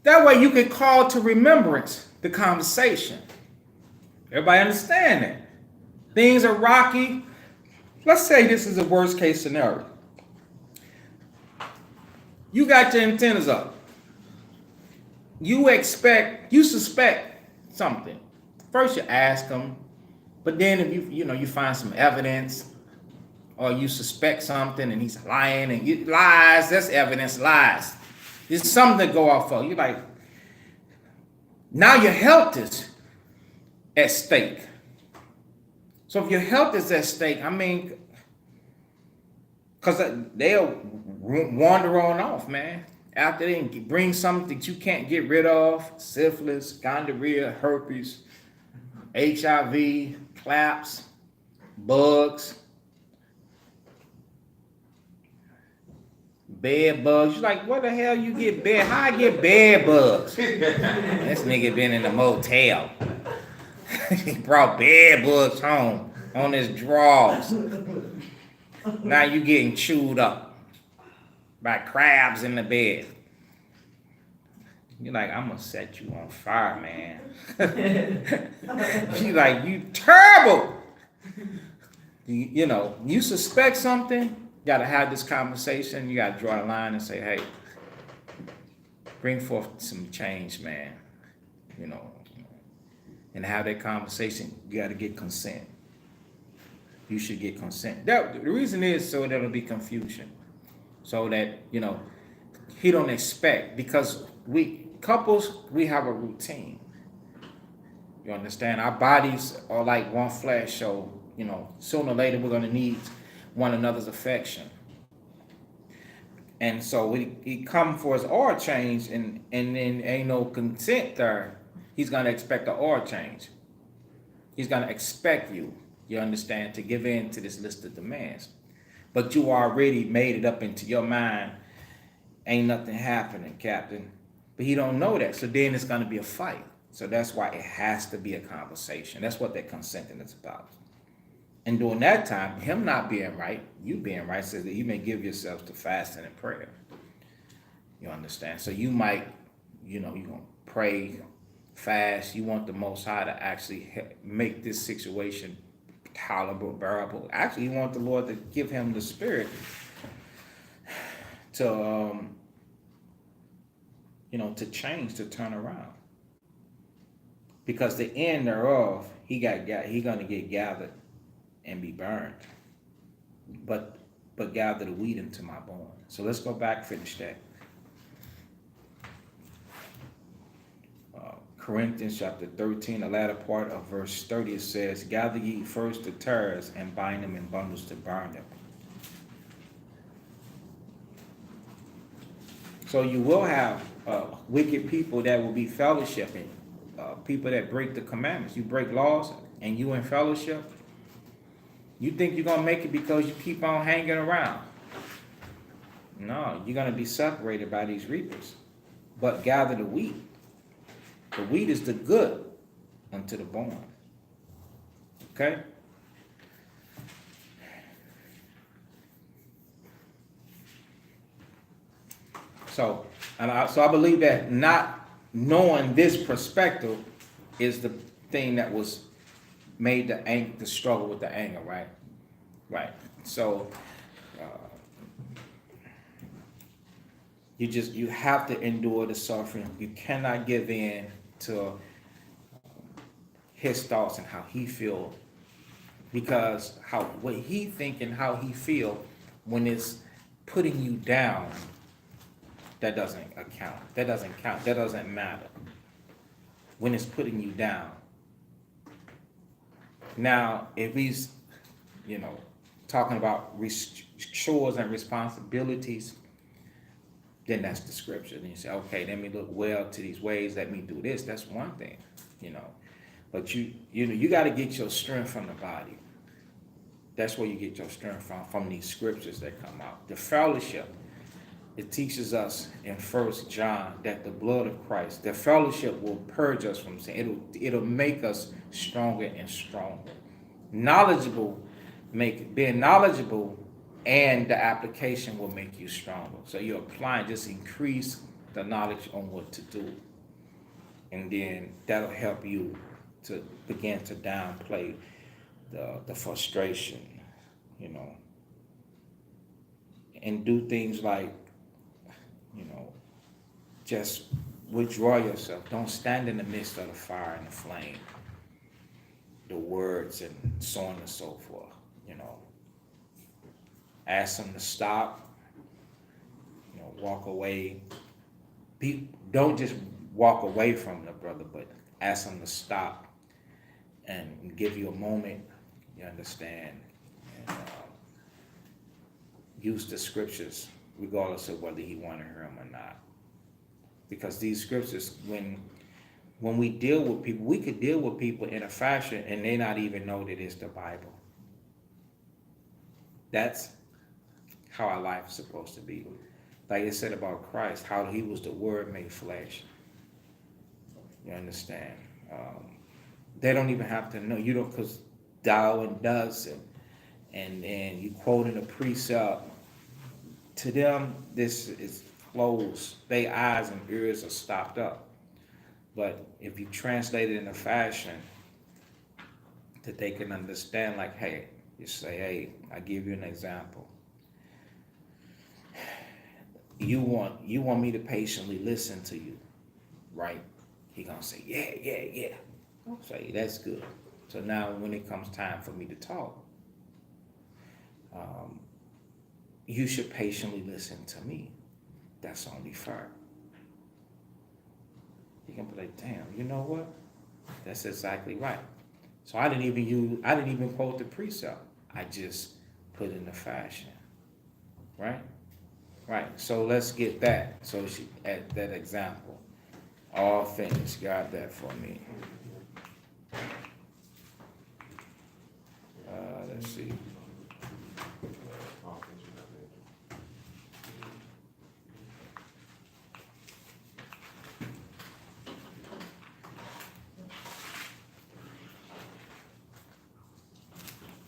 That way you can call to remembrance the conversation. Everybody understand that? Things are rocky. Let's say this is a worst case scenario. You got your antennas up. You suspect something. First you ask them, but then if you find some evidence, or you suspect something and he's lying and you lies, that's evidence, lies. There's something to go off of. You're like, now your health is at stake. So if your health is at stake, I mean, because they'll wander on off, man. After they bring something that you can't get rid of, syphilis, gonorrhea, herpes, HIV, claps, bugs, bed bugs. You're like, what the hell you get bed? How I get bed bugs? This nigga been in the motel. He brought bed bugs home on his drawers. Now you getting chewed up by crabs in the bed. You're like, I'm gonna set you on fire, man. She's like, you terrible. You know, you suspect something, gotta have this conversation. You gotta draw a line and say, hey, bring forth some change, man. You know, and have that conversation. You gotta get consent. You should get consent. The reason is so there'll be confusion, so that he don't expect, because couples have a routine. You understand? Our bodies are like one flesh, so sooner or later we're gonna need one another's affection. And so he come for his oil change, and then ain't no consent there. He's gonna expect the oil change. He's gonna expect you understand, to give in to this list of demands. But you already made it up into your mind, ain't nothing happening, Captain. But he don't know that. So then it's gonna be a fight. So that's why it has to be a conversation. That's what that consenting is about. And during that time, him not being right, you being right, says that you may give yourselves to fasting and prayer. You understand? So you might, you're gonna pray, fast. You want the Most High to actually make this situation tolerable, bearable. Actually, you want the Lord to give him the spirit to, to change, to turn around. Because the end thereof, he gonna get gathered and be burned. But gather the wheat into my barn. So let's go back, finish that. Corinthians chapter 13, the latter part of verse 30, it says, gather ye first the tares and bind them in bundles to burn them. So you will have wicked people that will be fellowshipping, people that break the commandments. You break laws and you in fellowship, you think you're going to make it because you keep on hanging around. No, you're going to be separated by these reapers. But gather the wheat. The wheat is the good unto the born. Okay? So I believe that not knowing this perspective is the thing that was made the struggle with the anger, right? Right. So you have to endure the suffering. You cannot give in to his thoughts and how he feel, because what he think and how he feel when it's putting you down, that doesn't account. That doesn't count. That doesn't matter. When it's putting you down. Now, if he's, talking about chores and responsibilities, then that's the scripture. Then you say, okay, let me look well to these ways. Let me do this. That's one thing, But you got to get your strength from the body. That's where you get your strength from these scriptures that come out. The fellowship, it teaches us in 1 John that the blood of Christ, the fellowship will purge us from sin. It'll make us stronger and stronger. Being knowledgeable and the application will make you stronger. So you're applying, just increase the knowledge on what to do. And then that'll help you to begin to downplay the frustration, and do things like, just withdraw yourself. Don't stand in the midst of the fire and the flame, the words and so on and so forth, Ask them to stop, walk away. Don't just walk away from the brother, but ask them to stop and give you a moment, you understand, and use the scriptures regardless of whether he want to hear them or not. Because these scriptures, when we deal with people, we could deal with people in a fashion and they not even know that it's the Bible. That's how our life is supposed to be. Like it said about Christ, how he was the Word made flesh. You understand? They don't even have to know. You don't, because thou and does and you quoting a precept. To them, this is closed. Their eyes and ears are stopped up. But if you translate it in a fashion that they can understand, like, hey, you say, hey, I give you an example. You want me to patiently listen to you, right? He gonna say, yeah. I'll say, that's good. So now when it comes time for me to talk, you should patiently listen to me. That's only fair. You can be like, damn, you know what? That's exactly right. So I didn't even quote the precept. I just put in the fashion, right? Right. So let's get that. So at that example, all finished. Got that for me. Let's see.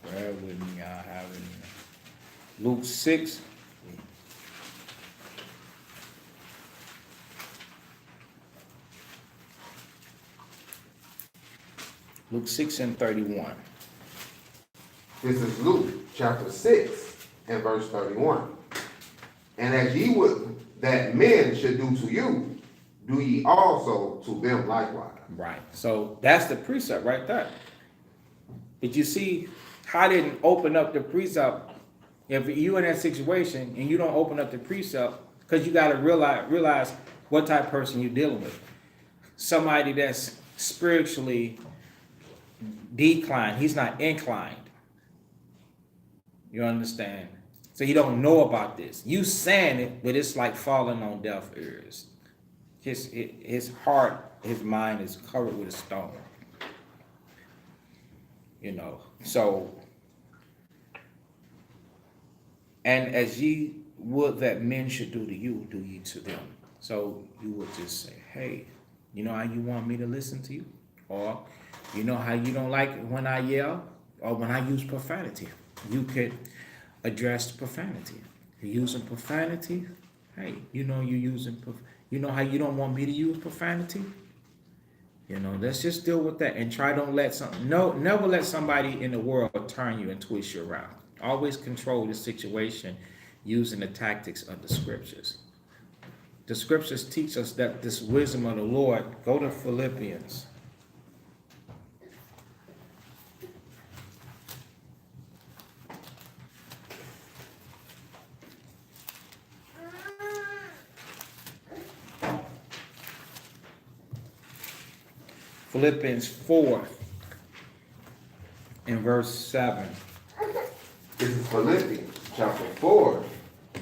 Bear with me, I have it. Luke 6. Luke 6 and 31. This is Luke chapter 6 and verse 31. And as ye would that men should do to you, do ye also to them likewise. Right. So that's the precept right there. Did you see how I didn't open up the precept? If you in that situation and you don't open up the precept, because you got to realize what type of person you're dealing with. Somebody that's spiritually declined. He's not inclined. You understand? So you don't know about this. You saying it, but it's like falling on deaf ears. His heart, his mind is covered with a stone. So, and as ye would that men should do to you, do ye to them. So you would just say, hey, you know how you want me to listen to you? Or you know how you don't like it when I yell or when I use profanity? You could address profanity. You're using profanity. Hey, you know how you don't want me to use profanity? You know, let's just deal with that and try don't let never let somebody in the world turn you and twist you around. Always control the situation using the tactics of the scriptures. The scriptures teach us that this wisdom of the Lord. Go to Philippians. Philippians 4 and verse 7. This is Philippians chapter 4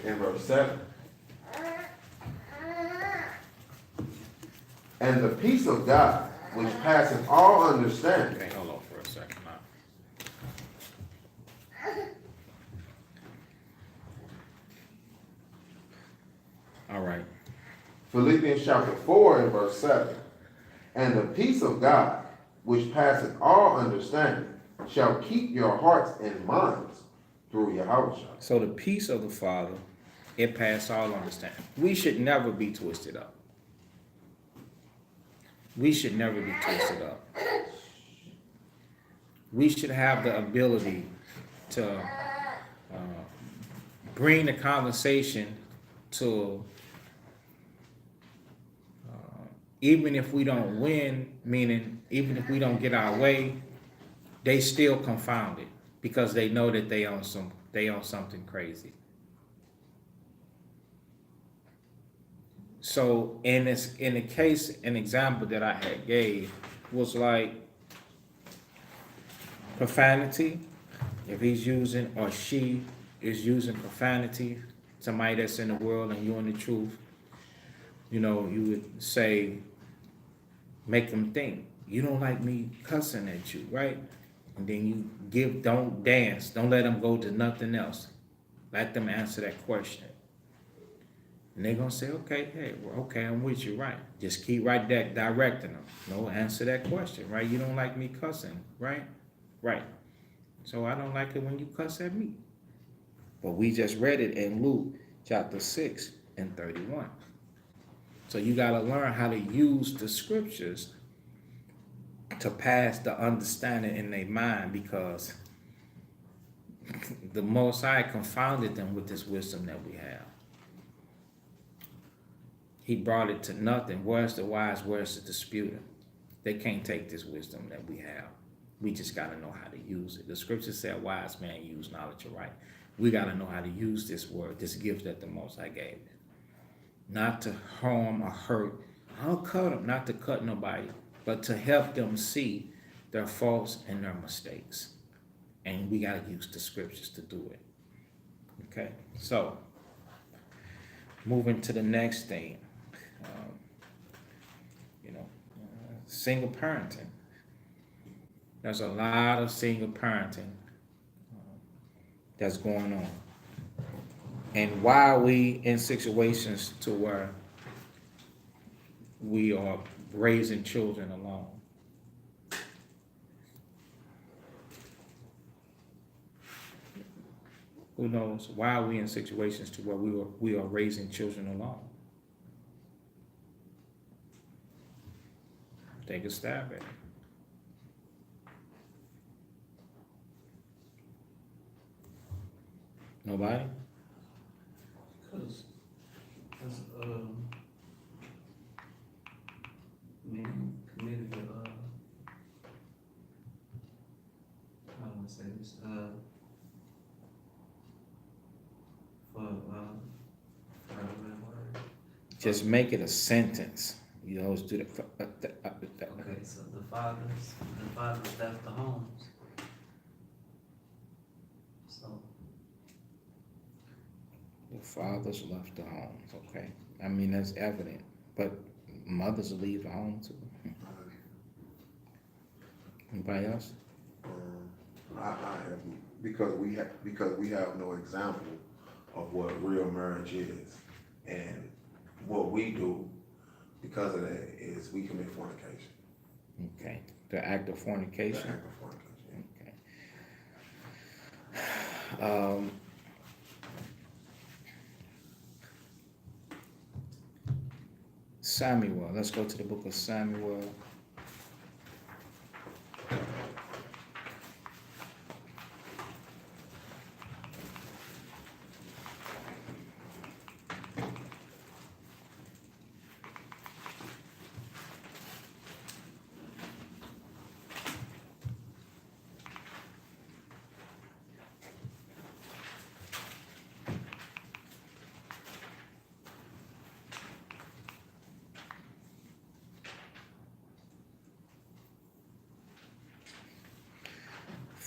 and verse 7. And the peace of God, which passeth all understanding. Okay, hold on for a second. All right. Philippians chapter 4 and verse 7. And the peace of God, which passeth all understanding, shall keep your hearts and minds through Yahweh. So the peace of the Father, it passes all understanding. We should never be twisted up. We should never be twisted up. We should have the ability to bring the conversation to, even if we don't win, meaning even if we don't get our way, they still confounded because they know that they own something crazy. So in the case, an example that I had gave was like profanity. If he's using or she is using profanity, somebody that's in the world and you in the truth, you know, you would say, make them think, you don't like me cussing at you, right? And then you don't dance, don't let them go to nothing else. Let them answer that question. And they're gonna say, okay, hey, well, okay, I'm with you, right? Just keep right there directing them. No, answer that question, right? You don't like me cussing, right? Right. So I don't like it when you cuss at me. But we just read it in Luke chapter 6 and 31. So you gotta learn how to use the scriptures to pass the understanding in their mind, because the Most High confounded them with this wisdom that we have. He brought it to nothing. Where's the wise? Where's the disputer? They can't take this wisdom that we have. We just got to know how to use it. The scripture said, a wise man use knowledge aright. We got to know how to use this word, this gift that the Most High gave. Not to harm or hurt. I don't cut them, not to cut nobody, but to help them see their faults and their mistakes. And we got to use the scriptures to do it. Okay, so moving to the next thing. Single parenting. There's a lot of single parenting that's going on. And why are we in situations to where we are raising children alone? Who knows? Why are we in situations to where we are raising children alone? Take a stab at it. Nobody? Because man committed how do I say this? For word. Just make it a sentence. You always do that. Okay, so the fathers left the homes. So The fathers left the homes, okay? I mean, that's evident, but mothers leave the home too. Anybody else? I have, because we have no example of what real marriage is, and what we do because of that is we commit fornication. Okay, the act of fornication. The act of fornication. Okay. Samuel, let's go to the book of Samuel.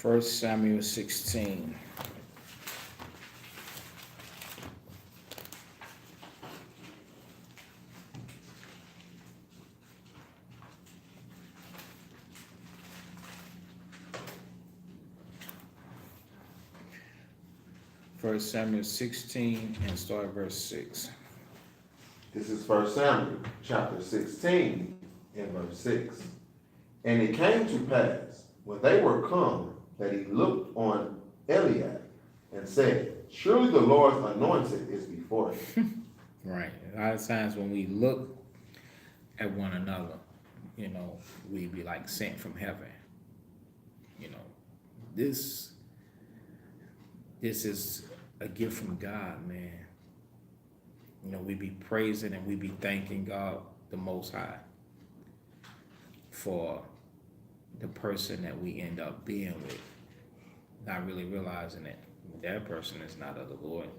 1 Samuel 16. First Samuel 16 and start verse 6. This is 1 Samuel chapter 16 and verse 6. And it came to pass, when they were come, that he looked on Eliab and said, surely the Lord's anointed is before him. Right. A lot of times when we look at one another, you know, we be like sent from heaven. You know, this is a gift from God, man. You know, we be praising and we be thanking God the Most High for the person that we end up being with, not really realizing that that person is not of the Lord.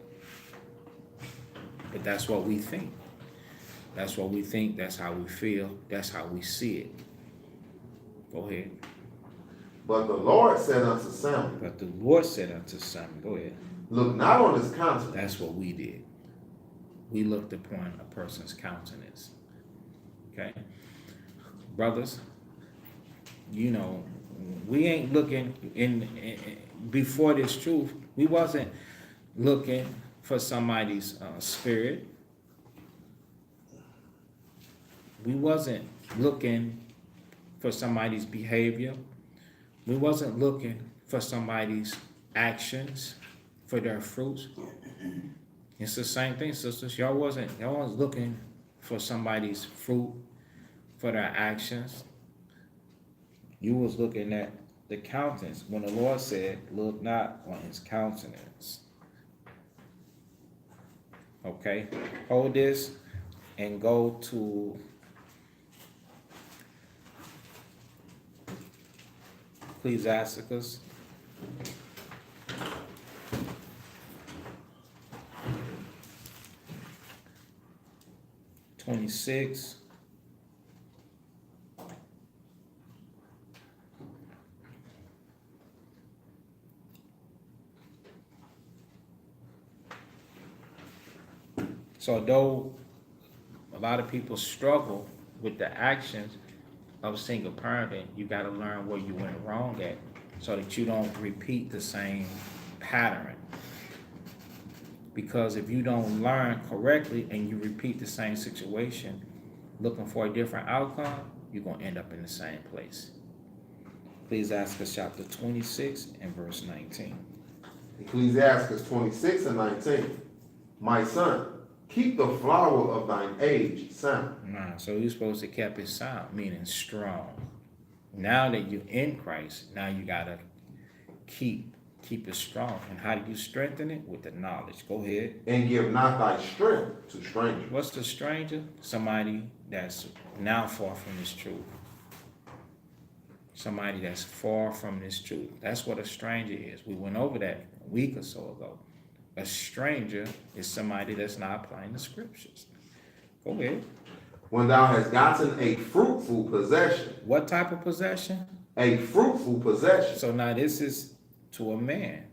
But that's what we think. That's what we think. That's how we feel. That's how we see it. Go ahead. But the Lord said unto Samuel, But the Lord said unto Samuel, go ahead. look not on his countenance. That's what we did. We looked upon a person's countenance. Okay? Brothers, you know, we ain't looking in before this truth. We wasn't looking for somebody's spirit. We wasn't looking for somebody's behavior. We wasn't looking for somebody's actions, for their fruits. It's the same thing, sisters. Y'all wasn't looking for somebody's fruit, for their actions. You was looking at the countenance. When the Lord said, look not on his countenance. Okay? Hold this and go to Ecclesiasticus. (26). So though a lot of people struggle with the actions of single parenting, you got to learn where you went wrong at so that you don't repeat the same pattern. Because if you don't learn correctly and you repeat the same situation looking for a different outcome, you're going to end up in the same place. Ecclesiastes chapter 26 and verse 19. Ecclesiastes 26 and 19. My son, keep the flower of thine age sound. Nah, so you're supposed to keep it sound, meaning strong. Now that you're in Christ, now you got to keep it strong. And how do you strengthen it? With the knowledge. Go ahead. And give not thy strength to strangers. What's the stranger? Somebody that's now far from this truth. Somebody that's far from this truth. That's what a stranger is. We went over that a week or so ago. A stranger is somebody that's not applying the scriptures. Go ahead. When thou hast gotten a fruitful possession. What type of possession? A fruitful possession. So now this is to a man.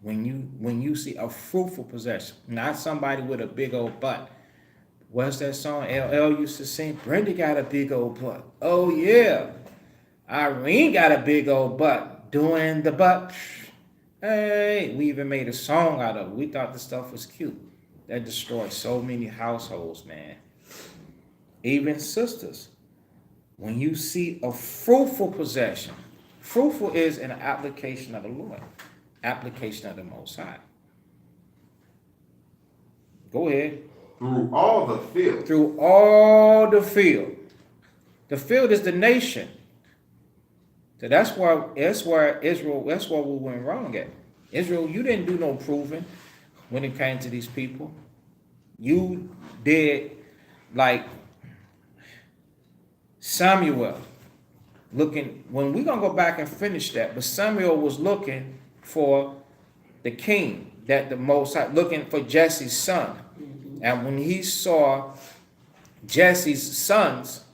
When you see a fruitful possession, not somebody with a big old butt. What's that song LL used to sing? Brenda got a big old butt. Oh yeah. Irene got a big old butt. Doing the butt. Hey, we even made a song out of it. We thought the stuff was cute. That destroyed so many households, man. Even sisters. When you see a fruitful possession, fruitful is an application of the Lord, application of the Most High. Go ahead. Through all the field. Through all the field. The field is the nation. So that's where Israel, that's where we went wrong at. Israel, you didn't do no proving when it came to these people. You did like Samuel looking, when we're going to go back and finish that, but Samuel was looking for the king, that the Most High, looking for Jesse's son. And when he saw Jesse's sons,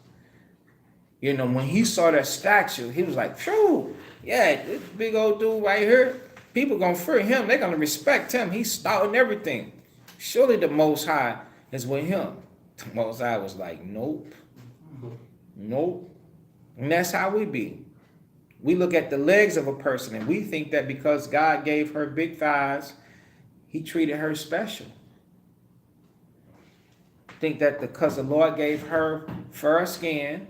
You know, when he saw that statue, he was like, phew, yeah, this big old dude right here, people gonna fear him. They're gonna respect him. He's stout and everything. Surely the Most High is with him. The Most High was like, nope, nope. And that's how we be. We look at the legs of a person and we think that because God gave her big thighs, he treated her special. Think that because the Lord gave her fair skin,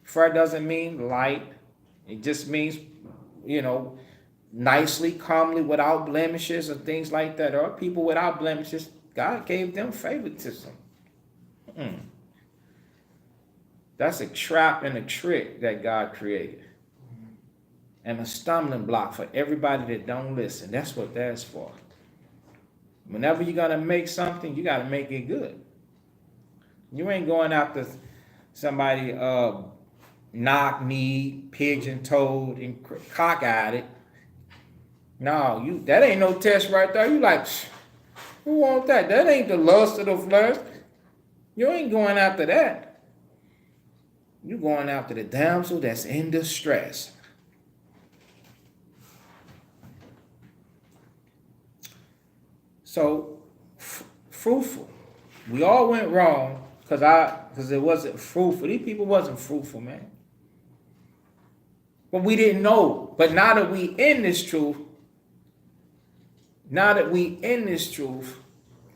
fair doesn't mean light. It just means, you know, nicely, calmly, without blemishes and things like that. Or people without blemishes, God gave them favoritism. That's a trap and a trick that God created. And a stumbling block for everybody that don't listen. That's what that's for. Whenever you're going to make something, you got to make it good. You ain't going after somebody knock-kneed, pigeon-toed, and cock-eyed. No, that ain't no test right there. You like, who want that? That ain't the lust of the flesh. You ain't going after that. You going after the damsel that's in distress. So, fruitful. We all went wrong because it wasn't fruitful. These people wasn't fruitful, man. But we didn't know. But now that we in this truth,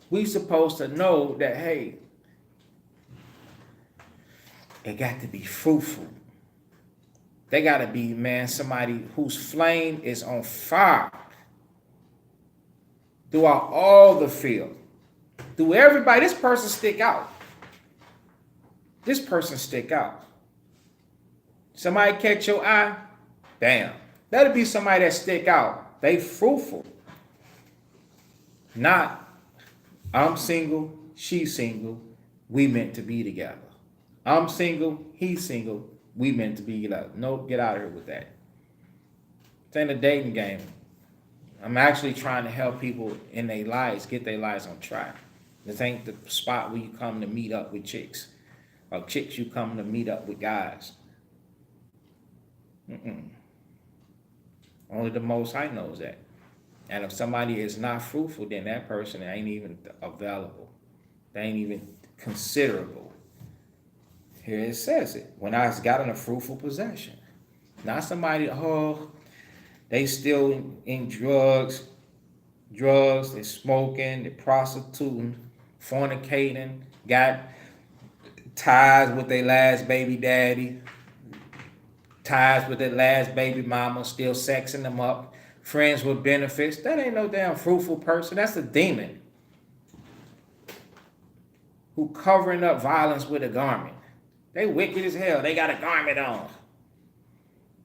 we supposed to know that, hey, it got to be fruitful. They got to be, man, somebody whose flame is on fire throughout all the field. Through everybody, this person stick out. This person stick out. Somebody catch your eye, bam. That'll be somebody that stick out. They fruitful. Not, I'm single, she's single, we meant to be together. I'm single, he's single, we meant to be together. No, get out of here with that. It ain't a dating game. I'm actually trying to help people in their lives, get their lives on track. This ain't the spot where you come to meet up with chicks. Or chicks, you come to meet up with guys. Only the Most High knows that. And if somebody is not fruitful, then that person ain't even available. They ain't even considerable. Here it says it. When I got in a fruitful possession. Not somebody, they still in drugs, they smoking, they prostituting, fornicating, got ties with their last baby daddy, ties with their last baby mama, still sexing them up, friends with benefits. That ain't no damn fruitful person. That's a demon who covering up violence with a garment. They wicked as hell. They got a garment on.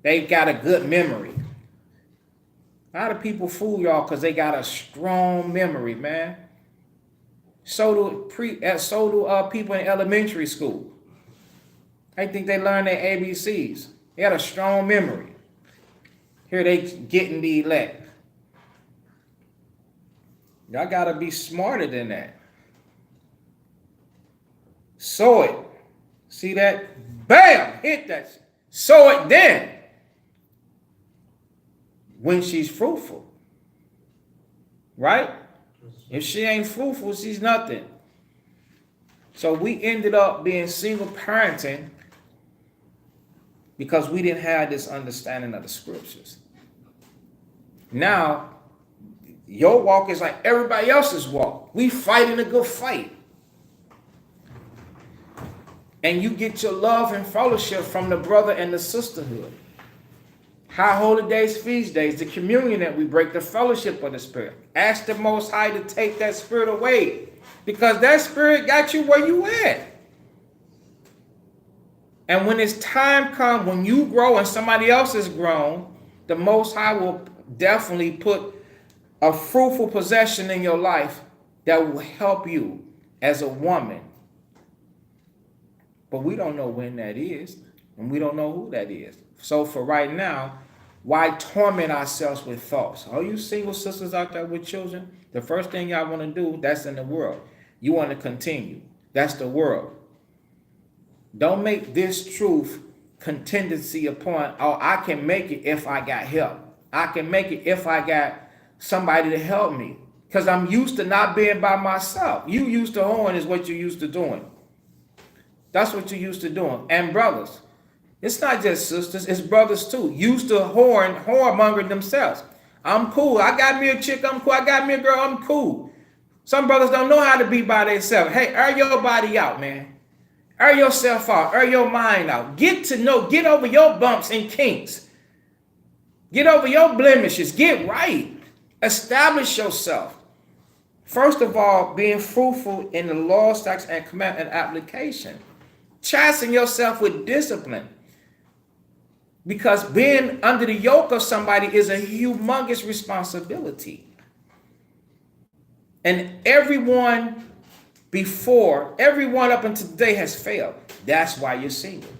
They got a good memory. A lot of people fool y'all because they got a strong memory, man. So do people in elementary school. I think they learn their ABCs. They got a strong memory. Here they getting the elect. Y'all gotta be smarter than that. Sow it. See that? Bam! Hit that. Sow it then. When she's fruitful. Right? If she ain't fruitful, she's nothing. So we ended up being single parenting because we didn't have this understanding of the scriptures. Now, your walk is like everybody else's walk. We fighting a good fight. And you get your love and fellowship from the brother and the sisterhood. High holy days, feast days, the communion that we break, the fellowship of the Spirit. Ask the Most High to take that spirit away, because that spirit got you where you at. And when it's time come, when you grow and somebody else is grown, the Most High will definitely put a fruitful possession in your life that will help you as a woman. But we don't know when that is, and we don't know who that is. So for right now, why torment ourselves with thoughts? All you single sisters out there with children, the first thing y'all want to do, that's in the world. You want to continue. That's the world. Don't make this truth contingency upon, oh, I can make it if I got help. I can make it if I got somebody to help me. Because I'm used to not being by myself. You used to whoring is what you're used to doing. That's what you're used to doing. And brothers, it's not just sisters, it's brothers too. Used to whoremongering themselves. I'm cool. I got me a chick, I'm cool. I got me a girl, I'm cool. Some brothers don't know how to be by themselves. Hey, air your body out, man. Air yourself out. Air your mind out. Get over your bumps and kinks. Get over your blemishes. Get right. Establish yourself. First of all, being fruitful in the law, statutes, and command and application. Chasten yourself with discipline. Because being under the yoke of somebody is a humongous responsibility. And everyone up until today has failed. That's why you're single.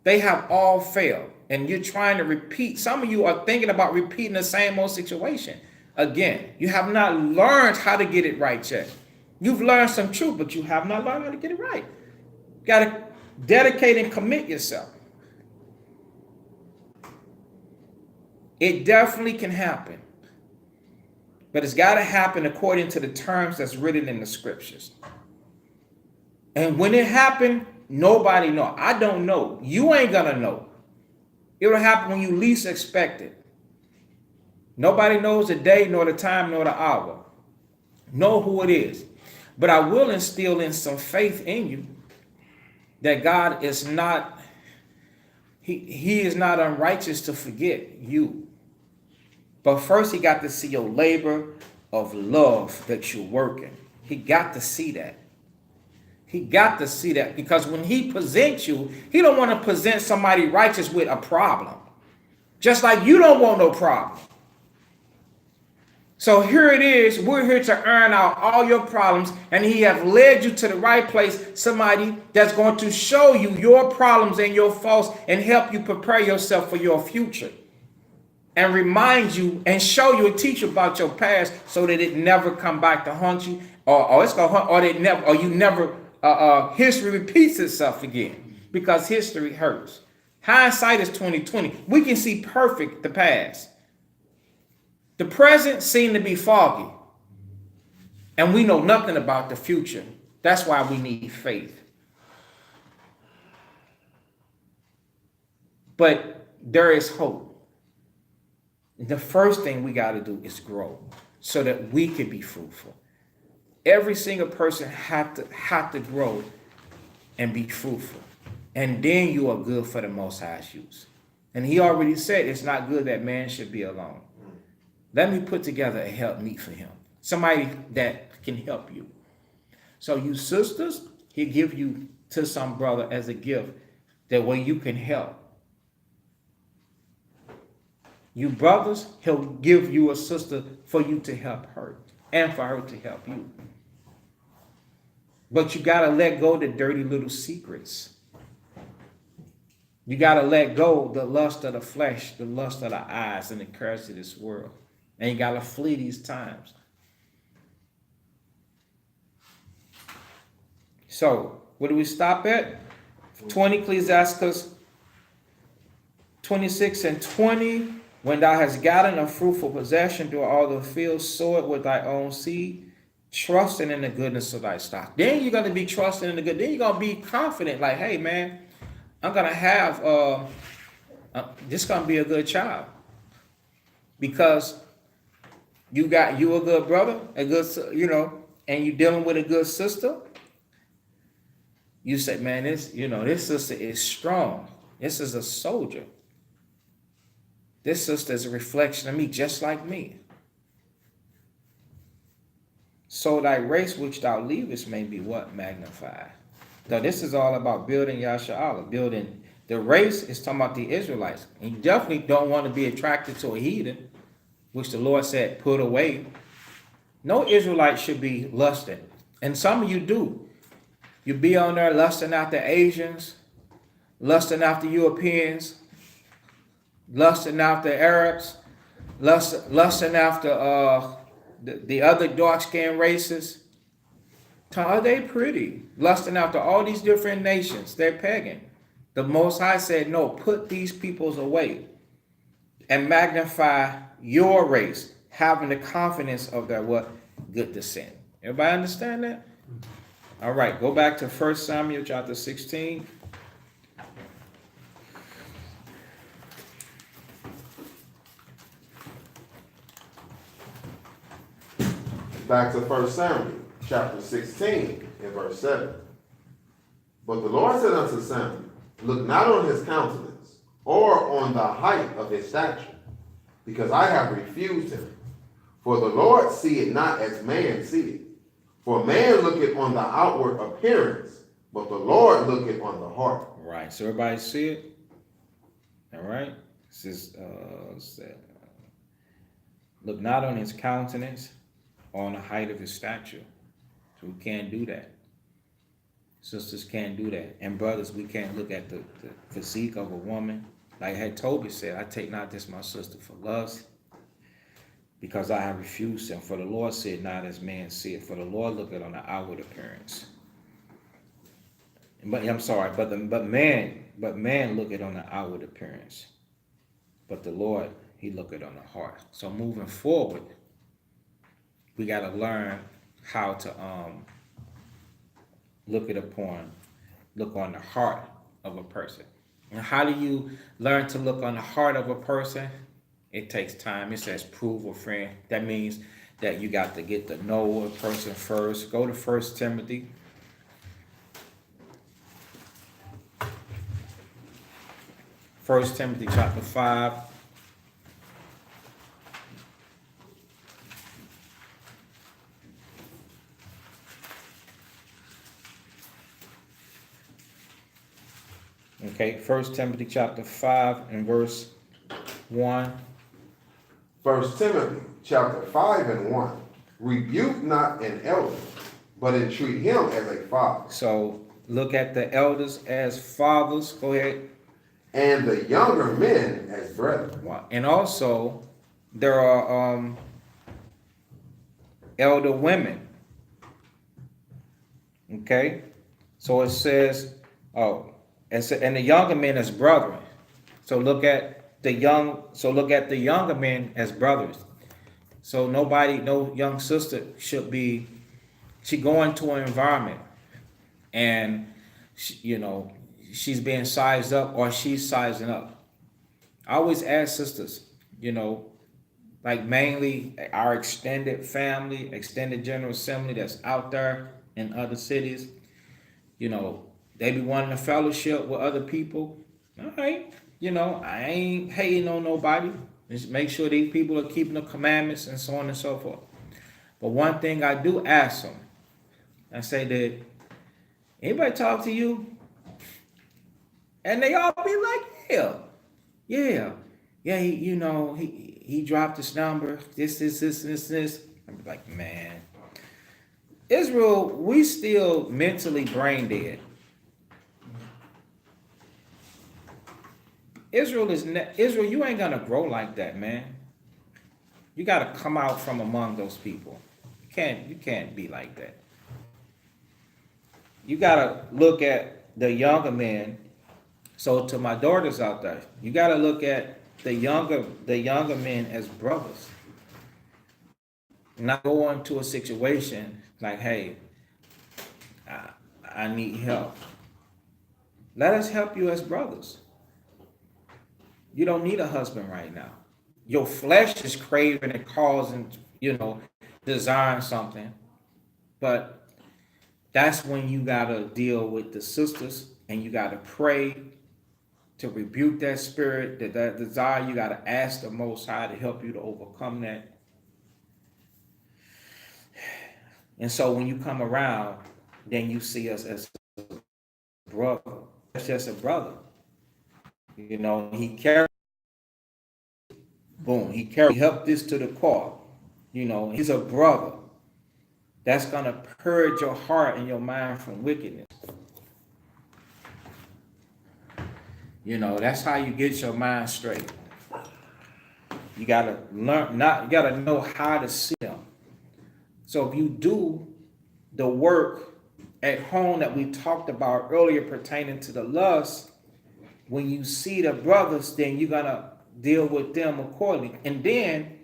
They have all failed. And you're trying to repeat. Some of you are thinking about repeating the same old situation. Again, you have not learned how to get it right yet. You've learned some truth, but you have not learned how to get it right. You got to dedicate and commit yourself. It definitely can happen. But it's got to happen according to the terms that's written in the scriptures. And when it happened, nobody knows. I don't know. You ain't going to know. It will happen when you least expect it. Nobody knows the day, nor the time, nor the hour. Know who it is. But I will instill in some faith in you that God is not, he is not unrighteous to forget you. But first, he got to see your labor of love that you're working. He got to see that. He got to see that, because when he presents you, he don't want to present somebody righteous with a problem. Just like you don't want no problem. So here it is. We're here to earn out all your problems, and he has led you to the right place. Somebody that's going to show you your problems and your faults and help you prepare yourself for your future. And remind you and show you and teach you about your past so that it never come back to haunt you, or it's gonna haunt, or it never, or you never. History repeats itself again, because history hurts. Hindsight is 20/20. We can see perfect the past. The present seemed to be foggy, and we know nothing about the future. That's why we need faith. But there is hope. The first thing we got to do is grow so that we can be fruitful. Every single person have to grow and be fruitful. And then you are good for the Most High's use. And he already said it's not good that man should be alone. Let me put together a help meet for him. Somebody that can help you. So you sisters, he'll give you to some brother as a gift that way you can help. You brothers, he'll give you a sister for you to help her and for her to help you. But you got to let go the dirty little secrets. You got to let go the lust of the flesh, the lust of the eyes, and the cares of this world. And you got to flee these times. So, where do we stop at? 20 Ecclesiastes 26 and 20. When thou hast gotten a fruitful possession through all the field, sow it with thy own seed, trusting in the goodness of thy stock. Then you're going to be trusting in the good. Then you're going to be confident, like, hey, man, I'm going to have, this going to be a good child. Because you a good brother, a good, and you're dealing with a good sister. You say, man, this sister is strong. This is a soldier. This sister is a reflection of me, just like me. So thy race which thou leavest may be what? Magnified. Now this is all about building Yasha'Allah. Building the race is talking about the Israelites. And you definitely don't want to be attracted to a heathen, which the Lord said, put away. No Israelite should be lusting. And some of you do. You be on there lusting after Asians, lusting after Europeans, lusting after Arabs, lusting after the other dark-skinned races. Are they pretty? Lusting after all these different nations. They're pagan. The Most High said, no, put these peoples away and magnify your race, having the confidence of their what? Good descent. Everybody understand that? All right, go back to 1 Samuel chapter 16. Back to 1 Samuel, chapter 16, and verse 7. But the Lord said unto Samuel, look not on his countenance, or on the height of his stature, because I have refused him. For the Lord seeth not as man seeth. For man looketh on the outward appearance, but the Lord looketh on the heart. Right, so everybody see it? All right, this is, look not on his countenance, or on the height of his stature. So we can't do that. Sisters can't do that. And brothers, we can't look at the physique of a woman. Like had Toby said, I take not this my sister for lust, because I have refused him. For the Lord said not as man said, for the Lord looketh on the outward appearance. But I'm sorry, but man looketh on the outward appearance. But the Lord, he looketh on the heart. So moving forward, we gotta learn how to look on the heart of a person. And how do you learn to look on the heart of a person? It takes time. It says prove a friend. That means that you got to get to know a person first. Go to 1 Timothy. First Timothy chapter 5. Okay, 1 Timothy chapter 5 and verse 1. 1 Timothy chapter 5 and 1. Rebuke not an elder, but entreat him as a father. So look at the elders as fathers. Go ahead. And the younger men as brethren. Wow. And also there are elder women. Okay, so it says, and the younger men as brethren. So look at the younger men as brothers. So no young sister she go into an environment and she's being sized up or she's sizing up. I always ask sisters, like mainly our extended family, extended general assembly that's out there in other cities, they be wanting to fellowship with other people. All right. I ain't hating on nobody. Just make sure these people are keeping the commandments and so on and so forth. But one thing I do ask them, I say, did anybody talk to you? And they all be like, yeah. He dropped his number, this. I'm like, man, Israel, we still mentally brain dead. Israel, you ain't gonna grow like that, man. You gotta come out from among those people. You can't be like that. You gotta look at the younger men. So to my daughters out there, you gotta look at the younger men as brothers. Not go into a situation like, hey, I need help. Let us help you as brothers. You don't need a husband right now. Your flesh is craving and causing, desiring something. But that's when you gotta deal with the sisters and you gotta pray to rebuke that spirit, that desire. You gotta ask the Most High to help you to overcome that. And so when you come around, then you see us as a brother. That's just a brother. He carried, he helped this to the car. He's a brother. That's gonna purge your heart and your mind from wickedness. That's how you get your mind straight. You gotta you gotta know how to see them. So if you do the work at home that we talked about earlier pertaining to the lust, when you see the brothers, then you're gonna deal with them accordingly. And then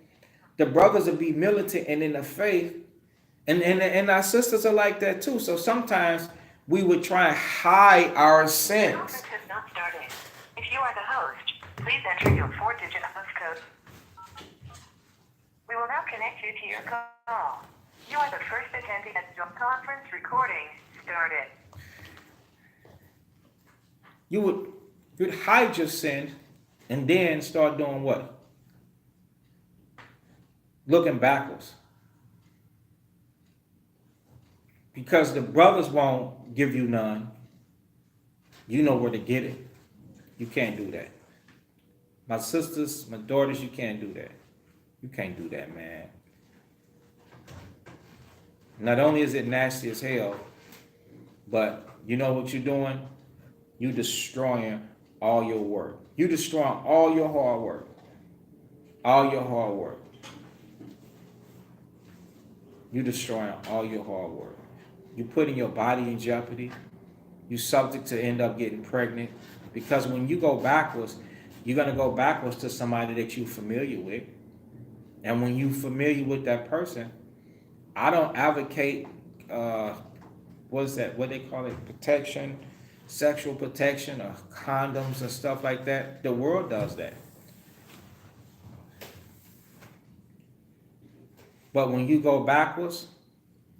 the brothers will be militant and in the faith, and our sisters are like that too. So sometimes we would try and hide our The sins. conference has not started. If you are the host, please enter your 4-digit host code. We will now connect you to your call. You are the first attendee as your conference recording started. You'd hide your sin and then start doing what? Looking backwards. Because the brothers won't give you none. You know where to get it. You can't do that. My sisters, my daughters, you can't do that. You can't do that, man. Not only is it nasty as hell, but you know what you're doing? You destroying all your work. You destroying all your hard work. All your hard work. You destroying all your hard work. You putting your body in jeopardy. You're subject to end up getting pregnant. Because when you go backwards, you're gonna go backwards to somebody that you're familiar with. And when you're familiar with that person, I don't advocate what they call it, protection, sexual protection, or condoms and stuff like that. The world does that. But when you go backwards,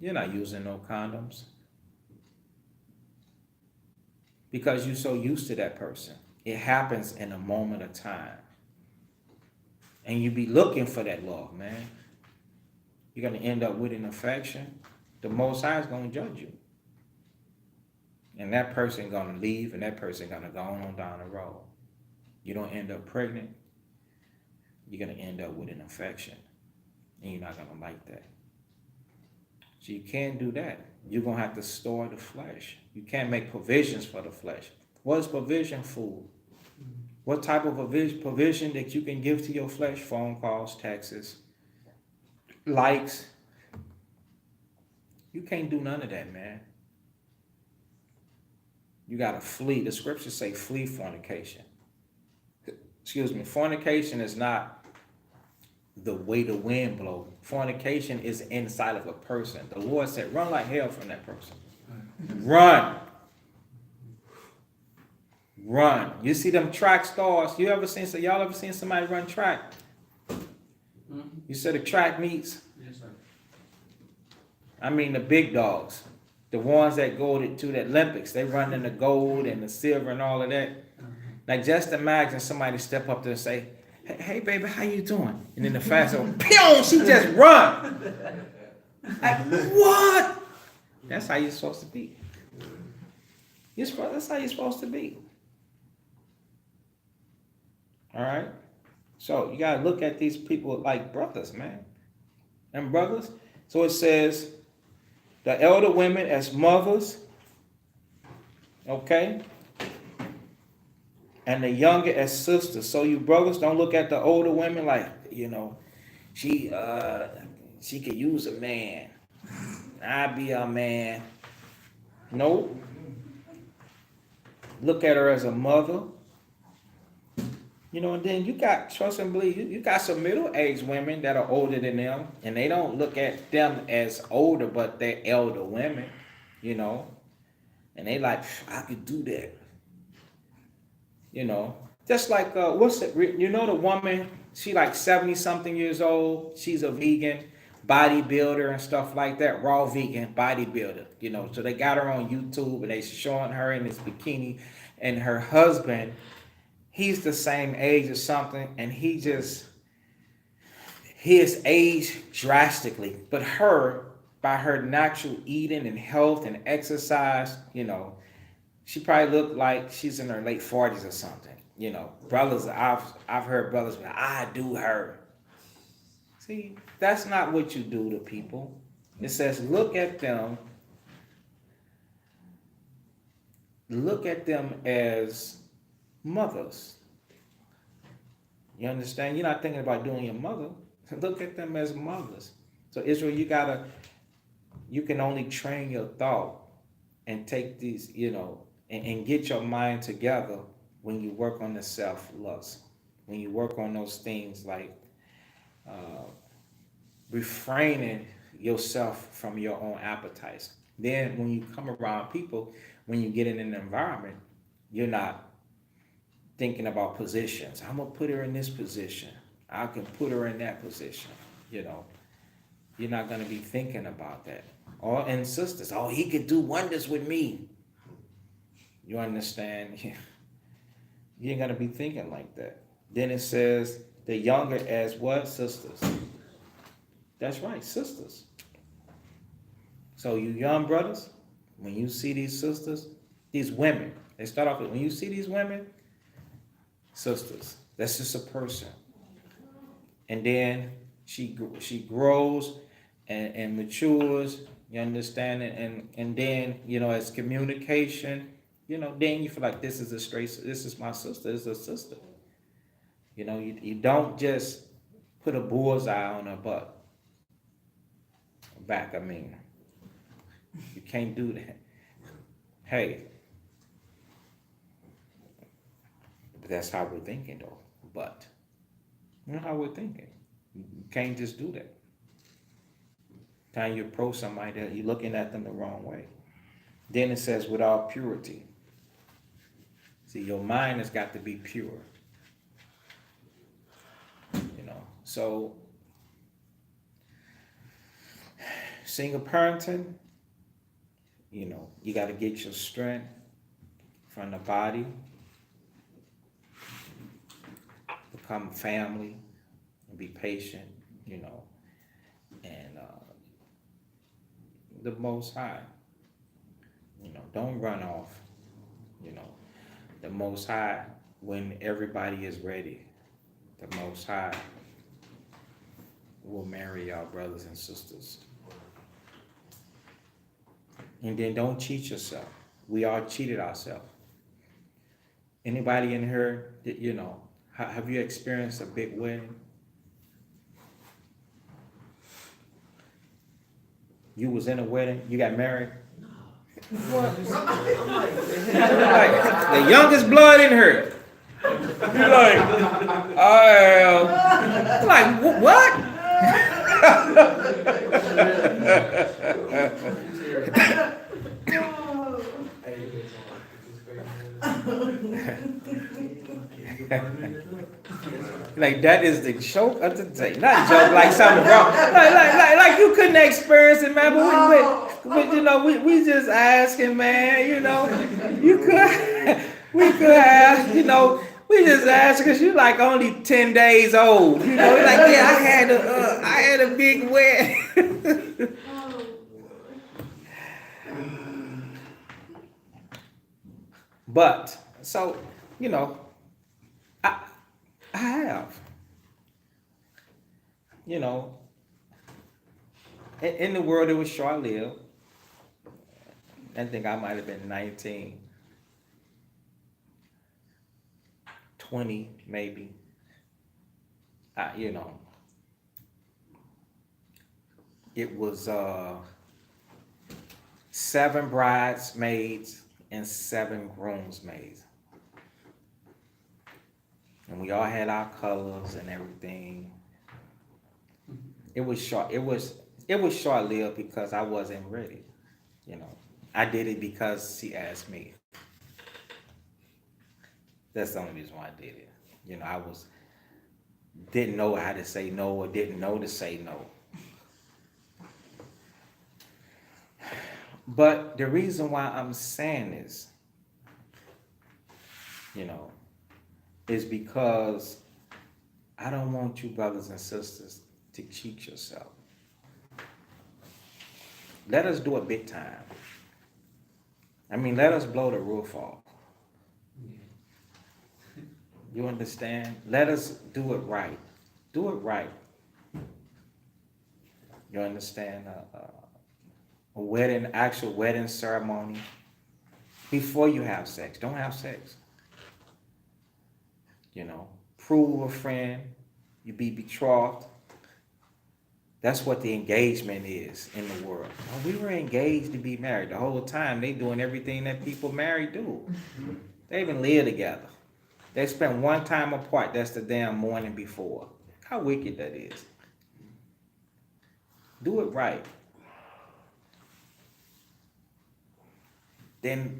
you're not using no condoms. Because you're so used to that person. It happens in a moment of time. And you be looking for that love, man. You're going to end up with an affection. The Most High is going to judge you. And that person going to leave, and that person going to go on down the road. You don't end up pregnant. You're going to end up with an infection. And you're not going to like that. So you can't do that. You're going to have to store the flesh. You can't make provisions for the flesh. What is provision? Food. What type of provision that you can give to your flesh? Phone calls, texts, likes. You can't do none of that, man. You got to flee. The scriptures say flee fornication. Excuse me. Fornication is not the way the wind blows. Fornication is inside of a person. The Lord said, run like hell from that person. Run. Run. You see them track stars. Y'all ever seen somebody run track? You said the track meets? Yes, sir. I mean the big dogs. The ones that go to the Olympics. They run in the gold and the silver and all of that. Now just imagine somebody step up there and say, hey baby, how you doing? And then the fast one, pew, she just run. Like, what? That's how you're supposed to be. That's how you're supposed to be. All right? So you got to look at these people like brothers, man. And brothers. So it says, the elder women as mothers, okay? And the younger as sisters. So you brothers don't look at the older women like, she could use a man. I be a man. Nope. Look at her as a mother. And then you got, trust and believe, you got some middle-aged women that are older than them, and they don't look at them as older, but they're elder women, and they like, I could do that. Just like, the woman, she like 70-something years old, she's a vegan, bodybuilder and stuff like that, raw vegan bodybuilder, so they got her on YouTube, and they showing her in this bikini, and her husband, he's the same age or something, and he has aged drastically. But her, by her natural eating and health and exercise, she probably looked like she's in her late 40s or something. Brothers, I've heard brothers be like, I do her. See, that's not what you do to people. It says, look at them as mothers. You understand? You're not thinking about doing your mother. Look at them as mothers. So Israel, you can only train your thought and take these, and get your mind together when you work on the self-lust, when you work on those things like refraining yourself from your own appetites. Then when you come around people, when you get in an environment, you're not thinking about positions. I'm gonna put her in this position. I can put her in that position. You know, you're not gonna be thinking about that. Or and sisters, oh, he could do wonders with me. You understand? You ain't gonna be thinking like that. Then it says the younger as what? Sisters. That's right, sisters. So you young brothers, when you see these sisters, these women, they start off with, when you see these women, sisters, that's just a person. And then she grows and matures, you understand it, and then, you know, as communication, you know, then you feel like this is my sister, this is a sister. You know, you don't just put a bullseye on her butt. Back, I mean. You can't do that. Hey. But that's how we're thinking though. But you know how we're thinking. You can't just do that. Time you approach somebody, that you're looking at them the wrong way. Then it says without purity. See, your mind has got to be pure. You know, so single parenting, you know, you got to get your strength from the body, become family, and be patient, you know, and the Most High, you know, don't run off, you know, the Most High, when everybody is ready, the Most High will marry y'all brothers and sisters. And then don't cheat yourself. We all cheated ourselves. Anybody in here, you know, have you experienced a big wedding? You was in a wedding, you got married? What? Like, the youngest blood in her. You're like, like, what? Like that is the joke of the day. Not joke like something wrong. Like you couldn't experience it, man. But you know, we just asking, man. You know, we could have, you know, we just asking because you're like only 10 days old. You know, you're like, yeah, I had a big wedding. But so, you know, I have, you know, in the world it was short-lived. I think I might have been 19, 20 maybe. You know, it was 7 bridesmaids and 7 groomsmaids. And we all had our colors and everything. It was short-lived because I wasn't ready. You know, I did it because she asked me. That's the only reason why I did it. You know, didn't know how to say no or didn't know to say no. But the reason why I'm saying this, you know, is because I don't want you brothers and sisters to cheat yourself. Let us do it big time. I mean, let us blow the roof off. You understand? Let us do it right. Do it right. You understand? A wedding, actual wedding ceremony. Before you have sex, don't have sex. You know, prove a friend, you be betrothed. That's what the engagement is in the world. Well, we were engaged to be married. The whole time they doing everything that people married do. They even live together. They spend one time apart, that's the damn morning before. How wicked that is. Do it right. Then,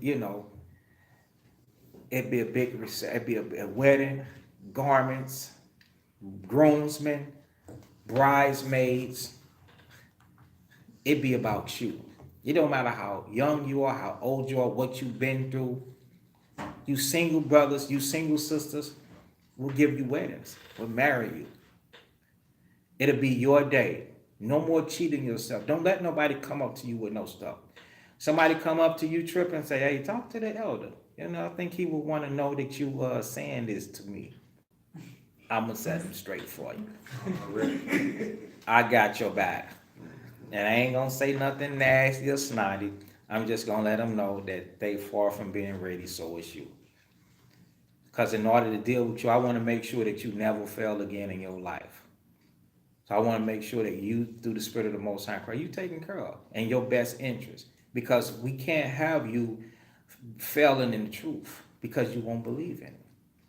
it'd be a big, it'd be a wedding, garments, groomsmen, bridesmaids. It'd be about you. It don't matter how young you are, how old you are, what you've been through. You single brothers, you single sisters, we'll give you weddings. We'll marry you. It'll be your day. No more cheating yourself. Don't let nobody come up to you with no stuff. Somebody come up to you tripping and say, hey, talk to the elder. I think he would want to know that you saying this to me. I'm going to set him straight for you. I got your back. And I ain't going to say nothing nasty or snotty. I'm just going to let them know that they far from being ready, so is you. Because in order to deal with you, I want to make sure that you never fail again in your life. So I want to make sure that you, through the Spirit of the Most High Christ, you taken care of in your best interest. Because we can't have you failing in the truth because you won't believe in it.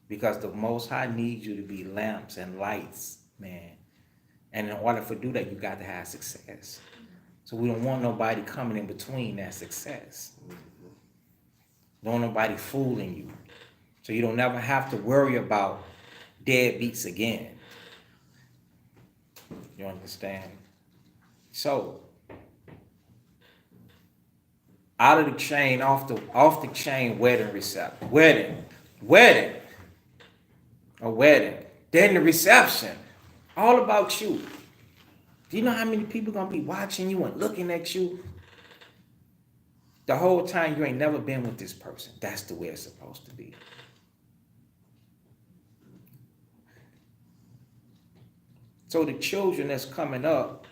Because the Most High needs you to be lamps and lights, man. And in order to do that, you got to have success. So we don't want nobody coming in between that success. Don't want nobody fooling you. So you don't never have to worry about deadbeats again. You understand? So, out of the chain, off the chain wedding reception. A wedding. Then the reception. All about you. Do you know how many people gonna be watching you and looking at you? The whole time you ain't never been with this person. That's the way it's supposed to be. So the children that's coming up,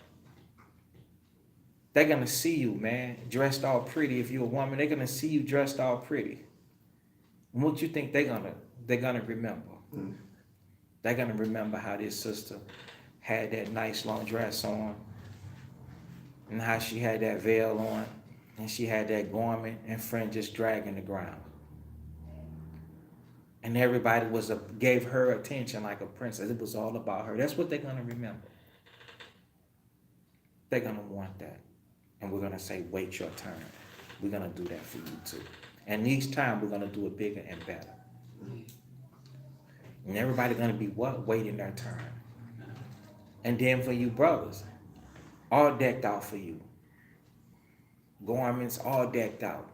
they're gonna see you, man, dressed all pretty. If you're a woman, they're gonna see you dressed all pretty. And what you think they're gonna remember? They're gonna remember how this sister had that nice long dress on, and how she had that veil on, and she had that garment and friend just dragging the ground. And everybody gave her attention like a princess. It was all about her. That's what they're gonna remember. They're gonna want that. And we're gonna say, wait your turn. We're gonna do that for you too. And each time we're gonna do it bigger and better. And everybody gonna be what? Waiting their turn. And then for you brothers, all decked out for you. Garments all decked out.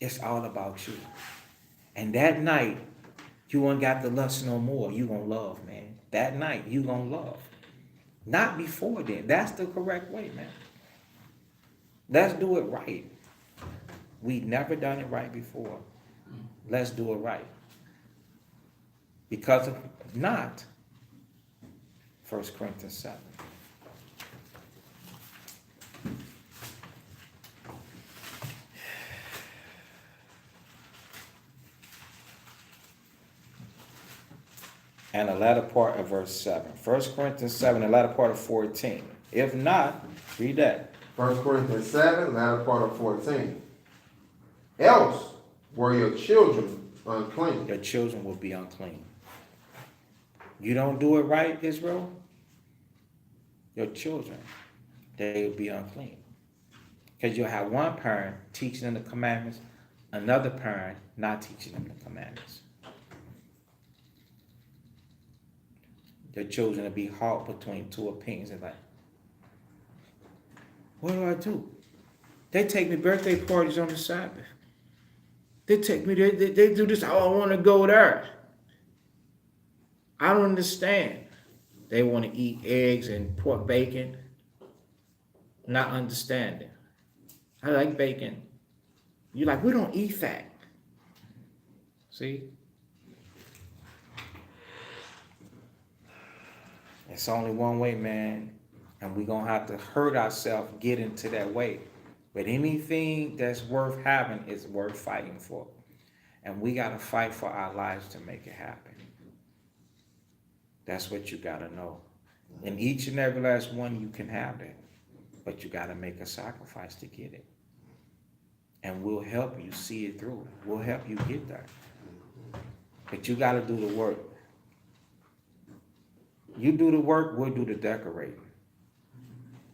It's all about you. And that night, you won't got the lust no more. You gonna love, man. That night, you gonna love. Not before then. That's the correct way, man. Let's do it right. We never done it right before. Let's do it right. Because of not 1 Corinthians 7. And the latter part of verse 7. 1 Corinthians 7, the latter part of 14. If not, read that. 1 Corinthians 7, latter part of 14. Else were your children unclean. Your children will be unclean. You don't do it right, Israel, your children, they will be unclean. Because you'll have one parent teaching them the commandments, another parent not teaching them the commandments. Your children will be caught between two opinions and like, what do? They take me birthday parties on the Sabbath. They take me, they do this, oh, I want to go there. I don't understand. They want to eat eggs and pork bacon. Not understanding. I like bacon. You're like, we don't eat that. See? It's only one way, man. And we're going to have to hurt ourselves getting to that way. But anything that's worth having is worth fighting for. And we got to fight for our lives to make it happen. That's what you got to know. And each and every last one, you can have that. But you got to make a sacrifice to get it. And we'll help you see it through. We'll help you get there. But you gotta do the work. You do the work, we'll do the decorating.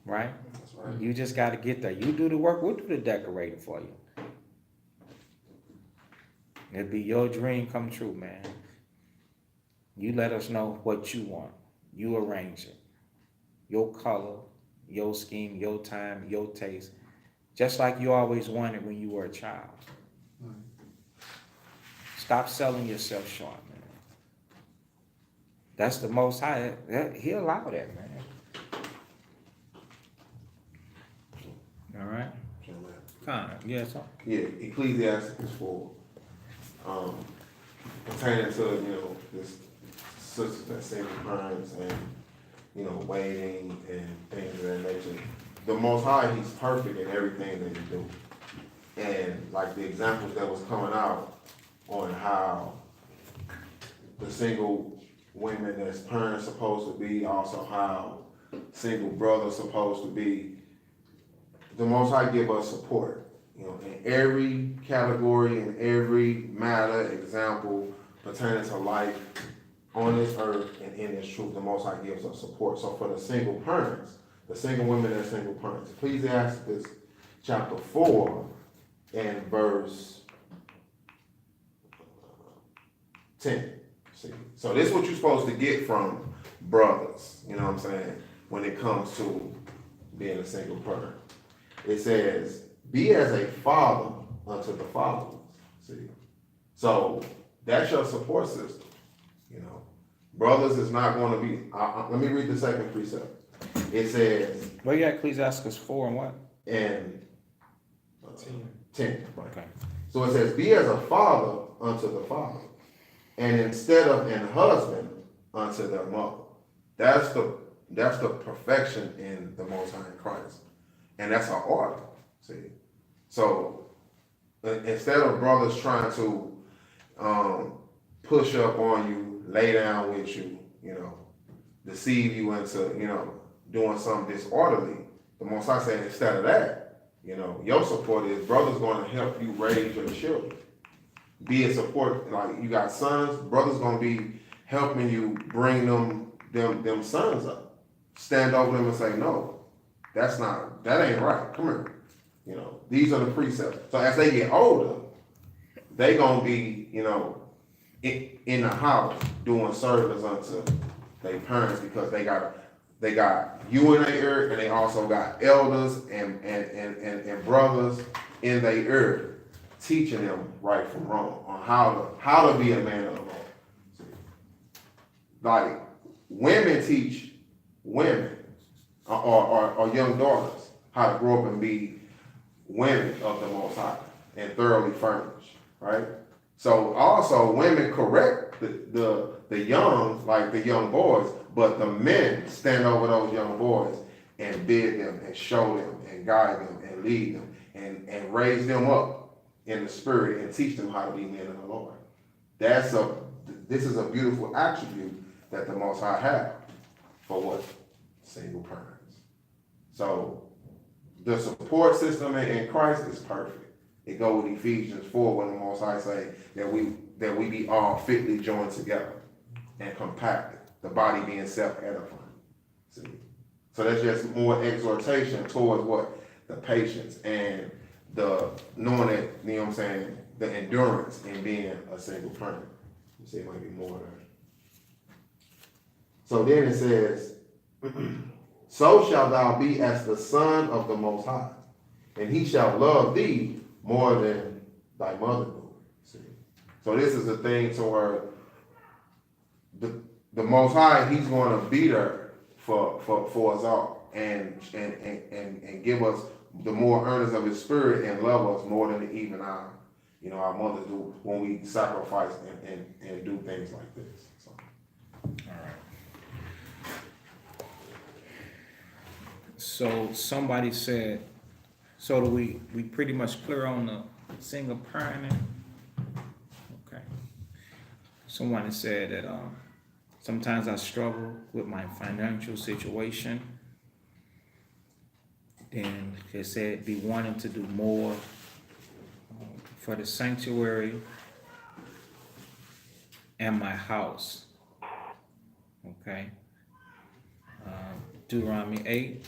Right? That's right. You just gotta get there. You do the work, we'll do the decorating for you. It'll be your dream come true, man. You let us know what you want. You arrange it. Your color, your scheme, your time, your taste. Just like you always wanted when you were a child. Stop selling yourself short, man. That's the Most High. He allow that, man. All right? Con, yes, sir. Yeah, Ecclesiastes 4, pertaining to, this sisters that single parents and, waiting and things of that nature. The Most High, He's perfect in everything that He do. And like the examples that was coming out on how the single women that's parents supposed to be, also how single brothers supposed to be, the Most High give us support. In every category, in every matter, example pertaining to life on this earth and in this truth, the Most High gives us support. So for the single parents, the single women and single parents, Ecclesiastes chapter 4 and verse 10. See? So this is what you're supposed to get from brothers, you know what I'm saying, when it comes to being a single parent. It says, be as a father unto the fatherless. See? So that's your support system. Brothers is not going to be, let me read the second precept. It says, Where you at, Ecclesiastes 4 and what? in 10. Okay. So it says, be as a father unto the father, and instead of an husband unto their mother. That's the perfection in the Most High in Christ. And that's our order. See? So instead of brothers trying to push up on you, lay down with you, deceive you into, doing something disorderly, the Most High saying instead of that, your support is brothers going to help you raise your children. Be a support, like you got sons, brothers going to be helping you bring them sons up. Stand over them and say, no, that ain't right. Come here. These are the precepts. So as they get older, they gonna be, in the house doing service unto their parents because they got you in their ear and they also got elders and brothers in their ear teaching them right from wrong on how to be a man of the Lord. See? Like women teach women or young daughters how to grow up and be women of the Most High and thoroughly furnished, right? So also women correct the young, like the young boys, but the men stand over those young boys and bid them and show them and guide them and lead them and raise them up in the spirit and teach them how to be men of the Lord. This is a beautiful attribute that the Most High have for what? Single parents. So the support system in Christ is perfect. It goes with Ephesians 4 when the Most High say that we be all fitly joined together and compacted, the body being self-edifying. See? So that's just more exhortation towards what? The patience and the knowing that, you know what I'm saying, the endurance in being a single parent. You see, it might be more there. So then it says, so shalt thou be as the Son of the Most High, and He shall love thee more than thy mother do. See? So this is a thing to where the Most High, He's going to be there for us all and give us the more earnest of His Spirit and love us more than even our mothers do when we sacrifice and do things like this. So. All right. So somebody said, so do we pretty much clear on the single parenting? Okay. Someone said that sometimes I struggle with my financial situation. Then they said be wanting to do more for the sanctuary and my house. Okay. Deuteronomy 8.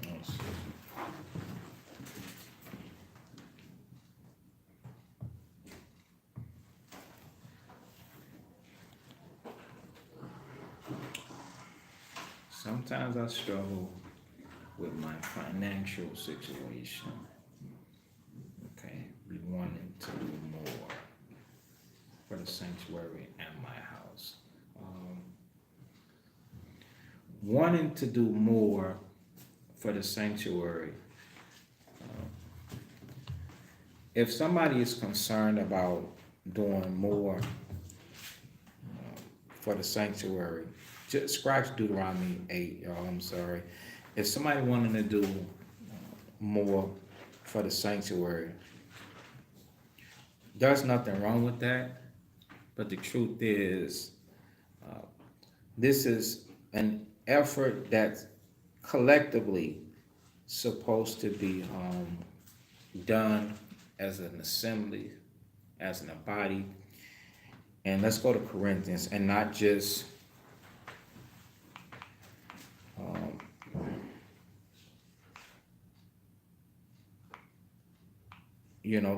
Let's see. Sometimes I struggle with my financial situation. Okay, be wanting to do more for the sanctuary and my house. Wanting to do more for the sanctuary. If somebody is concerned about doing more for the sanctuary, just scratch Deuteronomy 8, y'all, I'm sorry. If somebody wanting to do more for the sanctuary, there's nothing wrong with that, but the truth is, this is an effort that's collectively supposed to be done as an assembly, as in a body. And let's go to Corinthians, and not just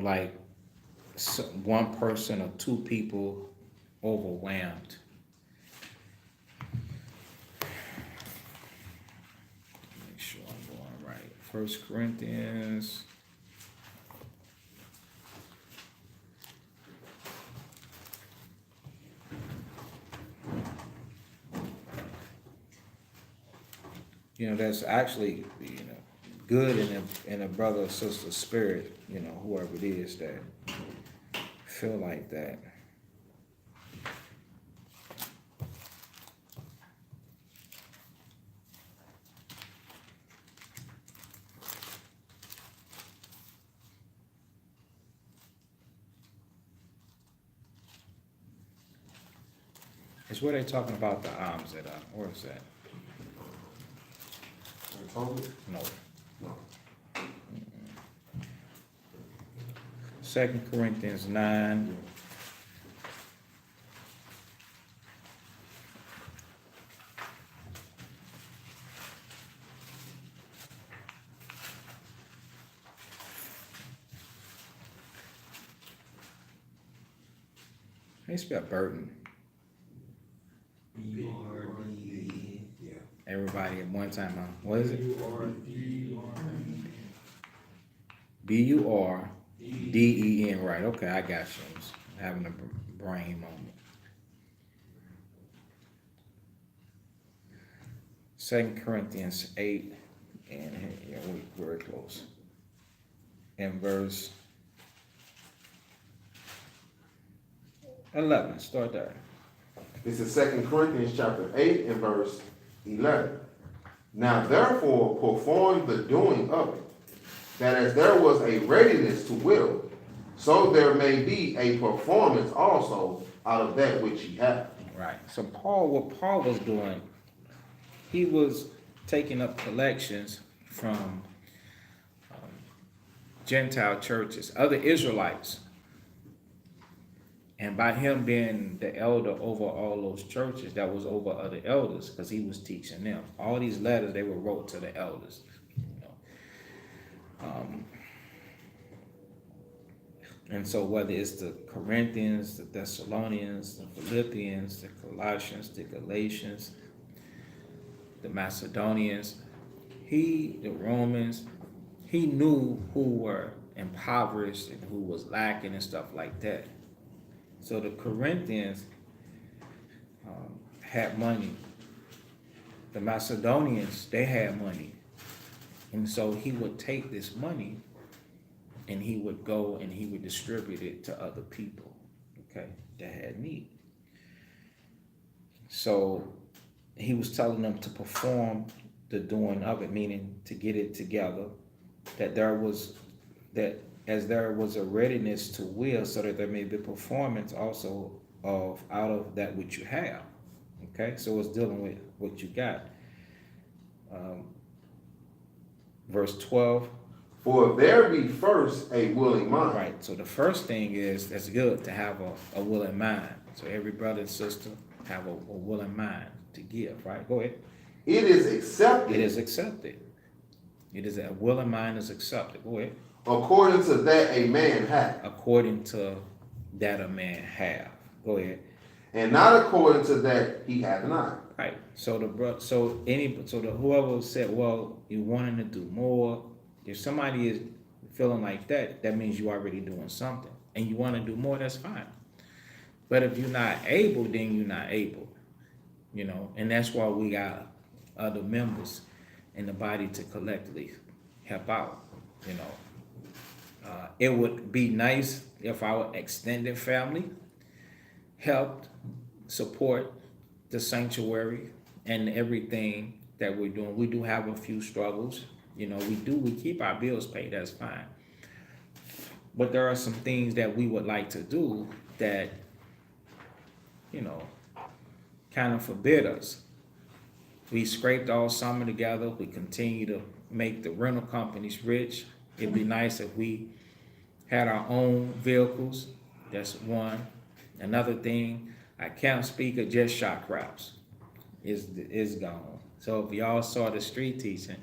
like one person or two people overwhelmed. Make sure I'm going right. 1 Corinthians. That's actually, good in a brother or sister spirit, whoever it is that feel like that. It's where they're talking about the alms at, where is that? No. No. 2 Corinthians 9. How you spell burden? B-U-R-D-E. Yeah. Everybody at one time, what is it? B-U-R-D-E. B-U-R-D-E-N, right, okay, I got you. I was having a brain moment. 2 Corinthians 8, and we're very close. In verse 11, start there. This is 2 Corinthians chapter 8 and verse 11. Now therefore perform the doing of it, that as there was a readiness to will, so there may be a performance also out of that which ye have. Right. So what Paul was doing, he was taking up collections from Gentile churches, other Israelites. And by him being the elder over all those churches, that was over other elders, because he was teaching them. All these letters, they were wrote to the elders. And so whether it's the Corinthians, the Thessalonians, the Philippians, the Colossians, the Galatians, the Macedonians, the Romans, he knew who were impoverished and who was lacking and stuff like that. So the Corinthians had money. The Macedonians, they had money. And so he would take this money and he would go and he would distribute it to other people, okay, that had need. So he was telling them to perform the doing of it, meaning to get it together, that as there was a readiness to will, so that there may be performance also of out of that which you have. Okay, so it's dealing with what you got. Verse 12. For if there be first a willing mind. Right. So the first thing is that's good to have a willing mind. So every brother and sister have a willing mind to give. Right. Go ahead. It is accepted. It is accepted. It is a willing mind is accepted. Go ahead. According to that a man hath. According to that a man have. Go ahead. And not according to that he hath not. Right. So whoever said, well, you wanting to do more. If somebody is feeling like that, that means you're already doing something, and you want to do more. That's fine. But if you're not able, then you're not able. You know, and that's why we got other members in the body to collectively help out. You know, it would be nice if our extended family helped support the sanctuary and everything that we're doing. We do have a few struggles. You know, we keep our bills paid, that's fine. But there are some things that we would like to do that, you know, kind of forbid us. We scraped all summer together. We continue to make the rental companies rich. It'd be nice if we had our own vehicles. That's one. Another thing, I can't speak of just shot crops. Is gone. So if y'all saw the street teaching,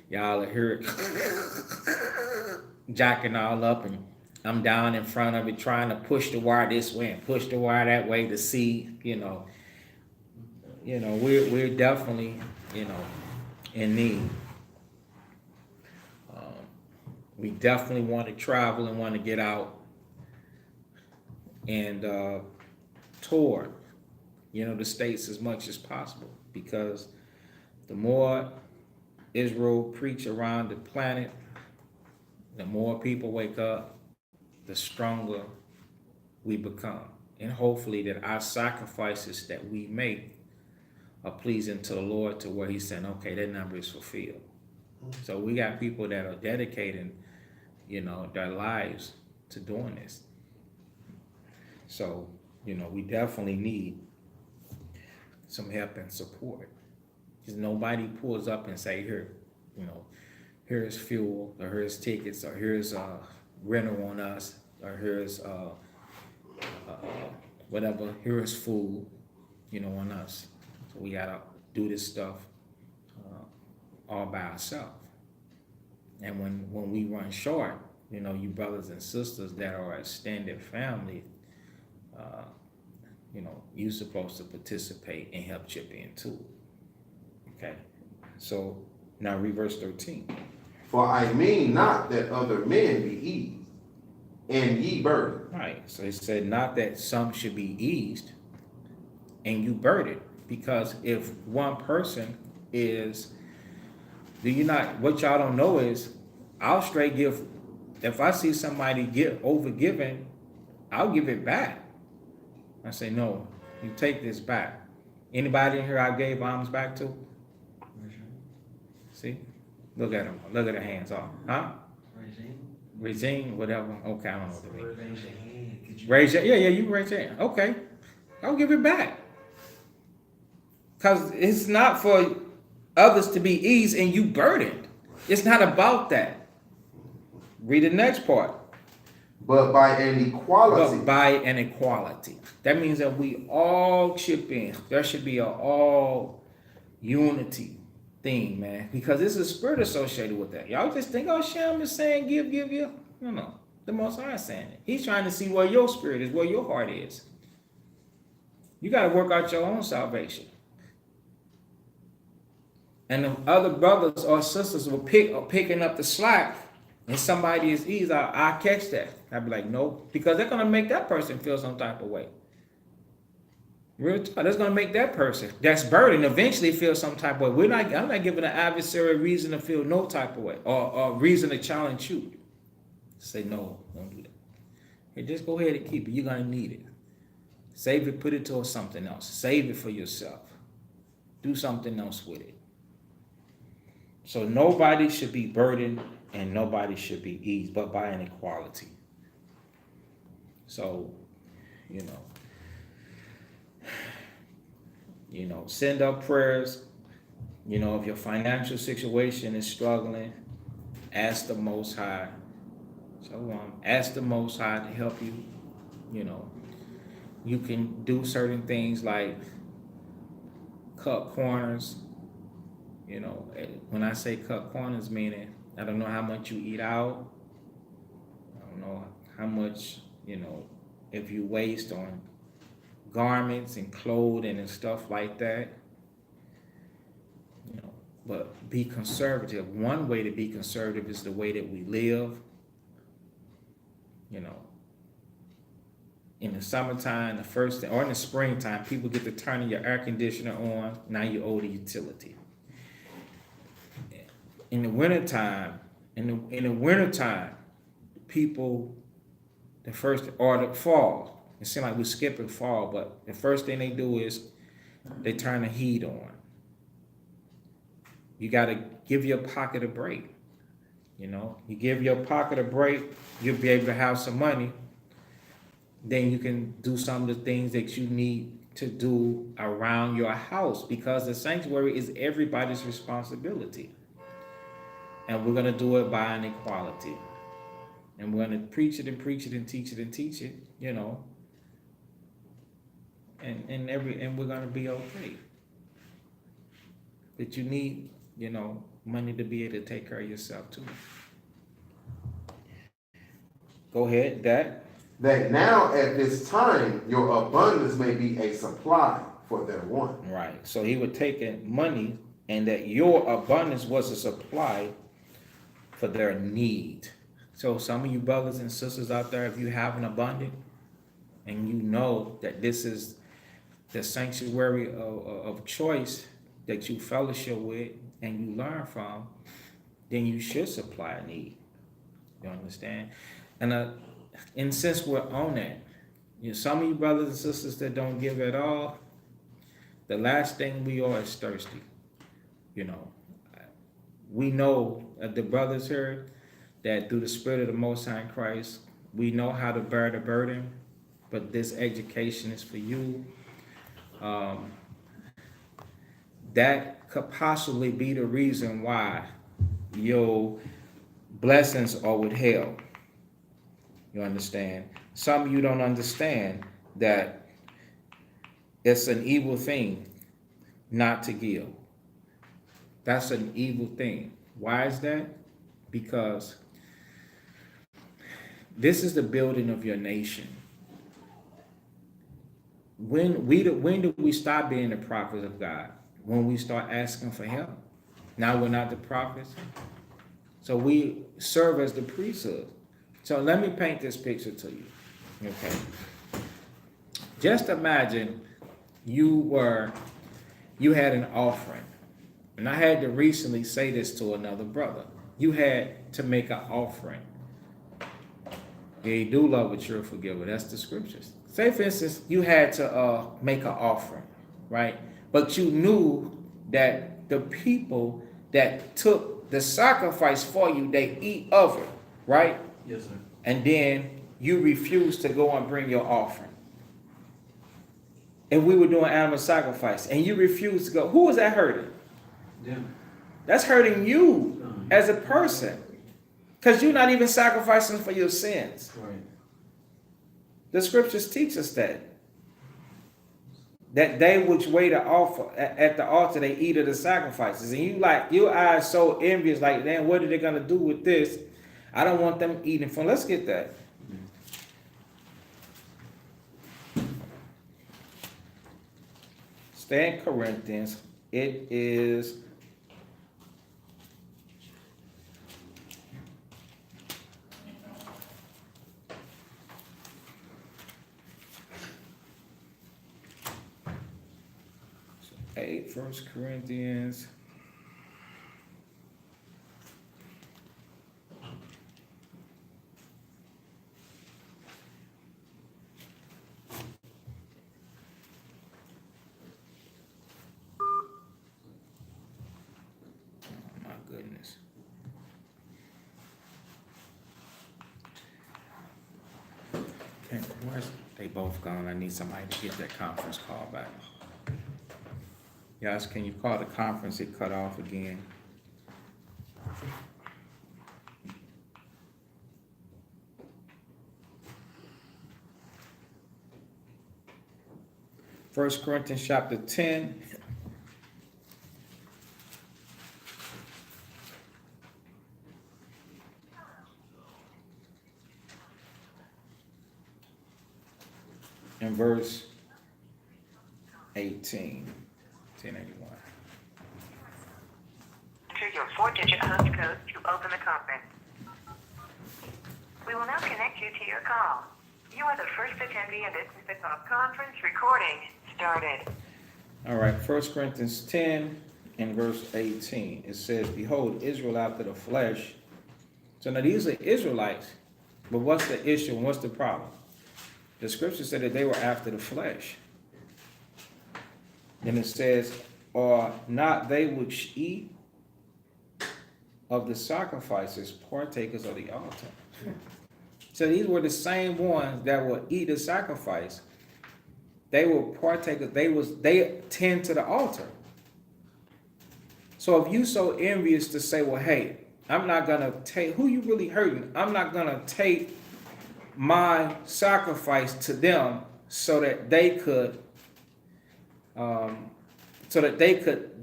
y'all will hear it jacking all up, and I'm down in front of it trying to push the wire this way and push the wire that way to see, you know, we're definitely, you know, in need. We definitely want to travel and want to get out and tour, you know, the states as much as possible, because the more Israel preach around the planet, the more people wake up, the stronger we become. And hopefully that our sacrifices that we make are pleasing to the Lord, to where he's saying, okay, that number is fulfilled. So we got people that are dedicating, you know, their lives to doing this. So, you know, we definitely need some help and support. Because nobody pulls up and say, here, you know, here's fuel, or here's tickets, or here's rental on us, or here's whatever, here's food, you know, on us. So we gotta do this stuff all by ourselves. And when we run short, you know, you brothers and sisters that are extended family, you know, you're supposed to participate and help chip in too. Okay, so now read verse 13. For I mean not that other men be eased, and ye burdened. Right, so he said not that some should be eased and you burdened, because if one person is, what y'all don't know is, I'll straight give, if I see somebody get overgiven, I'll give it back. I say, no, you take this back. Anybody in here I gave alms back to? See? Look at them. Look at their hands off. Huh? Regine, whatever. Okay, I don't know what to mean. Raise your hand. Could you Raise your, yeah, you raise your hand. Okay. I'll give it back. Because it's not for others to be eased and you burdened. It's not about that. Read the next part. But by an equality. But by an equality. That means that we all chip in. There should be an all unity thing, man. Because there's a spirit associated with that. Y'all just think, oh, Shem is saying give. No. The Most High is saying it. He's trying to see where your spirit is, where your heart is. You got to work out your own salvation. And if other brothers or sisters are picking up the slack, and somebody is easy, I catch that. I'd be like, no, because they're gonna make that person feel some type of way. Real talk, that's gonna make that person that's burdened eventually feel some type of way. I'm not giving an adversary reason to feel no type of way, or reason to challenge you. Say no, don't do that. Hey, just go ahead and keep it. You're gonna need it. Save it, put it towards something else. Save it for yourself. Do something else with it. So nobody should be burdened and nobody should be eased, but by an equality. So, send up prayers. If your financial situation is struggling, ask the Most High. So ask the Most High to help you. You can do certain things like cut corners. When I say cut corners, meaning I don't know how much you eat out. I don't know how much, if you waste on garments and clothing and stuff like that. But be conservative. One way to be conservative is the way that we live. In the summertime, or in the springtime, people get to turn your air conditioner on. Now you owe the utility. In the wintertime, people, the fall. It seems like we're skipping fall, but the first thing they do is they turn the heat on. You got to give your pocket a break. You give your pocket a break, you'll be able to have some money. Then you can do some of the things that you need to do around your house, because the sanctuary is everybody's responsibility. And we're going to do it by an equality. And we're going to preach it and preach it and teach it and teach it, and we're going to be okay. But you need, money to be able to take care of yourself too. Go ahead, Dad. That now at this time your abundance may be a supply for their want. Right. So he would take in money, and that your abundance was a supply for their need. So some of you brothers and sisters out there, if you have an abundance and you know that this is the sanctuary of choice that you fellowship with and you learn from, then you should supply a need. You understand? And since we're on that, some of you brothers and sisters that don't give at all, the last thing we are is thirsty. We know the brothers here that through the Spirit of the Most High in Christ, we know how to bear the burden, but this education is for you. That could possibly be the reason why your blessings are withheld. You understand? Some of you don't understand that it's an evil thing not to give. That's an evil thing. Why is that? Because this is the building of your nation. When do we stop being the prophets of God? When we start asking for help. Now we're not the prophets. So we serve as the priesthood. So let me paint this picture to you. Okay. Just imagine you had an offering. And I had to recently say this to another brother. You had to make an offering. You do love a cheerful giver. That's the scriptures. Say, for instance, you had to make an offering, right? But you knew that the people that took the sacrifice for you, they eat of it, right? Yes, sir. And then you refused to go and bring your offering. And we were doing animal sacrifice, and you refused to go. Who was that hurting? Them. That's hurting you as a person, because you're not even sacrificing for your sins. Right. The scriptures teach us that they which wait to offer at the altar, they eat of the sacrifices. And your eyes so envious, like, damn, what are they gonna do with this? I don't want them eating from. Let's get that. Stay in Corinthians. It is First Corinthians. both gone. I need somebody to get that conference call back. Yes, can you call the conference? It cut off again. First Corinthians chapter 10. In verse 18, 1081. Enter your 4-digit host code to open the conference. We will now connect you to your call. You are the first attendee, and this is the conference recording started. All right, 1 Corinthians 10 and verse 18. It says, behold, Israel after the flesh. So now these are Israelites, but what's the issue and what's the problem? The scripture said that they were after the flesh. And it says, or not they which eat of the sacrifices, partakers of the altar. So these were the same ones that would eat the sacrifice. They were partakers, they tend to the altar. So if you so envious to say, well, hey, I'm not gonna take, who you really hurting? I'm not gonna take my sacrifice to them so that they could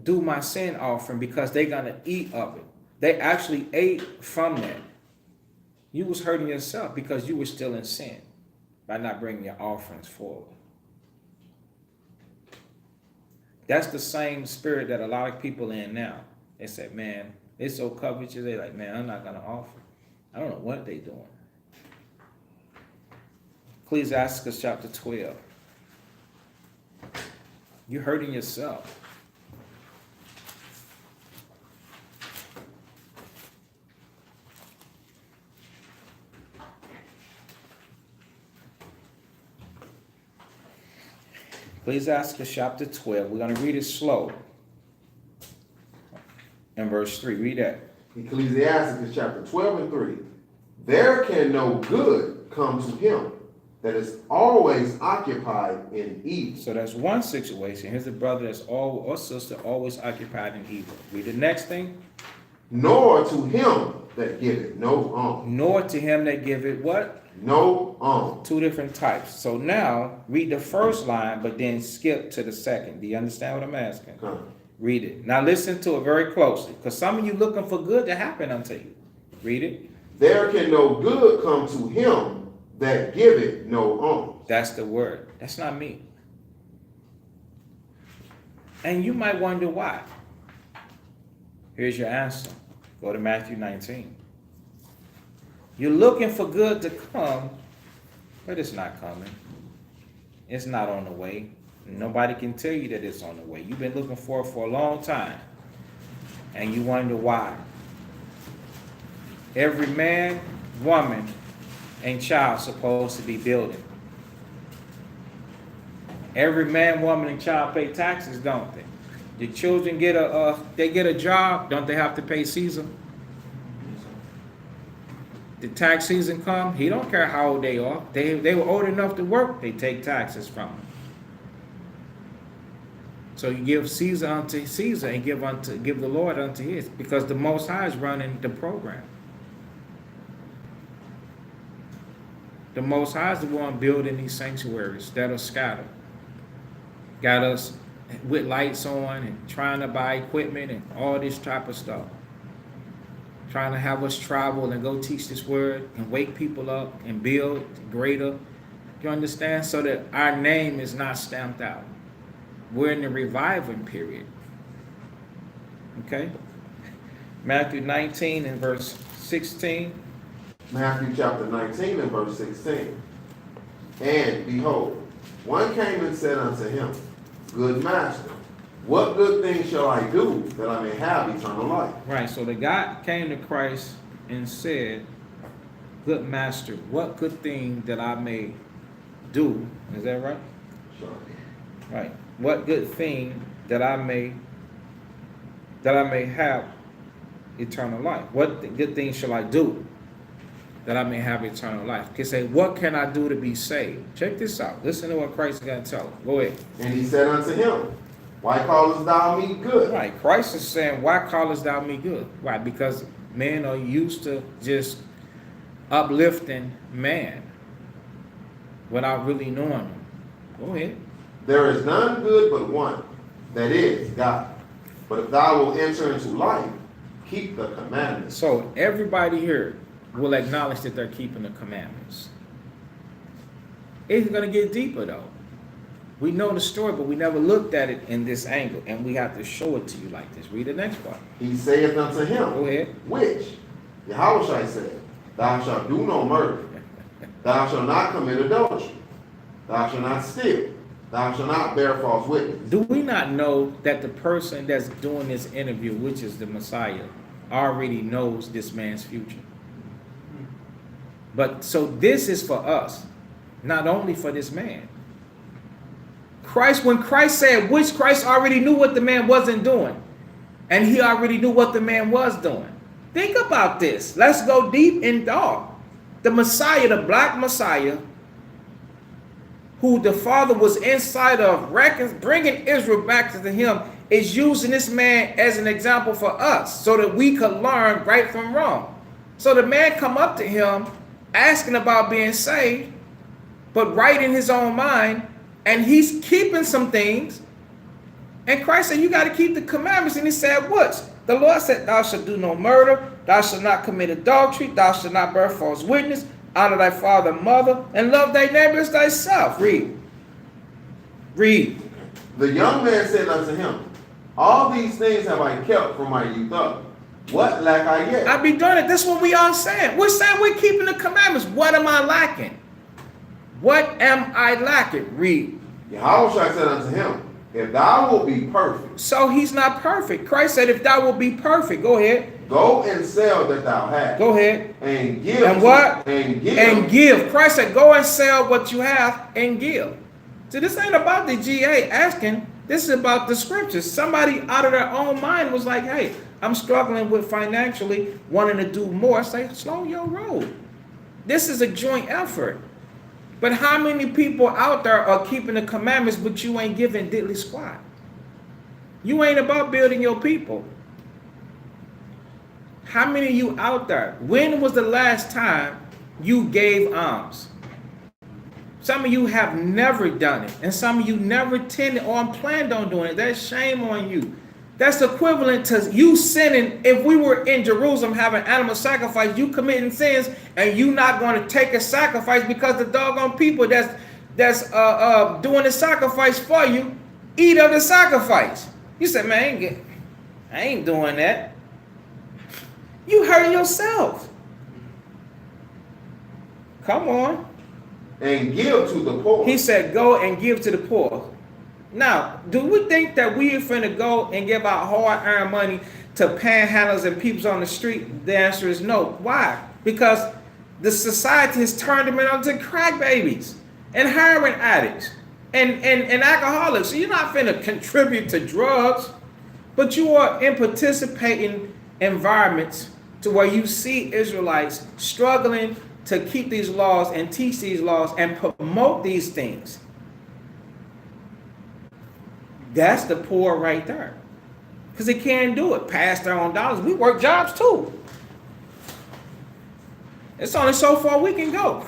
do my sin offering because they're gonna eat of it. They actually ate from that. You was hurting yourself because you were still in sin by not bringing your offerings forward. That's the same spirit that a lot of people in now. They say, man, they're so covetous. They're like, man, I'm not gonna offer. I don't know what they're doing. Ecclesiastes chapter 12. You're hurting yourself. Ecclesiastes chapter 12. We're going to read it slow. In verse 3, read that. Ecclesiastes chapter 12 and 3. There can no good come to him that is always occupied in evil. So that's one situation. Here's a brother that's all or sister always occupied in evil. Read the next thing. Nor to him that giveth no alms. Nor to him that giveth what? No alms. Two different types. So now read the first line, but then skip to the second. Do you understand what I'm asking? Read it. Now listen to it very closely, because some of you looking for good to happen unto you. Read it. There can no good come to him that giveth no alms. That's the word. That's not me. And you might wonder why. Here's your answer. Go to Matthew 19. You're looking for good to come, but it's not coming. It's not on the way. Nobody can tell you that it's on the way. You've been looking for it for a long time, and you wonder why. Every man, woman, and child supposed to be building. Every man, woman, and child pay taxes, don't they? The children get a job, don't they have to pay Caesar? The tax season come, he don't care how old they are. They were old enough to work, they take taxes from them. So you give Caesar unto Caesar and give the Lord unto his, because the Most High is running the program. The Most High is the one building these sanctuaries that are scattered. Got us with lights on and trying to buy equipment and all this type of stuff. Trying to have us travel and go teach this word and wake people up and build greater. You understand? So that our name is not stamped out. We're in the reviving period. Okay? Matthew 19 and verse 16. Matthew chapter 19 and verse 16. And behold, one came and said unto him, Good master, what good thing shall I do that I may have eternal life? Right, so the guy came to Christ and said, Good master, what good thing that I may do? Is that right? Sure. Right. What good thing that I may have eternal life? What good thing shall I do? that I may have eternal life. He said, what can I do to be saved? Check this out. Listen to what Christ is going to tell him. Go ahead. And he said unto him, Why callest thou me good? Right. Christ is saying, why callest thou me good? Right. Because men are used to just uplifting man without really knowing him. Go ahead. There is none good but one, that is God. But if thou wilt enter into life, keep the commandments. So everybody here will acknowledge that they're keeping the commandments. It's going to get deeper though. We know the story, but we never looked at it in this angle, and we have to show it to you like this. Read the next part. He saith unto him, Go ahead. Which? Yahushua said, Thou shalt do no murder. Thou shalt not commit adultery. Thou shalt not steal. Thou shalt not bear false witness. Do we not know that the person that's doing this interview, which is the Messiah, already knows this man's future? But so this is for us, not only for this man. Christ, when Christ said, which Christ already knew what the man wasn't doing, and he already knew what the man was doing. Think about this. Let's go deep and dark. The Messiah, the black Messiah, who the Father was inside of, bringing Israel back to him, is using this man as an example for us so that we could learn right from wrong. So the man come up to him asking about being saved, but right in his own mind, and he's keeping some things. And Christ said, you got to keep the commandments. And he said, what? The Lord said, thou shalt do no murder. Thou shalt not commit adultery. Thou shalt not bear false witness. Honor thy father and mother. And love thy neighbor as thyself. Read. Read. The young man said unto him, All these things have I kept from my youth up. What lack I yet? I be doing it. That's what we all saying. We're saying we're keeping the commandments. What am I lacking? What am I lacking? Read. Yahushua said unto him, If thou wilt be perfect. So he's not perfect. Christ said, if thou will be perfect, go ahead. Go and sell that thou hast. Go ahead. And give. And what? And give. And give. Christ said, go and sell what you have and give. So this ain't about the GA asking. This is about the scriptures. Somebody out of their own mind was like, hey, I'm struggling with financially, wanting to do more. Say, slow your roll. This is a joint effort. But how many people out there are keeping the commandments, but you ain't giving diddly squat? You ain't about building your people. How many of you out there? When was the last time you gave alms? Some of you have never done it, and some of you never intended or planned on doing it. That's shame on you. That's equivalent to you sinning. If we were in Jerusalem having animal sacrifice, you committing sins, and you not going to take a sacrifice because the doggone people that's doing the sacrifice for you eat of the sacrifice. You said, man, I ain't doing that. You hurt yourself. Come on. And give to the poor. He said, go and give to the poor. Now, do we think that we are finna go and give out hard-earned money to panhandlers and people on the street? The answer is no. Why? Because the society has turned them into crack babies and heroin addicts and alcoholics. So you're not finna contribute to drugs, but you are in participating environments to where you see Israelites struggling to keep these laws and teach these laws and promote these things. That's the poor right there. Because they can't do it. Pass their own dollars. We work jobs too. It's only so far we can go.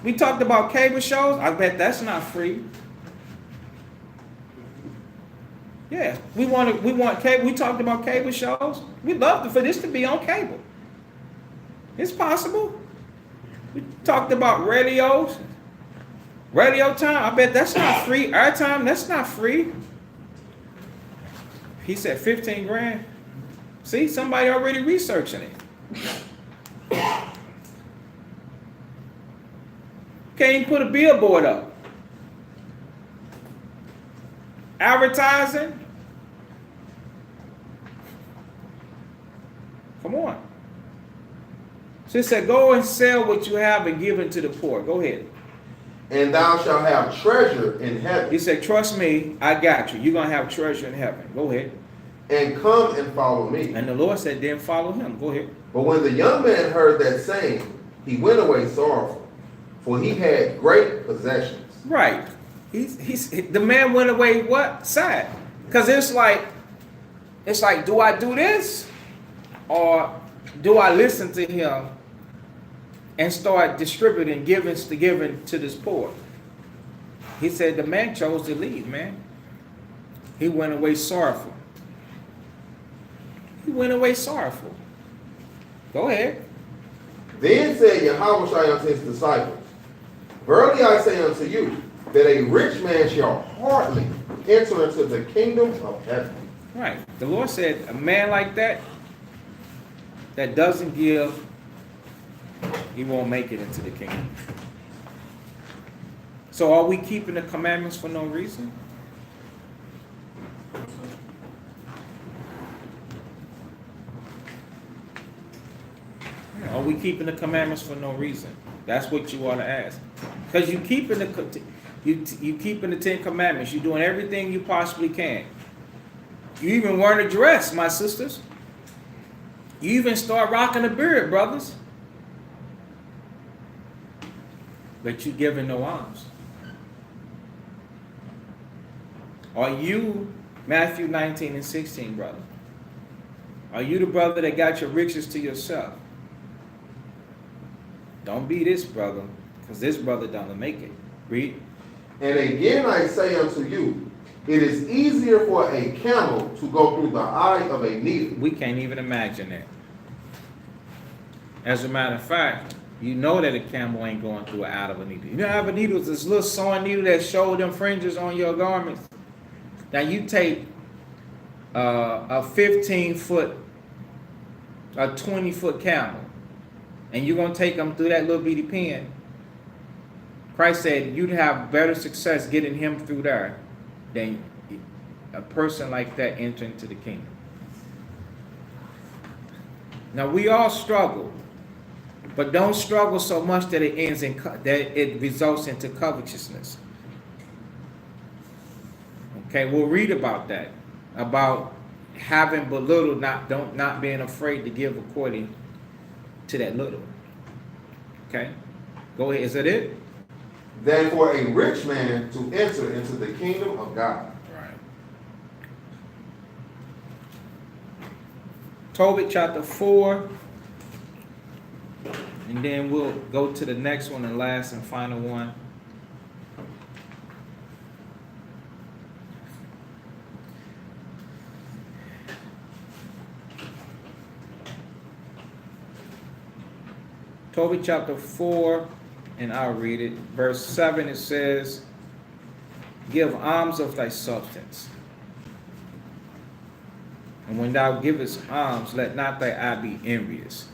We talked about cable shows. I bet that's not free. Yeah, we want cable. We talked about cable shows. We'd love for this to be on cable. It's possible. We talked about radios. Radio time, I bet that's not free. Airtime, that's not free. He said 15 grand. See, somebody already researching it. Can't even put a billboard up. Advertising. Come on. So he said, go and sell what you have and give it to the poor. Go ahead. And thou shalt have treasure in heaven. He said, trust me, I got you. You're going to have treasure in heaven. Go ahead. and come and follow me. And the Lord said, then follow him. Go ahead. But when the young man heard that saying, he went away sorrowful, for he had great possessions. Right. The man went away what? Sad. Because it's like, do I do this? Or do I listen to him and start distributing, giving to this poor? He said the man chose to leave, man. He went away sorrowful. He went away sorrowful. Go ahead. Then said Yahushua unto his disciples, Verily I say unto you, that a rich man shall hardly enter into the kingdom of heaven. Right. The Lord said a man like that doesn't give, he won't make it into the kingdom. So are we keeping the commandments for no reason? Are we keeping the commandments for no reason? That's what you ought to ask. Because you keeping the 10 Commandments. You're doing everything you possibly can. You even wearing a dress, my sisters. You even start rocking a beard, brothers. But you giving no alms. Are you Matthew 19 and 16, brother? Are you the brother that got your riches to yourself? Don't be this brother, because this brother doesn't make it. Read. And again I say unto you, it is easier for a camel to go through the eye of a needle. We can't even imagine that. As a matter of fact, you know that a camel ain't going through an eye of a needle. You know how a needle is this little sewing needle that showed them fringes on your garments? Now you take a 15-foot, a 20-foot camel, and you're going to take them through that little bitty pen. Christ said you'd have better success getting him through there than a person like that entering into the kingdom. Now we all struggle, but don't struggle so much that it ends in that it results into covetousness. Okay, we'll read about that, about having but little, not being afraid to give according to that little. Okay, go ahead. Is that it? Than for a rich man to enter into the kingdom of God. Right. Tobit chapter 4, and then we'll go to the next one, and last and final one. Tobit chapter 4, and I'll read it. Verse 7, it says, give alms of thy substance. And when thou givest alms, let not thy eye be envious.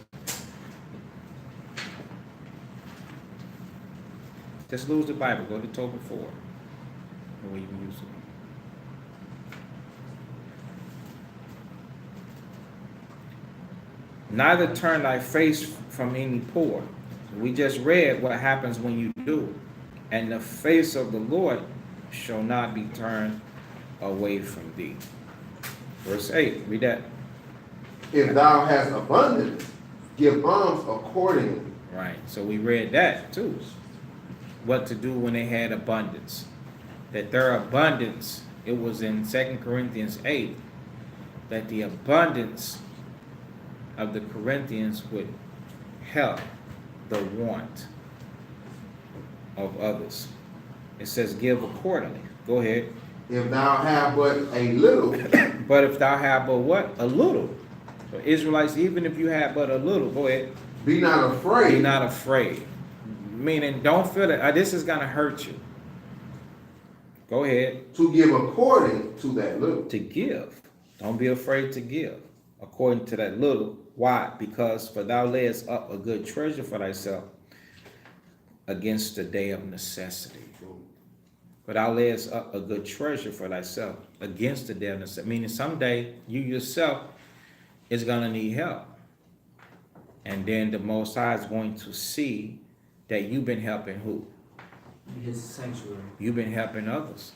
Just lose the Bible. Go to Tobit 4. Or you can use it. Neither turn thy face from any poor. We just read what happens when you do. And the face of the Lord shall not be turned away from thee. Verse 8, read that. If thou hast abundance, give alms accordingly. Right, so we read that too. What to do when they had abundance. That their abundance, it was in 2 Corinthians 8, that the abundance of the Corinthians would help the want of others. It says give accordingly. Go ahead. If thou have but a little, But if thou have but what? A little. So Israelites, even if you have but a little, go ahead. be not afraid. Be not afraid. Meaning don't feel that this is going to hurt you. Go ahead. To give according to that little. To give. Don't be afraid to give according to that little. Why? Because for thou layest up a good treasure for thyself against the day of necessity. For thou layest up a good treasure for thyself against the day of necessity. Meaning someday you yourself is going to need help. And then the Most High is going to see that you've been helping who? His sanctuary. You've been helping others.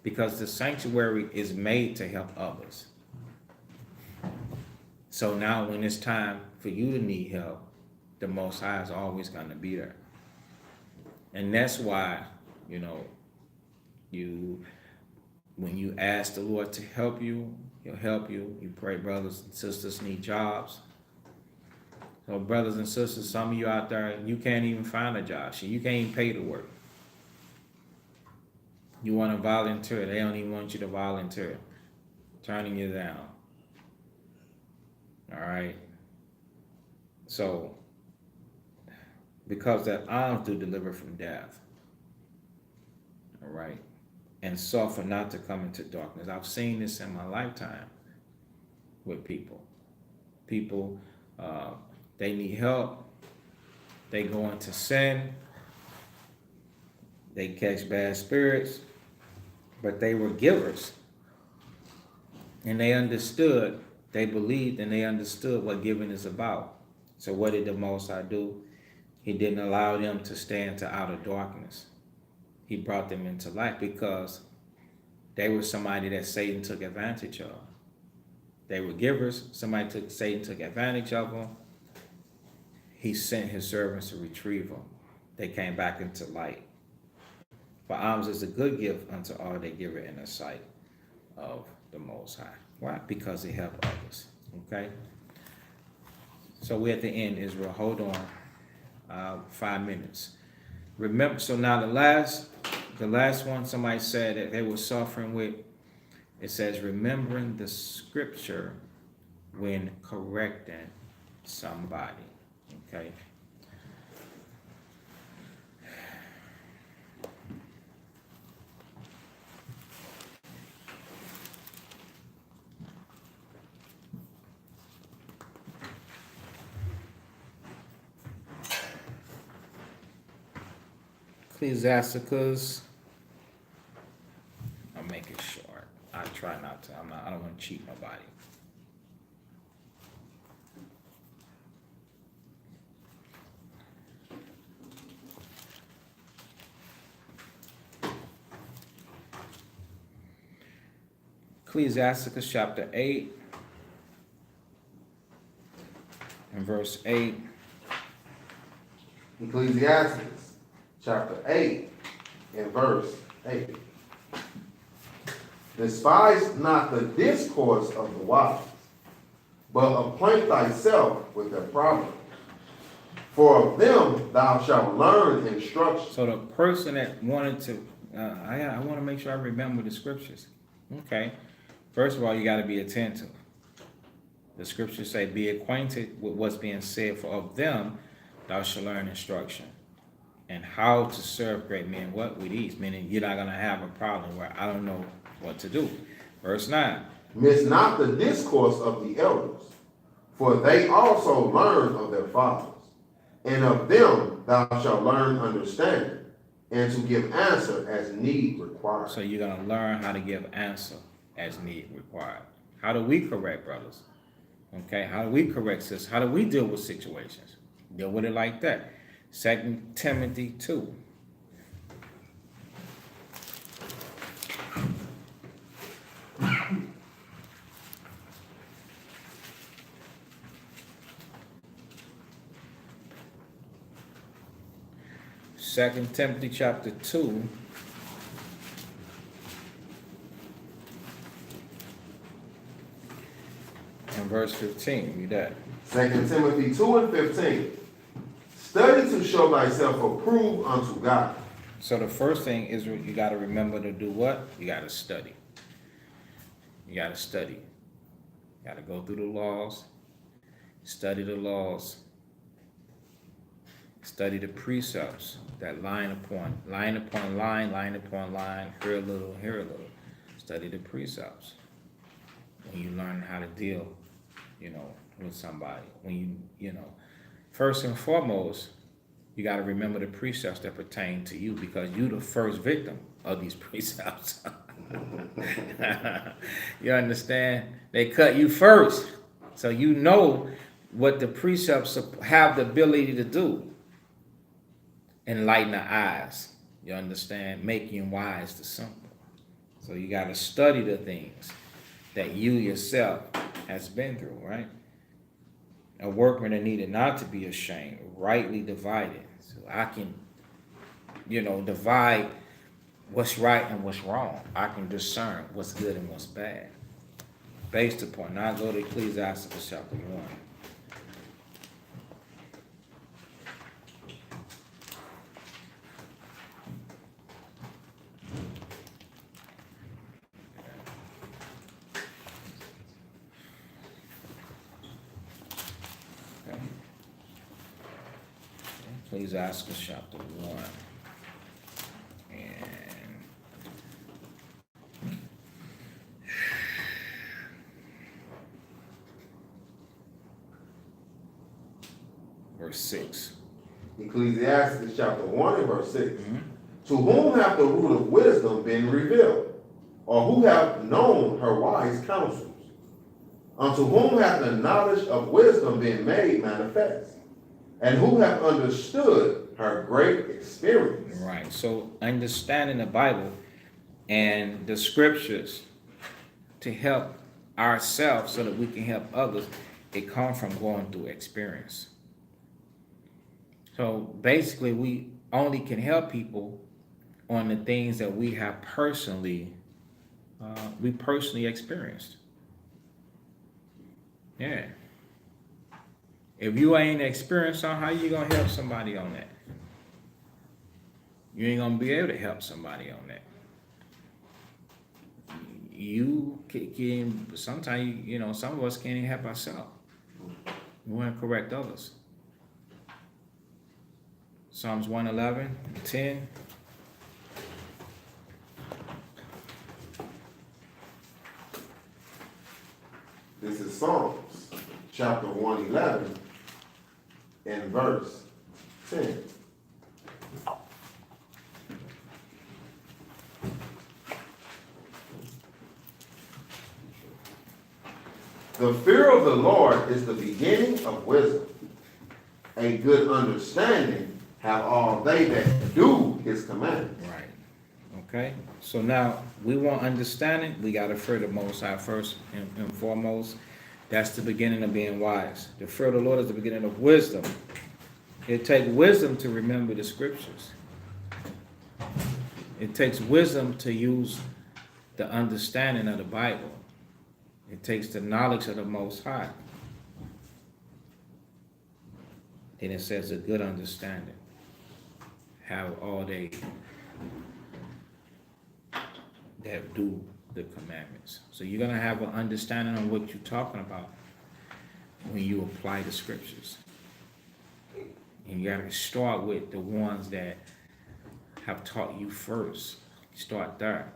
Because the sanctuary is made to help others. So now when it's time for you to need help, the Most High is always going to be there. And that's why, you know, when you ask the Lord to help you, He'll help you. You pray brothers and sisters need jobs. So brothers and sisters, some of you out there, you can't even find a job. You can't even pay to work. You want to volunteer, they don't even want you to volunteer. Turning you down. All right. So, because that alms do deliver from death. All right. And suffer not to come into darkness. I've seen this in my lifetime with people. People, they need help. They go into sin. They catch bad spirits. But they were givers. And they understood, they believed, and they understood what giving is about. So what did the Most High do? He didn't allow them to stay into outer darkness. He brought them into light because they were somebody that Satan took advantage of. They were givers. Satan took advantage of them. He sent his servants to retrieve them. They came back into light. For alms is a good gift unto all that give it in the sight of the Most High. Why? Because it helped others. Okay? So we're at the end, Israel. Hold on. 5 minutes. Remember, so now the last one, somebody said that they were suffering with, it says, remembering the scripture when correcting somebody. Okay? Ecclesiasticus. I'll make it short. I try not to. I don't want to cheat nobody. Ecclesiasticus chapter 8 and verse 8. Ecclesiastes chapter 8 and verse 8. Despise not the discourse of the wise, but acquaint thyself with their proverbs. For of them thou shalt learn instruction. So the person that wanted to, I want to make sure I remember the scriptures. Okay. First of all, you got to be attentive. The scriptures say, be acquainted with what's being said, for of them thou shalt learn instruction. And how to serve great men, what with ease, meaning you're not going to have a problem where I don't know what to do. Verse 9. Miss not the discourse of the elders, for they also learn of their fathers. And of them thou shalt learn understanding, and to give answer as need requires. So you're going to learn how to give answer as need required. How do we correct brothers? Okay, how do we correct sisters? How do we deal with situations? Deal with it like that. 2 Timothy 2. Second Timothy chapter 2. And verse 15. Read that. 2 Timothy 2 and 15. Study to show thyself approved unto God. So the first thing is you got to remember to do what? You got to study. You got to study. You got to go through the laws. Study the laws. Study the precepts that line upon line, line upon line, here a little, here a little. Study the precepts. When you learn how to deal, with somebody. When you first and foremost, you got to remember the precepts that pertain to you, because you're the first victim of these precepts. You understand? They cut you first. So you know what the precepts have the ability to do. Enlighten the eyes. You understand? Making wise the simple. So you got to study the things that you yourself has been through, right? a workman that needed not to be ashamed, rightly divided. So I can, divide what's right and what's wrong. I can discern what's good and what's bad. Based upon, now go to Ecclesiastes chapter 1. Okay. Ecclesiastes chapter 1. And verse 6. Ecclesiastes chapter 1 and verse 6. To whom hath the root of wisdom been revealed? Or who hath known her wise counsels? Unto whom hath the knowledge of wisdom been made manifest? And who hath understood her great experience? Right. So understanding the Bible and the scriptures to help ourselves so that we can help others, it comes from going through experience. So basically, we only can help people on the things that we have personally experienced. Yeah. If you ain't experienced on, how you gonna help somebody on that? You ain't gonna be able to help somebody on that. You can sometimes, some of us can't even help ourselves. We want to correct others. Psalms 111, 10. This is Psalms chapter 111 and verse 10. The fear of the Lord is the beginning of wisdom. A good understanding have all they that do his commandments. Right. Okay. So now we want understanding. We got to fear the Most High first and foremost. That's the beginning of being wise. The fear of the Lord is the beginning of wisdom. It takes wisdom to remember the scriptures. It takes wisdom to use the understanding of the Bible. It takes the knowledge of the Most High. Then it says a good understanding. Have all they that do the commandments. So you're going to have an understanding of what you're talking about when you apply the scriptures. And you got to start with the ones that have taught you first. Start there.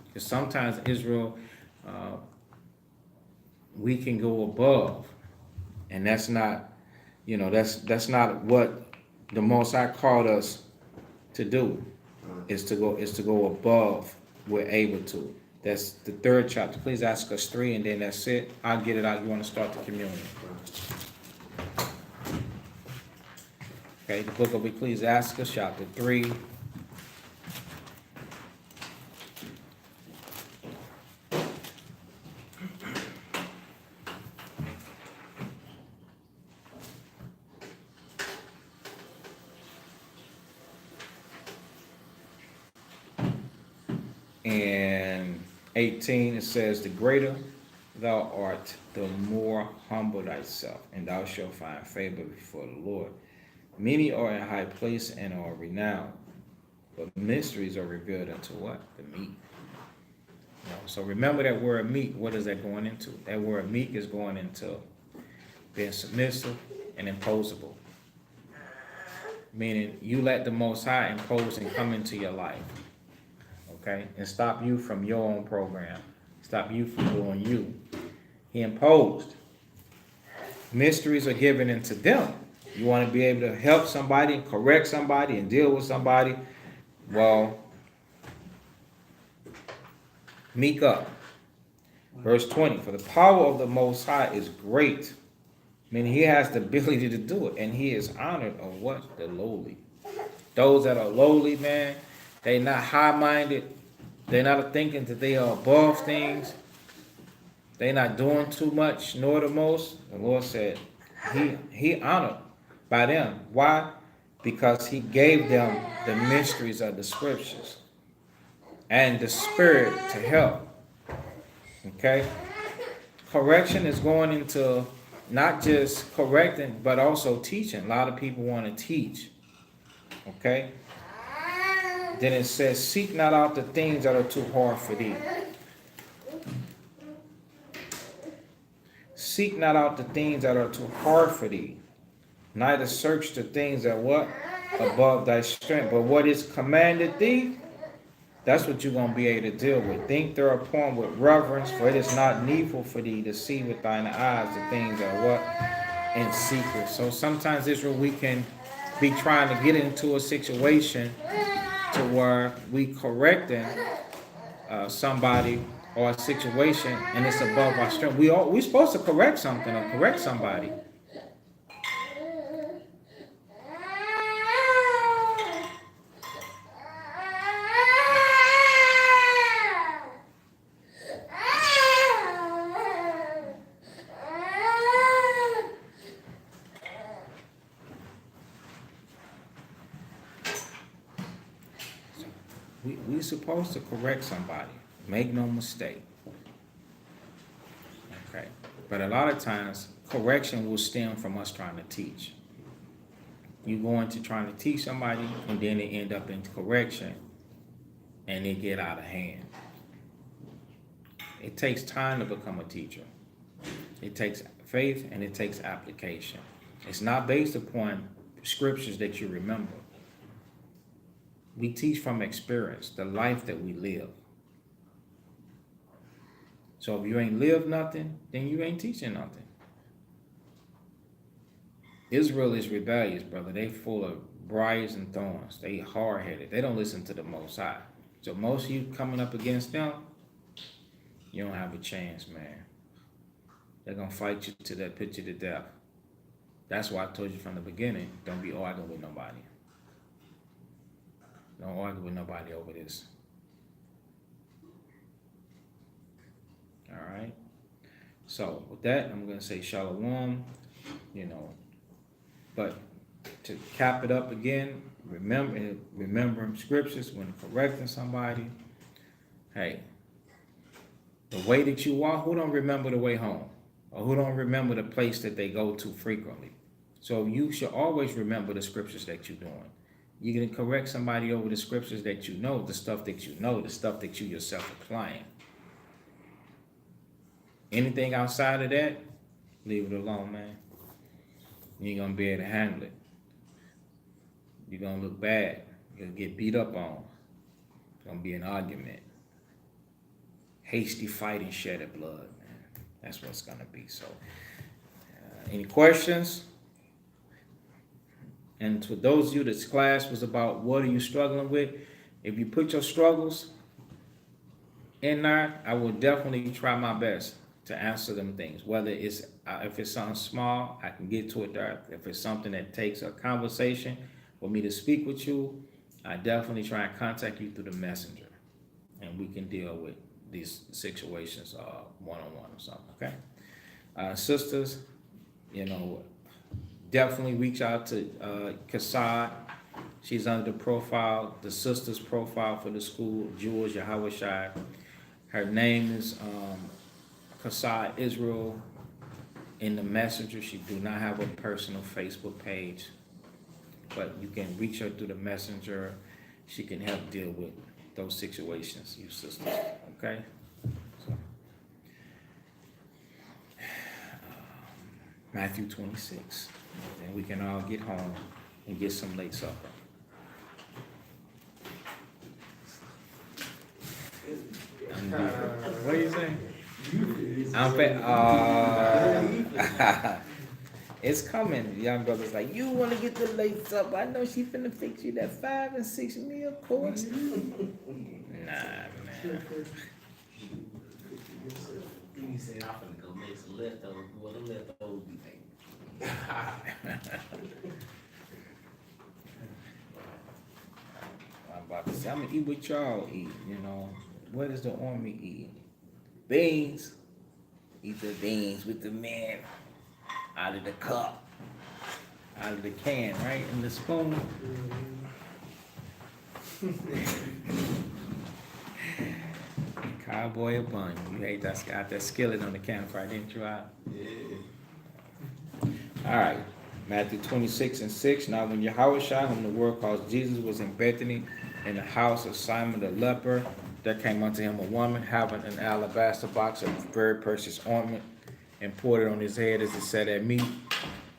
Because sometimes Israel, we can go above, and that's not, that's not what the Most High called us to do. Is to go above. We're able to. That's the 3rd chapter. Please ask us 3, and then that's it. I'll get it out. You want to start the communion? Okay, the book of Ecclesiastes, chapter 3. And 18, it says, the greater thou art, the more humble thyself, and thou shalt find favor before the Lord. Many are in high place and are renowned, but mysteries are revealed unto what? The meek. So remember that word meek, what is that going into? That word meek is going into being submissive and imposable. Meaning you let the Most High impose and come into your life. Okay? And stop you from your own program. Stop you from doing you. He imposed. Mysteries are given into them. You want to be able to help somebody, correct somebody, and deal with somebody. Well, meek up. Verse 20, for the power of the Most High is great. Meaning he has the ability to do it. And he is honored of what? The lowly. Those that are lowly, man, they not high-minded. They're not thinking that they are above things. they not doing too much nor the most, the Lord said he honored by them. Why? Because he gave them the mysteries of the scriptures and the spirit to help. Okay? Correction is going into not just correcting, but also teaching. A lot of people want to teach. Okay? Then it says, seek not out the things that are too hard for thee. Seek not out the things that are too hard for thee. Neither search the things that what? Above thy strength. But what is commanded thee, that's what you're going to be able to deal with. Think thereupon with reverence, for it is not needful for thee to see with thine eyes the things that are what? In secret. So sometimes, Israel, we can be trying to get into a situation to where we correcting somebody or a situation, and it's above our strength. We supposed to correct something or correct somebody. We supposed to correct somebody. Make no mistake. Okay. But a lot of times, correction will stem from us trying to teach. You go into trying to teach somebody, and then they end up in correction, and they get out of hand. It takes time to become a teacher. It takes faith, and it takes application. It's not based upon scriptures that you remember. We teach from experience, the life that we live. So if you ain't lived nothing, then you ain't teaching nothing. Israel is rebellious, brother. They full of briars and thorns. They hard-headed. They don't listen to the Most High. So most of you coming up against them, you don't have a chance, man. They're going to fight you to that put you to death. That's why I told you from the beginning, don't be arguing with nobody. Don't argue with nobody over this. All right. So with that, I'm going to say shalom, but to cap it up again, remembering scriptures when correcting somebody. Hey, the way that you walk, who don't remember the way home? Or who don't remember the place that they go to frequently? So you should always remember the scriptures that you're doing. You can correct somebody over the scriptures that you know, the stuff that you know, the stuff that you yourself applying. Anything outside of that, leave it alone, man. You ain't gonna be able to handle it. You're gonna look bad. You're gonna get beat up on. It's gonna be an argument. Hasty fighting, shedded blood, man. That's what it's gonna be. So, any questions? And to those of you, this class was about what are you struggling with. If you put your struggles in there, I will definitely try my best to answer them things. Whether it's if it's something small, I can get to it there. If it's something that takes a conversation for me to speak with you, I definitely try and contact you through the messenger, and we can deal with these situations one-on-one or something. Okay, sisters, definitely reach out to Kassad. She's under the profile, the sister's profile for the school, Jewel Yahawashai. Her name is Kassad Israel in the messenger. She do not have a personal Facebook page, but you can reach her through the messenger. She can help deal with those situations, you sisters, okay? So, Matthew 26. And we can all get home and get some late supper. What are you saying? It's coming. Young brother's like, you want to get the late supper? I know she finna fix you that 5 and 6 meal course. Nah, man. He said, I'm finna go make some leftovers. Well, the leftovers be taken. I'm about to say, I'm gonna eat what y'all eat, What does the army eat? Beans. Eat the beans with the men out of the cup, out of the can, right? And the spoon. Cowboy or bun. You hate that, got that skillet on the campfire, didn't you? Al? All right, Matthew 26:6. Now when Yahushua, whom the world calls Jesus, was in Bethany, in the house of Simon the leper, there came unto him a woman having an alabaster box of very precious ointment, and poured it on his head as he sat at meat.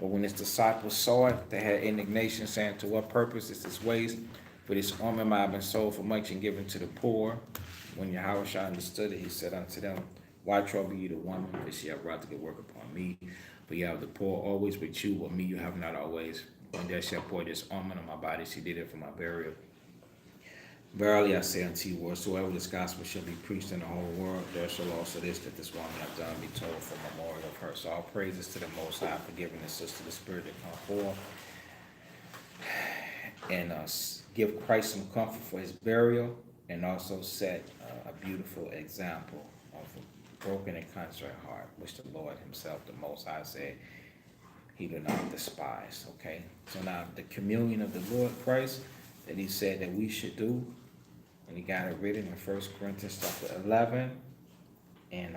But when his disciples saw it, they had indignation, saying, to what purpose is this waste? For this ointment might have been sold for much and given to the poor. When Yahushua understood it, he said unto them, why trouble you the woman? For she hath wrought a good work upon me. But you have the poor always with you, but me you have not always. When there shall pour this ointment on my body, she did it for my burial. Verily I say unto you, whatsoever this gospel shall be preached in the whole world, there shall also this that this woman hath done be told for memorial of her. So all praises to the Most High for giving the sister the spirit to come forth and give Christ some comfort for his burial, and also set a beautiful example of a broken and contrite heart, which the Lord himself, the Most High, said he do not despise. Okay, so now the communion of the Lord Christ that he said that we should do, and he got it written in 1 Corinthians chapter 11 and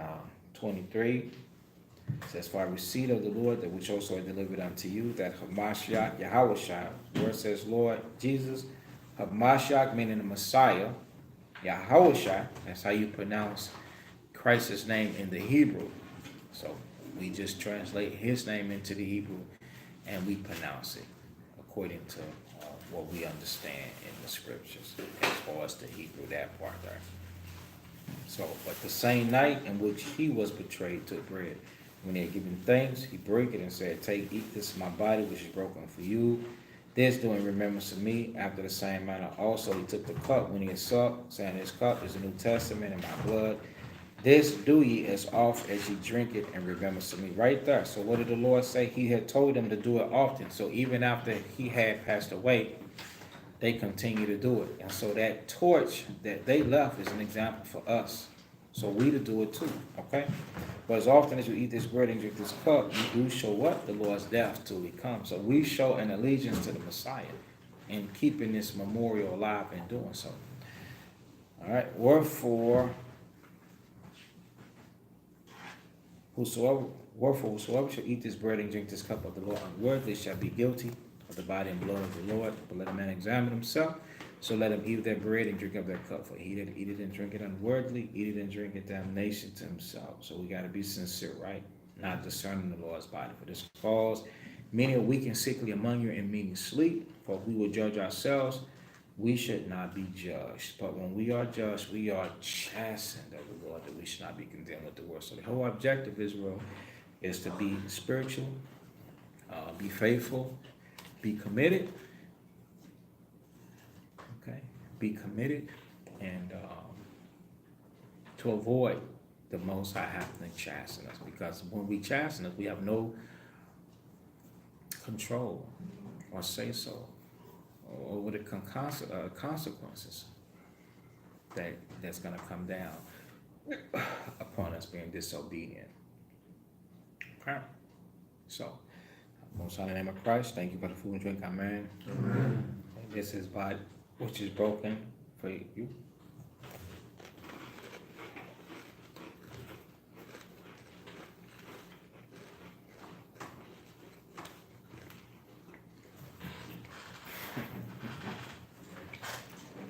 23. It says, for I received of the Lord that which also I delivered unto you, that Hamashiach, Yahushua, where it says Lord Jesus, Hamashiach meaning the Messiah, Yahushua, that's how you pronounce Christ's name in the Hebrew. So we just translate his name into the Hebrew and we pronounce it according to what we understand in the scriptures as far as the Hebrew, that part there. So, but the same night in which he was betrayed, took bread. When he had given thanks, he broke it and said, take, eat, this is my body, which is broken for you. This do in remembrance of me. After the same manner also he took the cup when he had supped, saying, this cup is the New Testament in my blood. This do ye as oft as ye drink it in remembrance of me. Right there. So what did the Lord say? He had told them to do it often. So even after he had passed away, they continue to do it. And so that torch that they left is an example for us. So we to do it too, okay? But as often as you eat this bread and drink this cup, you do show what? The Lord's death till he comes. So we show an allegiance to the Messiah in keeping this memorial alive and doing so. All right, wherefore whosoever shall eat this bread and drink this cup of the Lord unworthily shall be guilty of the body and blood of the Lord. But let a man examine himself. So let him eat that bread and drink of that cup. For he that eat it and drink it unworthily, eat it and drink it damnation to himself. So we got to be sincere, right? Not discerning the Lord's body. For this cause, many are weak and sickly among you, and many sleep. For if we will judge ourselves, we should not be judged. But when we are judged, we are chastened of the Lord, that we should not be condemned with the world. So the whole objective, Israel, is to be spiritual, be faithful, be committed. Okay, be committed, and to avoid the Most High having to chasten us, because when we chasten us, we have no control or say so over the consequences that's going to come down upon us being disobedient. Okay, so Most High in the name of Christ, thank you for the food and drink. Amen. Amen. This is body which is broken for you.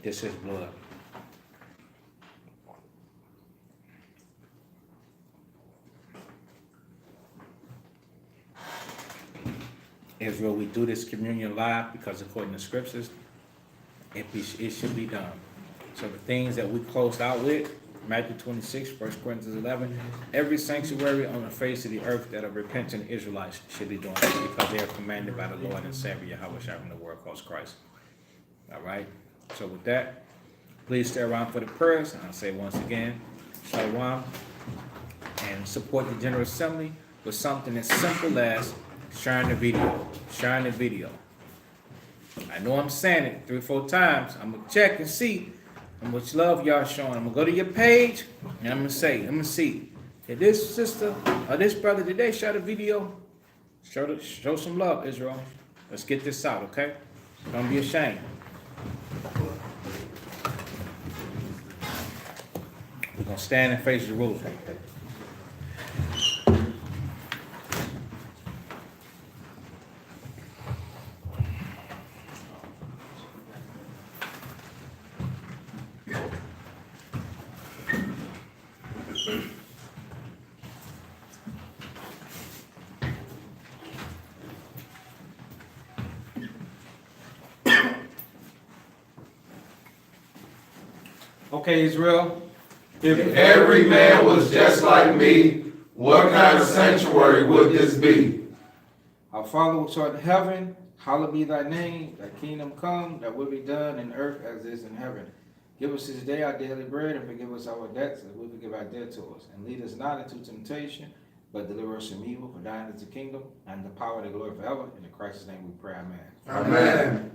This is blood. Israel, we do this communion live because according to scriptures, it should be done. So the things that we closed out with, Matthew 26, 1 Corinthians 11, every sanctuary on the face of the earth that are repentant Israelites should be doing it, because they are commanded by the Lord and Savior Yahushua in the word calls Christ. All right. So with that, please stay around for the prayers. And I'll say once again, Shalom, and support the General Assembly with something as simple as sharing the video. Sharing the video. I know I'm saying it 3 or 4 times. I'm gonna check and see how much love y'all showing. I'm gonna go to your page and I'm gonna see If this sister or this brother, did they share the video? Show some love, Israel. Let's get this out, okay? Don't be ashamed. We're gonna stand and face the rules right there. Okay, Israel. If every man was just like me, what kind of sanctuary would this be? Our Father which art in heaven, hallowed be thy name, thy kingdom come, thy will be done in earth as it is in heaven. Give us this day our daily bread, and forgive us our debts, as we forgive our debtors. And lead us not into temptation, but deliver us from evil. For thine is the kingdom, and the power, and the glory forever. In Christ's name we pray, amen. Amen.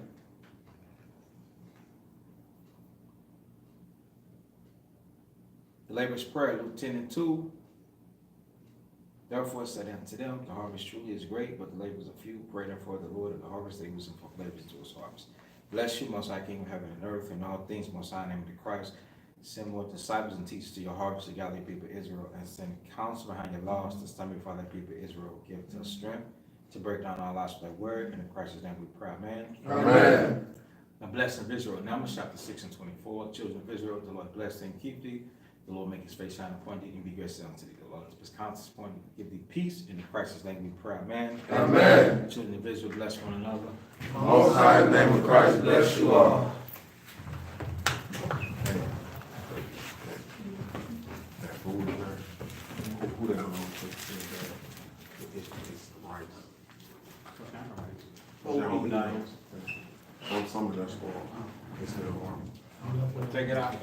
The labor's prayer, Luke 10 and 2. Therefore said unto them, the harvest truly is great, but the laborers are few. Pray therefore the Lord of the harvest, that he will send forth laborers to his harvest. Bless you, most high King of heaven and earth, and all things, most high name of the Christ. Send more disciples and teachers to your harvest, to gather your people Israel, and send counsel behind your laws, to stand before thy people Israel. Give to us strength to break down our lives with thy word, and in Christ's name we pray, amen. Amen. The blessing of Israel, Numbers chapter 6 and 24. Children of Israel, the Lord bless thee and keep thee. The Lord make his face shine upon thee and be gracious unto thee. The Lord keep his countenance upon thee, give thee peace. In Christ's name we pray, amen. Amen. Children of Israel, bless one another. Most high in the name of Christ, bless you all. Some of that's for, it's their arm. Take it out. You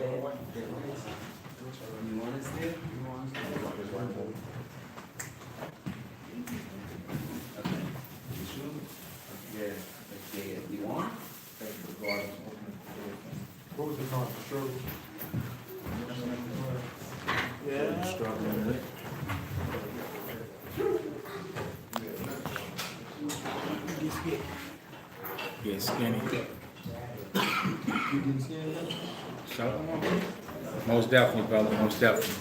want it still? You want it still? Okay. You sure? Yeah. Yeah, you want it? What was the cause of struggle? Get skinny. Most definitely, brother, most definitely.